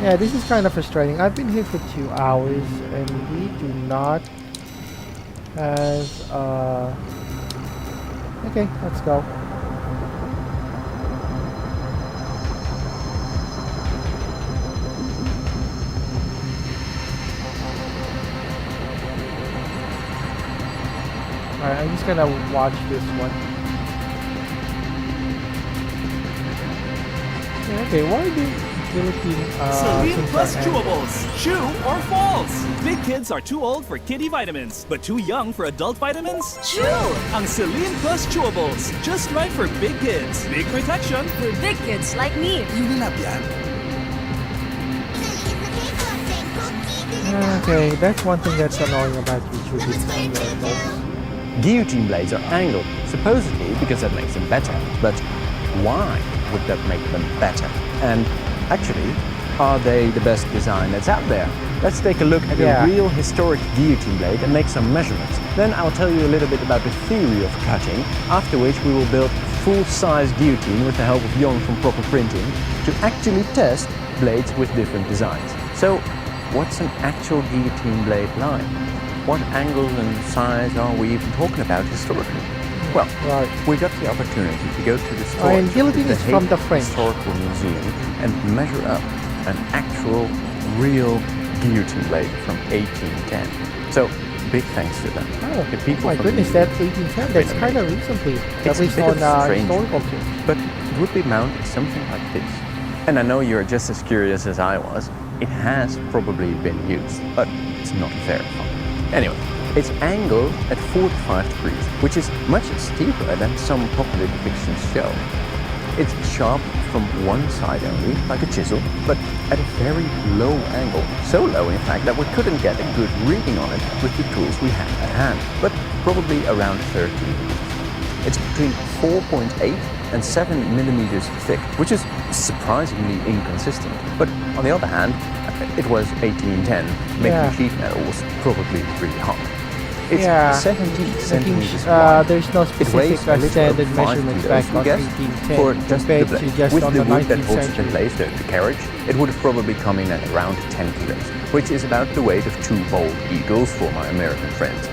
yeah, this is kind of frustrating. I've been here for 2 hours and we do not have okay, let's go. Alright, I'm just gonna watch this one. Okay, why do Philippine Celine plus things like chewables. Chew or false. Big kids are too old for kiddie vitamins, but too young for adult vitamins? Chew! Ang Celine plus chewables. Just right for big kids. Big protection for big kids like me. Yun na yan. Okay, that's one thing that's annoying about YouTube. It's Guillotine blades are angled, supposedly because that makes them better. But why would that make them better? And actually, are they the best design that's out there? Let's take a look at a real historic guillotine blade and make some measurements. Then I'll tell you a little bit about the theory of cutting, after which we will build a full-size guillotine with the help of Jon from Proper Printing to actually test blades with different designs. So, what's an actual guillotine blade like? What angles and size are we even talking about historically? Well, we got the opportunity to go to the storage of the from the French Historical Museum and measure up an actual, real guillotine blade from 1810. So, big thanks to them. Oh, the people my from goodness, the that's 1810. That's kind of recently. It's At least a bit on strange, historical terms. but it would be mounted something like this. And I know you're just as curious as I was. It has probably been used, but it's not verified. Anyway, it's angled at 45 degrees, which is much steeper than some popular depictions show. It's sharp from one side only, like a chisel, but at a very low angle. So low, in fact, that we couldn't get a good reading on it with the tools we had at hand, but probably around 13 degrees. It's between 4.8 and 7 millimeters thick, which is surprisingly inconsistent. But on the other hand, it was 1810, making sheet metal was probably really hot. It's 70 centimeters wide. There's no It specific weighs a little standard over 5 measurements kilos, back we on guess, 1810 for just the compared blade. to just With on the the wood that 19th holds it in century. place, the carriage, it would have probably come in at around 10 kilos, which is about the weight of 2 bald eagles for my American friends.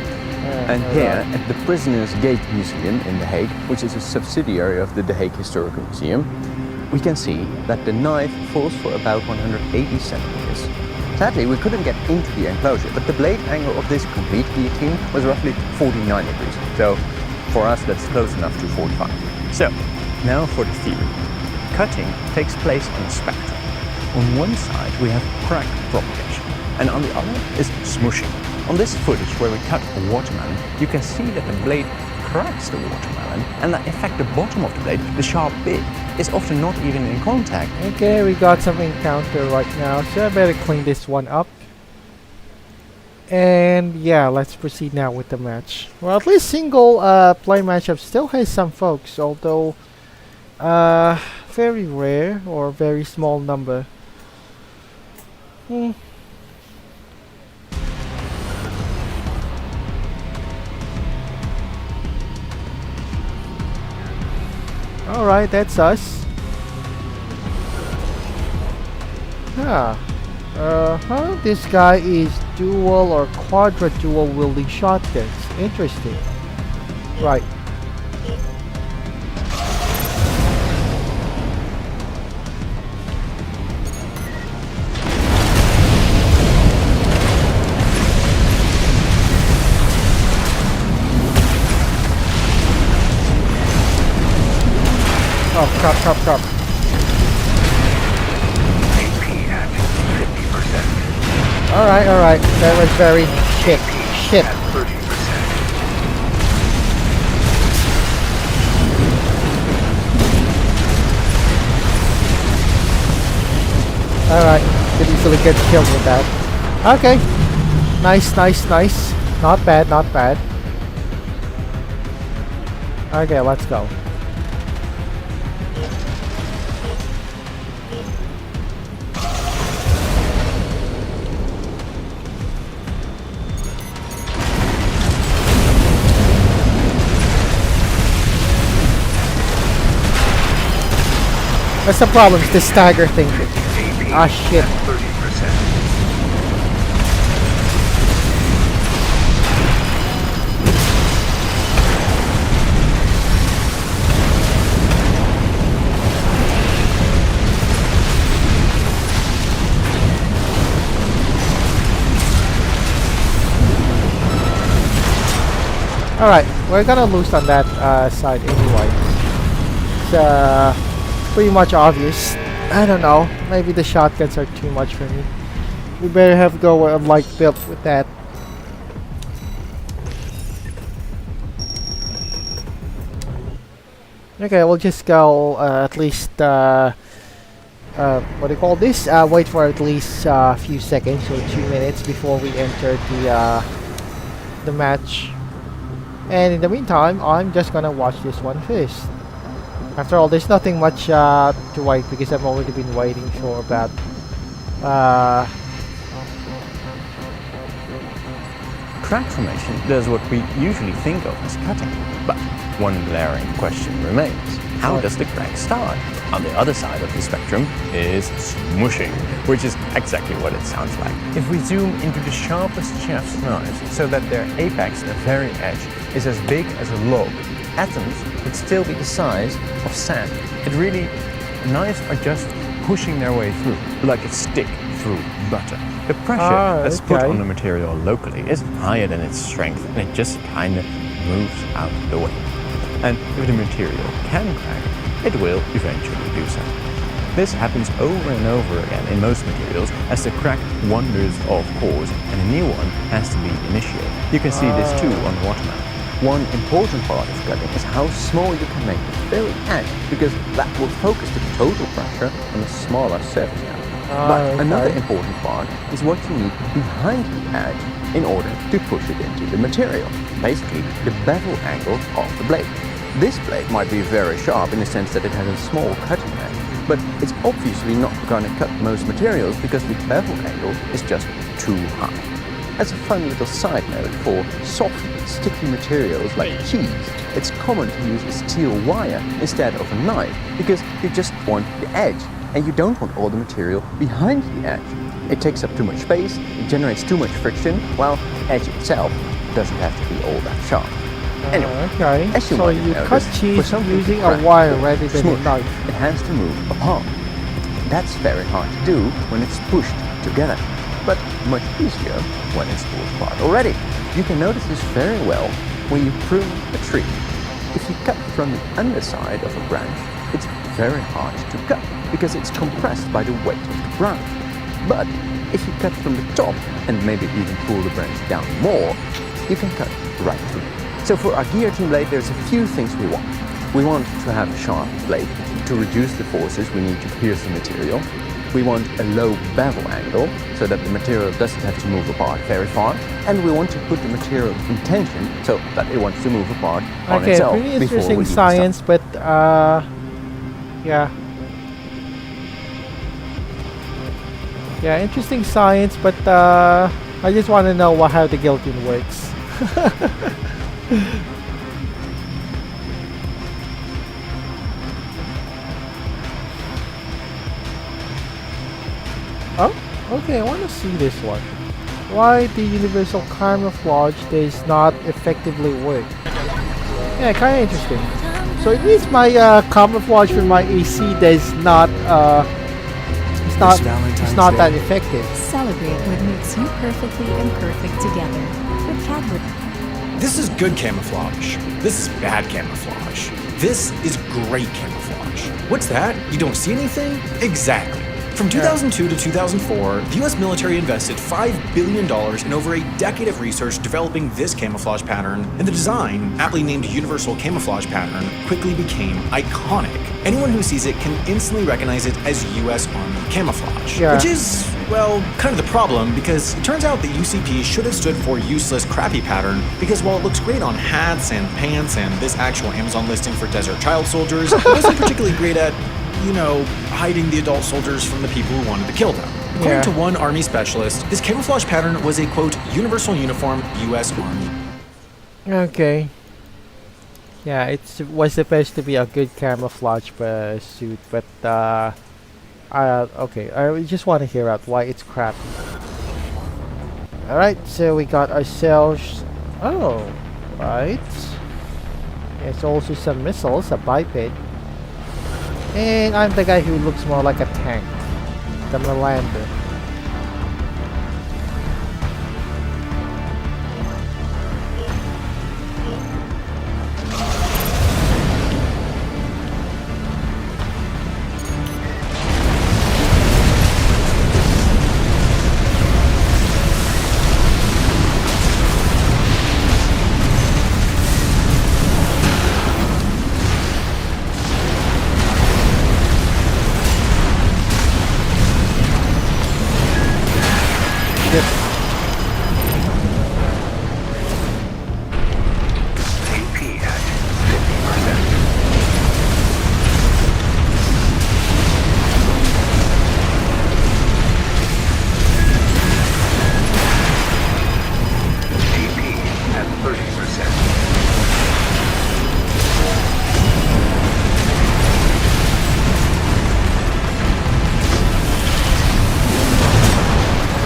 And here, at the Prisoners' Gate Museum in The Hague, which is a subsidiary of the The Hague Historical Museum, we can see that the knife falls for about 180 centimeters. Sadly, we couldn't get into the enclosure, but the blade angle of this complete guillotine was roughly 49 degrees. So, for us, that's close enough to 45. So, now for the theory. Cutting takes place on a spectrum. On one side, we have crack propagation, and on the other is smooshing. On this footage where we cut a watermelon, you can see that the blade cracks the watermelon, and that in fact the bottom of the blade, the sharp bit, is often not even in contact. Okay, we got some encounter right now, so I better clean this one up. And yeah, let's proceed now with the match. Well, at least single play matchup still has some folks, although very rare or very small number. Alright, that's us. This guy is dual or quadra dual wielding shotguns. Interesting. Right. Crap. Alright. That was very shit. Alright, could easily get killed with that. Okay. Nice. Not bad. Okay, let's go. What's the problem? It's the stagger thing. Ah, shit. Alright, we're gonna lose on that side anyway. It's pretty much obvious. I don't know, maybe the shotguns are too much for me. We better have go light build with that. Okay, we'll just go at least what do you call this? Wait for at least a few seconds or 2 minutes before we enter the match. And in the meantime, I'm just gonna watch this one first. After all, there's nothing much to wait because I've already been waiting for about Crack formation does what we usually think of as cutting, but one glaring question remains. How does the crack start? On the other side of the spectrum is smushing, which is exactly what it sounds like. If we zoom into the sharpest chef's knives so that their apex, the very edge, is as big as a log, atoms would still be the size of sand. Knives are just pushing their way through, like a stick through butter. The pressure that's put on the material locally is higher than its strength, and it just kind of moves out of the way. And if the material can crack, it will eventually do so. This happens over and over again in most materials as the crack wanders off course and a new one has to be initiated. You can see this too on the watermelon. One important part of cutting is how small you can make the very edge, because that will focus the total pressure on a smaller surface area. But another important part is what you need behind the edge in order to push it into the material. Basically, the bevel angle of the blade. This blade might be very sharp in the sense that it has a small cutting edge, but it's obviously not going to cut most materials because the bevel angle is just too high. As a fun little side note, for soft, sticky materials like cheese, it's common to use a steel wire instead of a knife because you just want the edge and you don't want all the material behind the edge. It takes up too much space, it generates too much friction, while the edge itself doesn't have to be all that sharp. Anyway, as you so might you notice, cut for cheese something using to crack a wire or rather than a smush, knife. it has to move apart. That's very hard to do when it's pushed together, but much easier when it's pulled apart already. You can notice this very well when you prune a tree. If you cut from the underside of a branch, it's very hard to cut because it's compressed by the weight of the branch. But if you cut from the top and maybe even pull the branch down more, you can cut right through. So for our guillotine blade, there's a few things we want. We want to have a sharp blade to reduce the forces we need to pierce the material. We want a low bevel angle so that the material doesn't have to move apart very far. And we want to put the material in tension so that it wants to move apart on itself. Okay, pretty before we interesting even science, start. but yeah. Yeah, interesting science, but I just want to know how the guillotine works. Oh, okay, I want to see this one. Why the universal camouflage does not effectively work. Yeah, kind of interesting. So it means my camouflage for my AC does not it's not that effective. Celebrate what makes you perfectly imperfect together with Cadbury. This is good camouflage. This is bad camouflage. This is great camouflage. What's that? You don't see anything? Exactly. From 2002 to 2004, the US military invested $5 billion in over a decade of research developing this camouflage pattern, and the design, aptly named Universal Camouflage Pattern, quickly became iconic. Anyone who sees it can instantly recognize it as US Army camouflage, which is, well, kind of the problem, because it turns out that UCP should have stood for Useless Crappy Pattern, because while it looks great on hats and pants and this actual Amazon listing for Desert Child Soldiers, it wasn't particularly great at, you know, hiding the adult soldiers from the people who wanted to kill them. According to one Army specialist, this camouflage pattern was a, quote, universal uniform US Army. Okay. Yeah, it was supposed to be a good camouflage suit, but okay, I just want to hear out why it's crap. Alright, so we got ourselves, right. There's also some missiles, a biped. And I'm the guy who looks more like a tank, the Melander.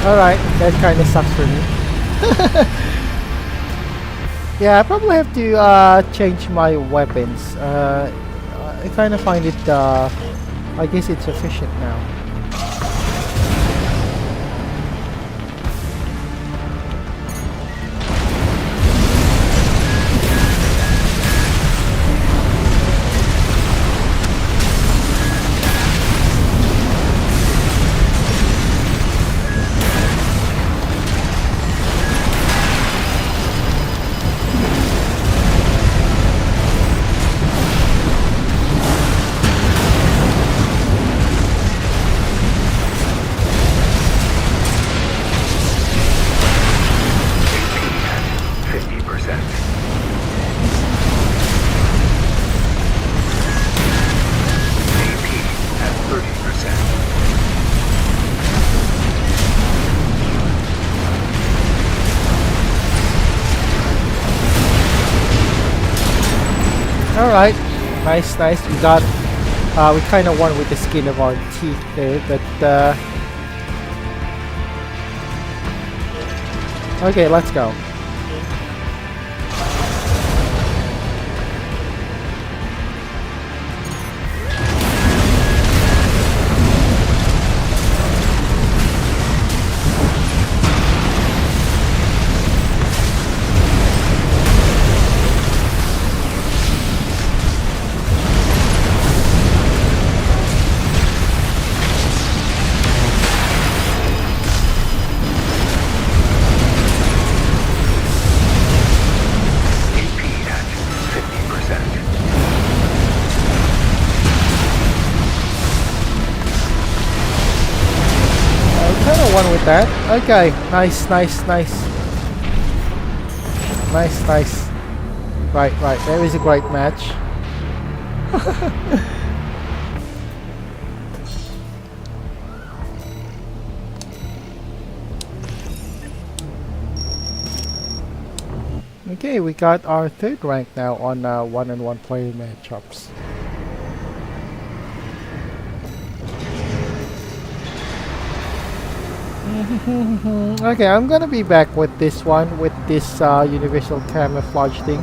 Alright, that kind of sucks for me. Yeah, I probably have to change my weapons. I kind of find it, I guess it's efficient now. Alright, nice. We got, we kind of won with the skin of our teeth there, but, okay, let's go. One with that. Okay, nice. Right, there is a great match. Okay, we got our third rank now on one-on-one player matchups. Okay, I'm gonna be back with this one, with this universal camouflage thing.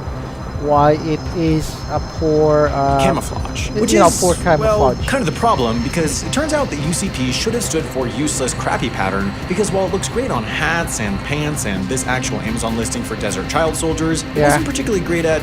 why it is a poor camouflage, which you know, is poor camouflage. well, kind of the problem, because it turns out that UCP should have stood for useless crappy pattern, because while it looks great on hats and pants and this actual Amazon listing for desert child soldiers, it wasn't particularly great at,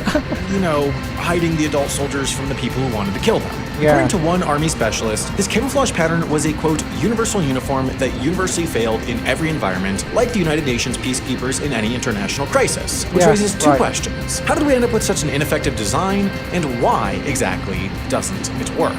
you know, hiding the adult soldiers from the people who wanted to kill them. According to one army specialist, this camouflage pattern was a, quote, universal uniform that universally failed in every environment, like the United Nations peacekeepers in any international crisis. Which raises two questions. How did we end up with such an ineffective design, and why exactly doesn't it work?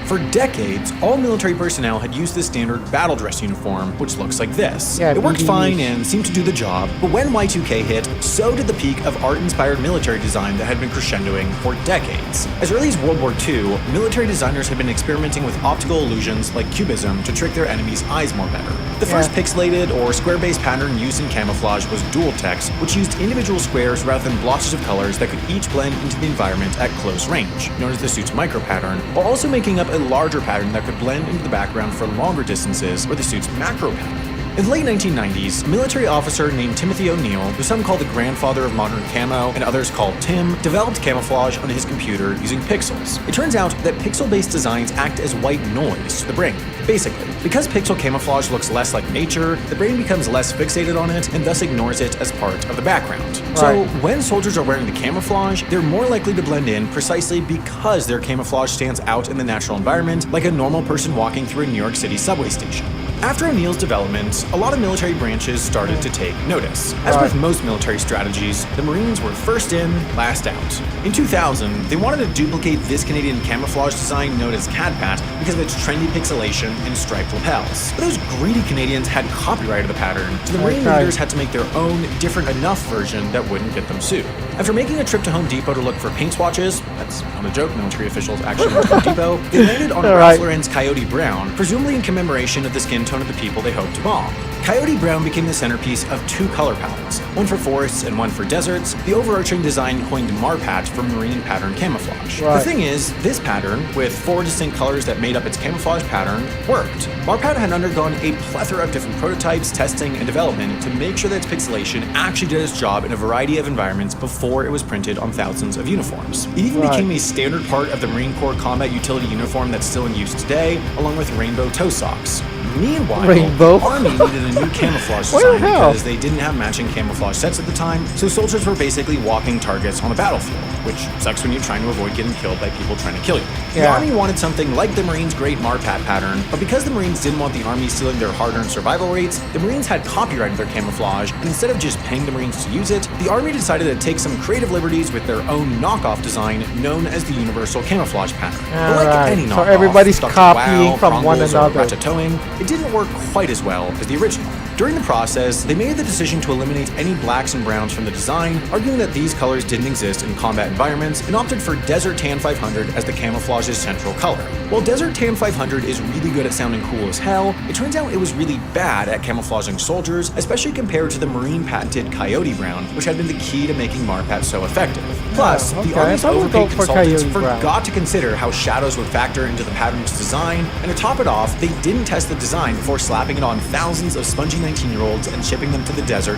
For decades, all military personnel had used the standard battle dress uniform, which looks like this. It worked fine and seemed to do the job, but when Y2K hit, so did the peak of art-inspired military design that had been crescendoing for decades. As early as World War II, military designers had been experimenting with optical illusions like cubism to trick their enemies' eyes more better. The first pixelated or square-based pattern used in camouflage was dual text, which used individual squares rather than blotches of colors that could each blend into the environment at close range, known as the suit's micro pattern, while also making up a larger pattern that could blend into the background for longer distances, or the suit's macro pattern. In the late 1990s, a military officer named Timothy O'Neill, who some call the grandfather of modern camo and others call Tim, developed camouflage on his computer using pixels. It turns out that pixel-based designs act as white noise to the brain. Basically, because pixel camouflage looks less like nature, the brain becomes less fixated on it and thus ignores it as part of the background. So when soldiers are wearing the camouflage, they're more likely to blend in precisely because their camouflage stands out in the natural environment like a normal person walking through a New York City subway station. After O'Neill's development, a lot of military branches started to take notice. As with most military strategies, the Marines were first in, last out. In 2000, they wanted to duplicate this Canadian camouflage design known as CADPAT because of its trendy pixelation and striped lapels. But those greedy Canadians had copyrighted the pattern, so the Marine leaders had to make their own different enough version that wouldn't get them sued. After making a trip to Home Depot to look for paint swatches, that's not a joke, military officials actually went to Home Depot, they landed on Ralph Lauren's Coyote Brown, presumably in commemoration of the skin tone of the people they hoped to bomb. Coyote Brown became the centerpiece of two color palettes, one for forests and one for deserts. The overarching design coined Marpat for marine pattern camouflage. The thing is, this pattern, with 4 distinct colors that made up its camouflage pattern, worked. Marpat had undergone a plethora of different prototypes, testing, and development to make sure that its pixelation actually did its job in a variety of environments before it was printed on thousands of uniforms. It even became a standard part of the Marine Corps combat utility uniform that's still in use today, along with rainbow toe socks. Meanwhile, the Army needed a new camouflage design because they didn't have matching camouflage sets at the time, so soldiers were basically walking targets on the battlefield, which sucks when you're trying to avoid getting killed by people trying to kill you. The Army wanted something like the Marines' great Marpat pattern, but because the Marines didn't want the Army stealing their hard-earned survival rates, the Marines had copyrighted their camouflage, and instead of just paying the Marines to use it, the Army decided to take some creative liberties with their own knockoff design known as the Universal Camouflage Pattern. But like any knockoff, so everybody's Dr. copying Wow, from one Crumbles, or another. Ratatouille, it didn't work quite as well as the original. During the process, they made the decision to eliminate any blacks and browns from the design, arguing that these colors didn't exist in combat environments, and opted for Desert Tan 500 as the camouflage's central color. While Desert Tan 500 is really good at sounding cool as hell, it turns out it was really bad at camouflaging soldiers, especially compared to the Marine-patented Coyote Brown, which had been the key to making Marpat so effective. Plus, the Army's overpaid consultants forgot to consider how shadows would factor into the pattern's design, and to top it off, they didn't test the design before slapping it on thousands of spongy 19-year-olds and shipping them to the desert.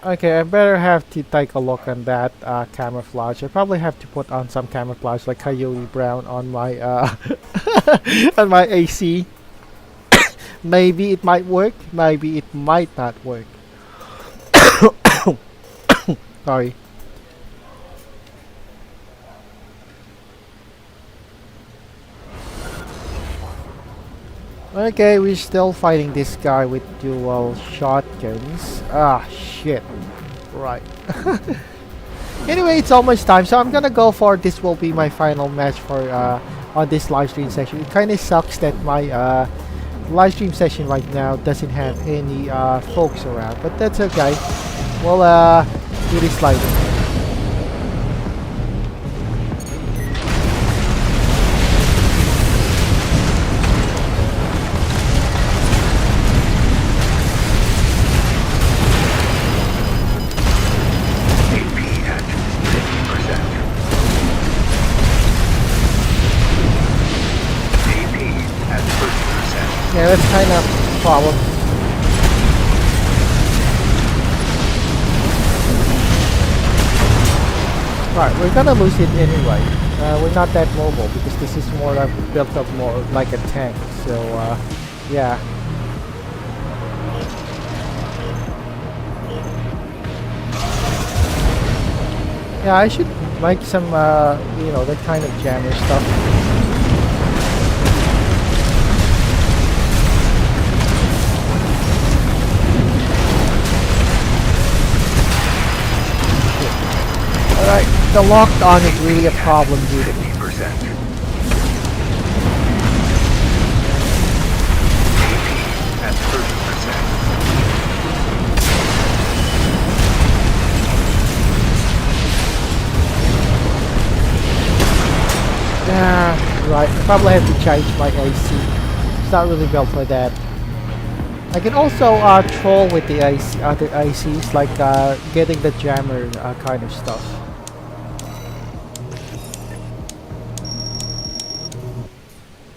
Okay, I better have to take a look on that camouflage. I probably have to put on some camouflage like Coyote Brown on my on my AC. Maybe it might work, maybe it might not work. Sorry. Okay, we're still fighting this guy with dual shotguns. Ah, shit. Right. Anyway, it's almost time, so I'm gonna go for this will be my final match for on this live stream session. It kind of sucks that my live stream session right now doesn't have any folks around, but that's okay. We'll do this later. Yeah, that's kind of a problem. Right, we're gonna lose it anyway. We're not that mobile because this is more built up more like a tank. So yeah. Yeah, I should make some you know, that kind of jammer stuff. Alright, the locked on is really a problem, dude. 15%. At 30%. Yeah, right. I probably have to change my AC. It's not really built for that. I can also troll with the AC, other ACs, like getting the jammer kind of stuff.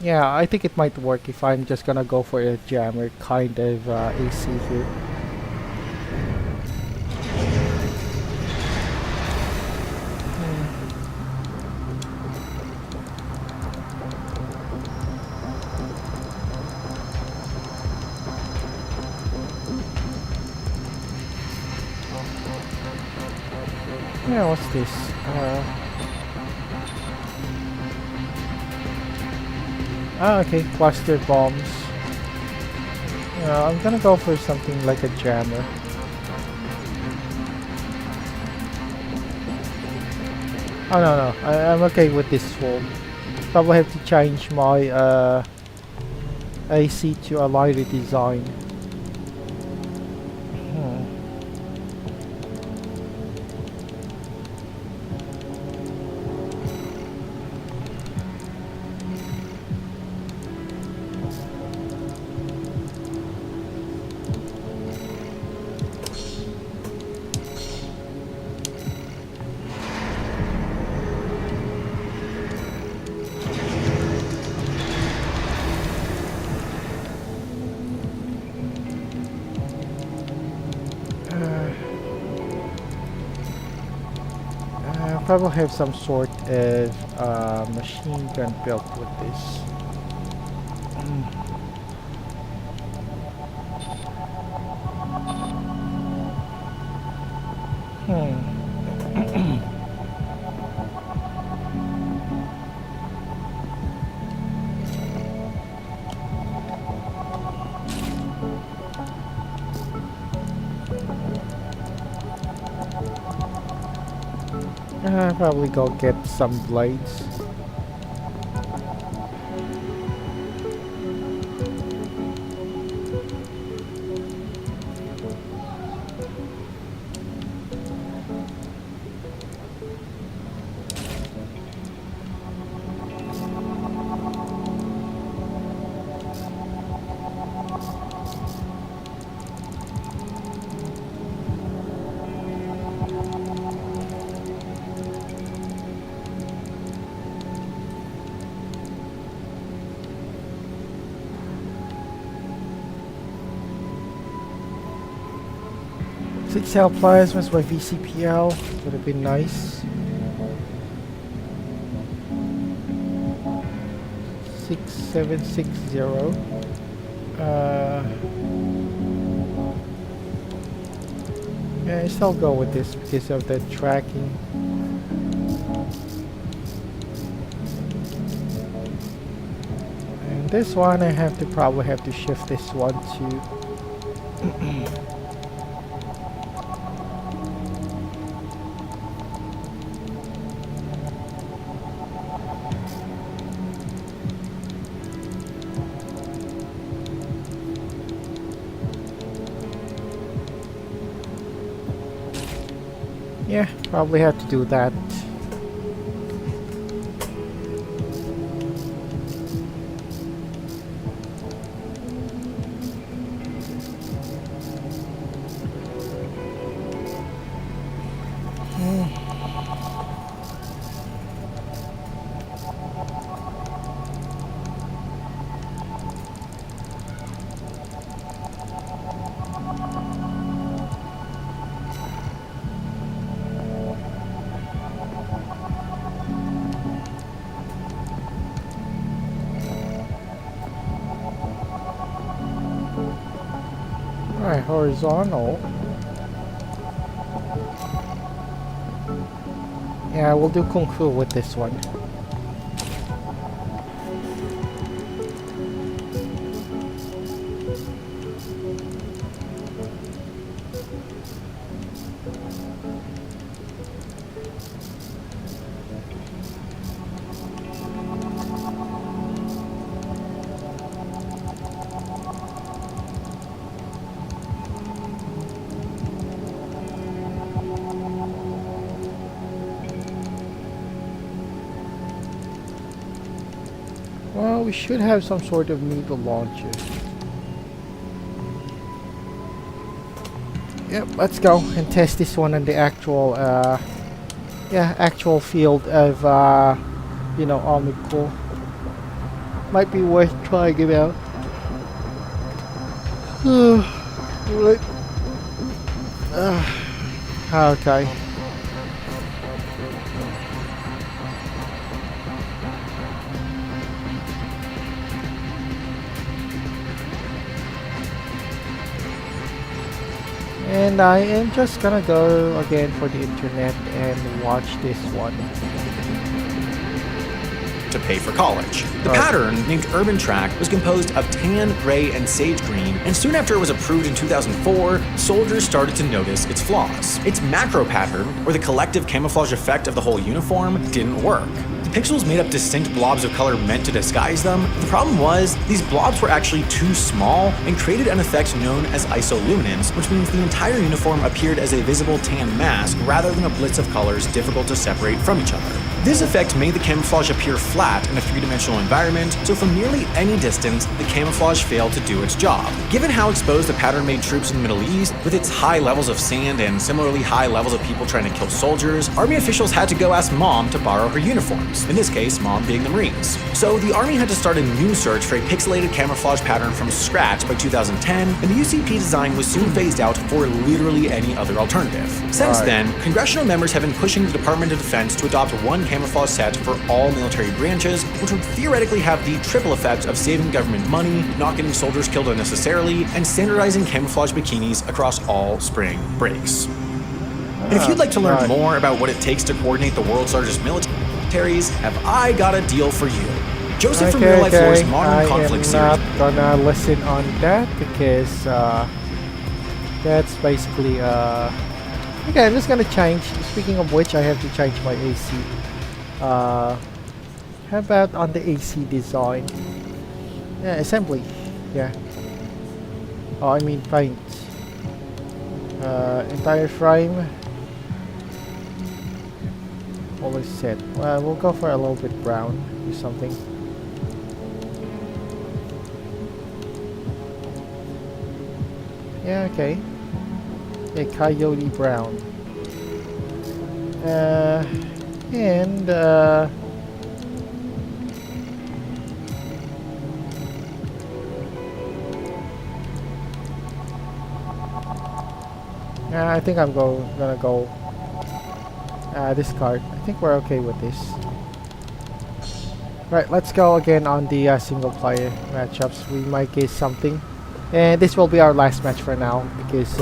Yeah, I think it might work if I'm just gonna go for a jammer kind of AC here. Yeah, what's this? Okay, cluster bombs. I'm gonna go for something like a jammer. Oh no, I'm okay with this form. Probably have to change my AC to a lighter design. Probably have some sort of machine gun built with this. Probably go get some blades. Cell plasmas by VCPL would have been nice. 6760. Yeah, I still go with this because of the tracking. And this one I have to probably have to shift this one to yeah, probably have to do that. Alright, horizontal. Yeah, we'll do Kung Fu with this one. Well, we should have some sort of needle launcher. Yep, let's go and test this one in the actual, actual field of, you know, Armored Core. Might be worth trying it out. Right. Okay. And I am just gonna go again for the internet and watch this one. To pay for college. The pattern, named Urban Track, was composed of tan, gray, and sage green, and soon after it was approved in 2004, soldiers started to notice its flaws. Its macro pattern, or the collective camouflage effect of the whole uniform, didn't work. The pixels made up distinct blobs of color meant to disguise them. The problem was, these blobs were actually too small and created an effect known as isoluminance, which means the entire uniform appeared as a visible tan mask rather than a blitz of colors difficult to separate from each other. This effect made the camouflage appear flat in a three-dimensional environment, so from nearly any distance, the camouflage failed to do its job. Given how exposed the pattern made troops in the Middle East, with its high levels of sand and similarly high levels of people trying to kill soldiers, Army officials had to go ask Mom to borrow her uniforms, in this case, Mom being the Marines. So the Army had to start a new search for a pixelated camouflage pattern from scratch by 2010, and the UCP design was soon phased out for literally any other alternative. Since then, congressional members have been pushing the Department of Defense to adopt one camouflage set for all military branches, which would theoretically have the triple effect of saving government money, not getting soldiers killed unnecessarily, and standardizing camouflage bikinis across all spring breaks. And if you'd like to learn more about what it takes to coordinate the world's largest militaries, have I got a deal for you. Joseph from Real Life War's Modern Conflict series. I'm not gonna listen on that because that's basically okay, I'm just gonna change. Speaking of which, I have to change my AC. How about on the AC design? Yeah, assembly. Yeah. Oh, I mean paint. Entire frame. Color set. Well, we'll go for a little bit brown or something. Yeah, okay. A coyote brown. And I think I'm gonna go discard. I think we're okay with this. Right, let's go again on the single player matchups. We might get something, and this will be our last match for now because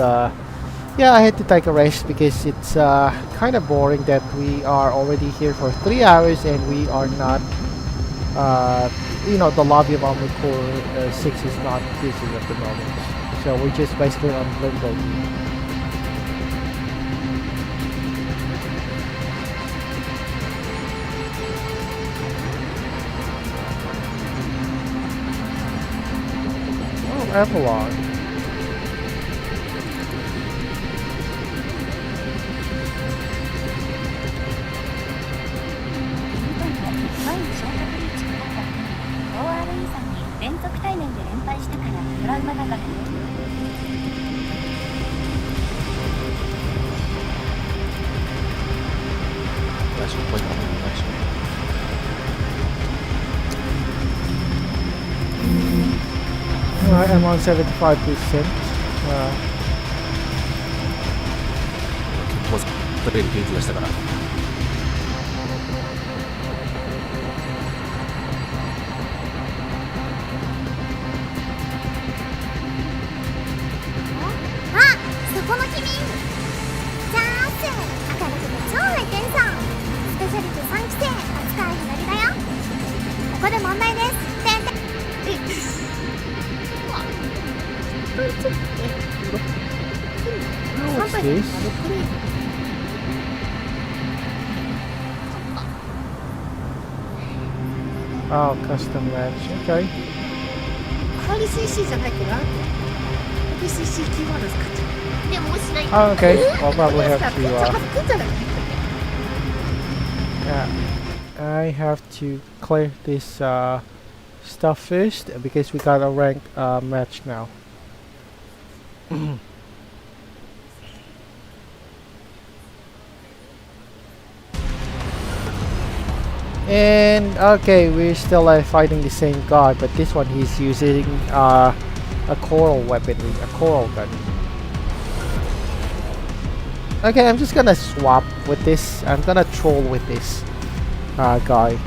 yeah, I had to take a rest because it's kind of boring that we are already here for 3 hours and we are not, you know, the lobby of Armored Core 6 is not busy at the moment. So we're just basically on limbo. Oh, Avalon. I'm on 75%. 取れる元気がしたから。What's this? Oh, custom match. Okay. ハリ CC じゃないかな。ハリ CC キーワード使っちゃう。でももしない Oh, okay. I'll probably have to. 来んじゃない Yeah, I have to clear this stuff first because we got a ranked match now. And okay, we're still fighting the same guy, but this one he's using a coral weaponry, a coral gun. Okay, I'm just gonna swap with this. I'm gonna troll with this guy.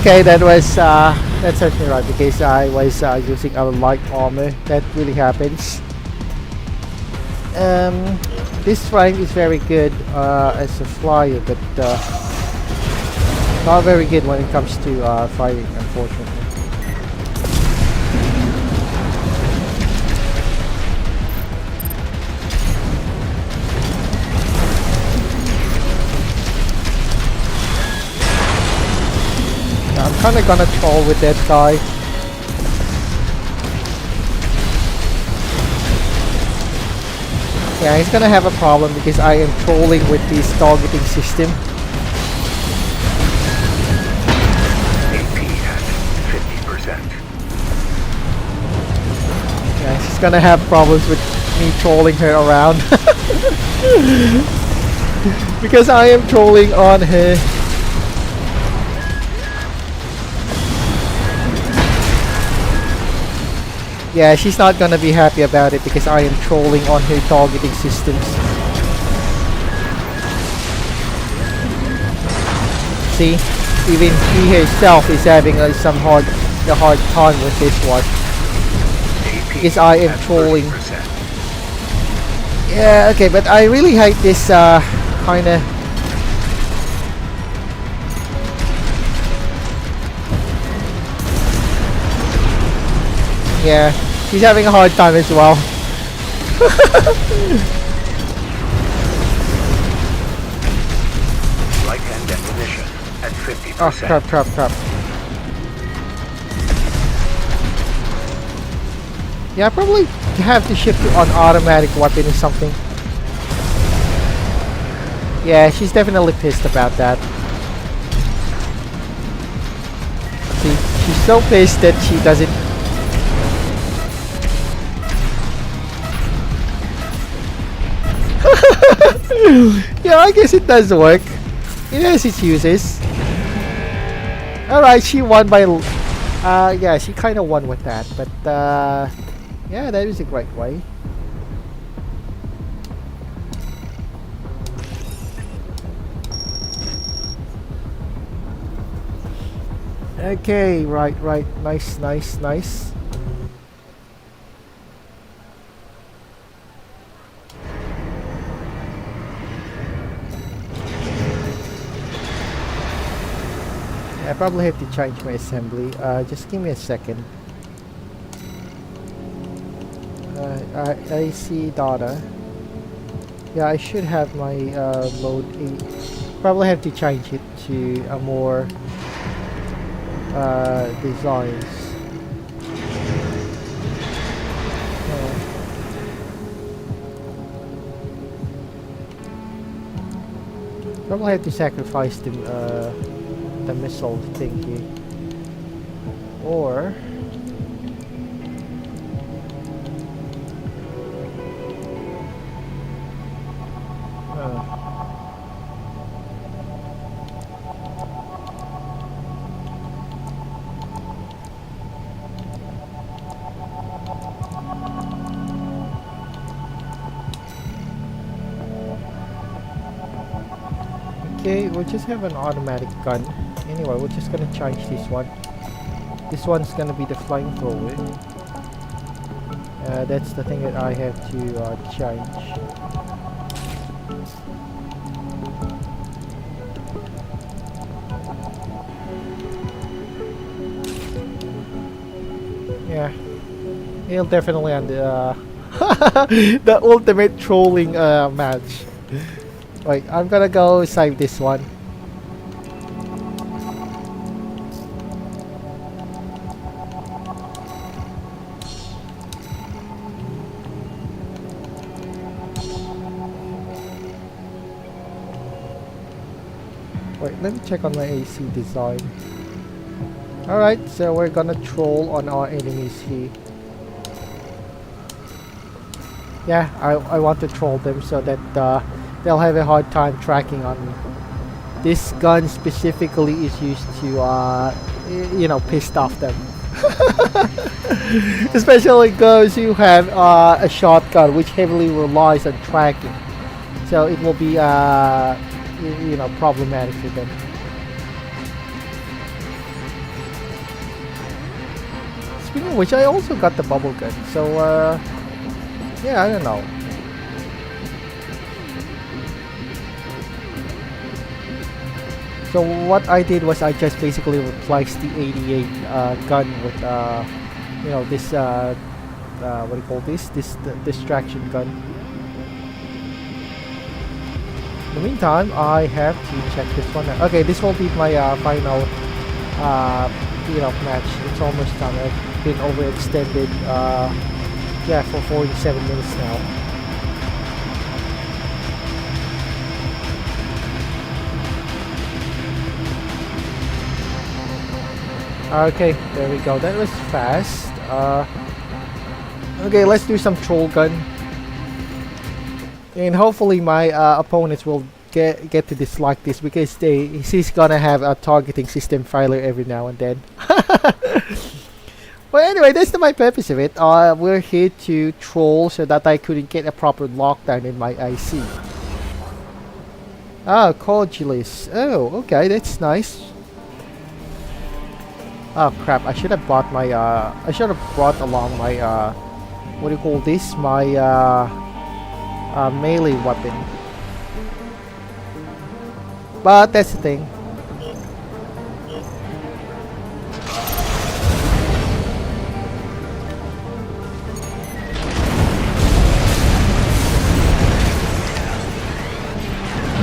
Okay, that was that's certainly right because I was using a light armor. That really happens. This rank is very good as a flyer, but not very good when it comes to fighting, unfortunately. I'm kinda gonna troll with that guy. Yeah, he's gonna have a problem because I am trolling with this targeting system. AP at 50%. Yeah, she's gonna have problems with me trolling her around. Because I am trolling on her. Yeah, she's not gonna be happy about it because I am trolling on her targeting systems. See, even she herself is having a hard time with this one because I am trolling. Yeah, okay, but I really hate this kinda. Yeah, she's having a hard time as well. Light hand ammunition at 50%. Oh, crap. Yeah, I probably have to shift to an automatic weapon or something. Yeah, she's definitely pissed about that. See, she's so pissed that she doesn't. Yeah, I guess it does work. It has its uses. Alright, she won by... yeah, she kind of won with that. But, yeah, that is a great way. Okay, right. Nice. I probably have to change my assembly. Just give me a second. I see data. Yeah, I should have my mode 8. Probably have to change it to a more designs. Probably have to sacrifice the missile thing here, or Okay, we'll just have an automatic gun. Anyway, we're just gonna change this one. This one's gonna be the flamethrower. That's the thing that I have to change. Yeah, he'll definitely end the ultimate trolling match. Wait, I'm gonna go save this one. Wait, let me check on my AC design. Alright, so we're gonna troll on our enemies here. Yeah, I want to troll them so that they'll have a hard time tracking on me. This gun specifically is used to, you know, piss off them. Especially those who have a shotgun which heavily relies on tracking. So it will be, you know, problematic for them. Speaking of which, I also got the bubble gun, so yeah, I don't know. So what I did was I just basically replaced the 88 gun with you know, this what do you call this? This distraction gun. In the meantime, I have to check this one out. Okay, this will be my final you know, match. It's almost done. I've been overextended yeah, for 47 minutes now. Okay, there we go. That was fast. Okay, let's do some troll gun. And hopefully my opponents will get to dislike this, because he's gonna have a targeting system failure every now and then. But anyway, that's my purpose of it. We're here to troll so that I couldn't get a proper lockdown in my IC. Ah, cordialis. Oh, okay, that's nice. Oh crap! I should have bought my. I should have brought along my. What do you call this? My melee weapon. But that's the thing.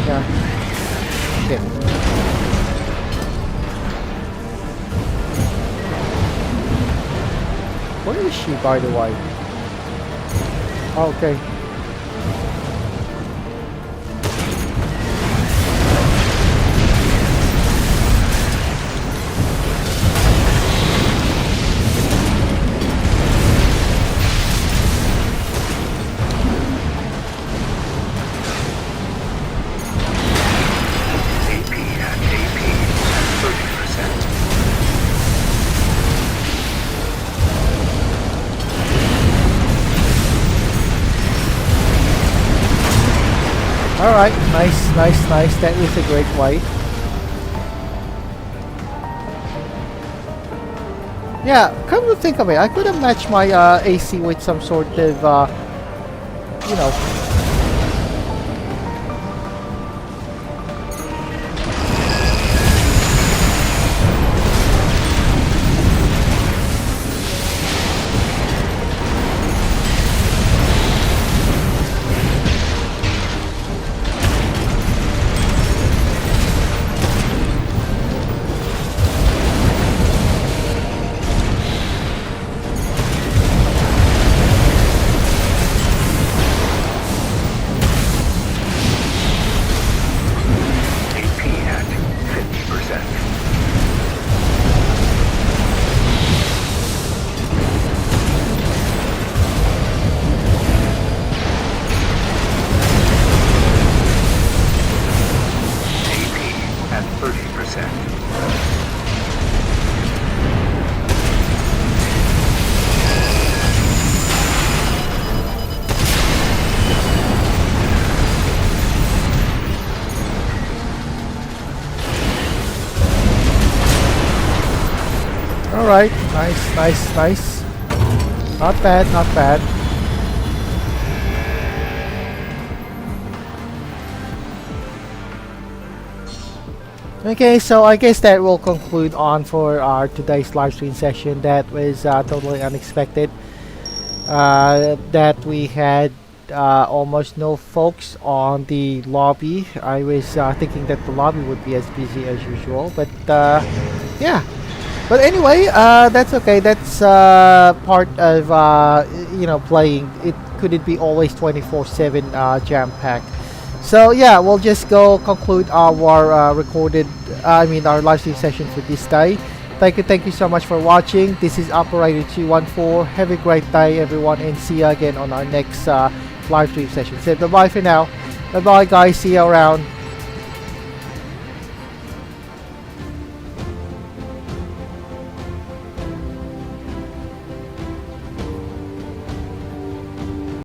Yeah. Shit. Where is she, by the way? Oh, okay. Alright, nice. That is a great way. Yeah, come to think of it, I could have matched my AC with some sort of, you know... Alright, nice. Not bad. Okay, so I guess that will conclude on for our today's live stream session. That was totally unexpected. That we had almost no folks on the lobby. I was thinking that the lobby would be as busy as usual, but yeah. But anyway, that's okay. That's part of playing. Could it be always 24/7 jam packed? So yeah, we'll just go conclude our our live stream session for this day. Thank you so much for watching. This is Operator 214. Have a great day, everyone, and see you again on our next live stream session. So bye bye for now. Bye bye, guys. See you around.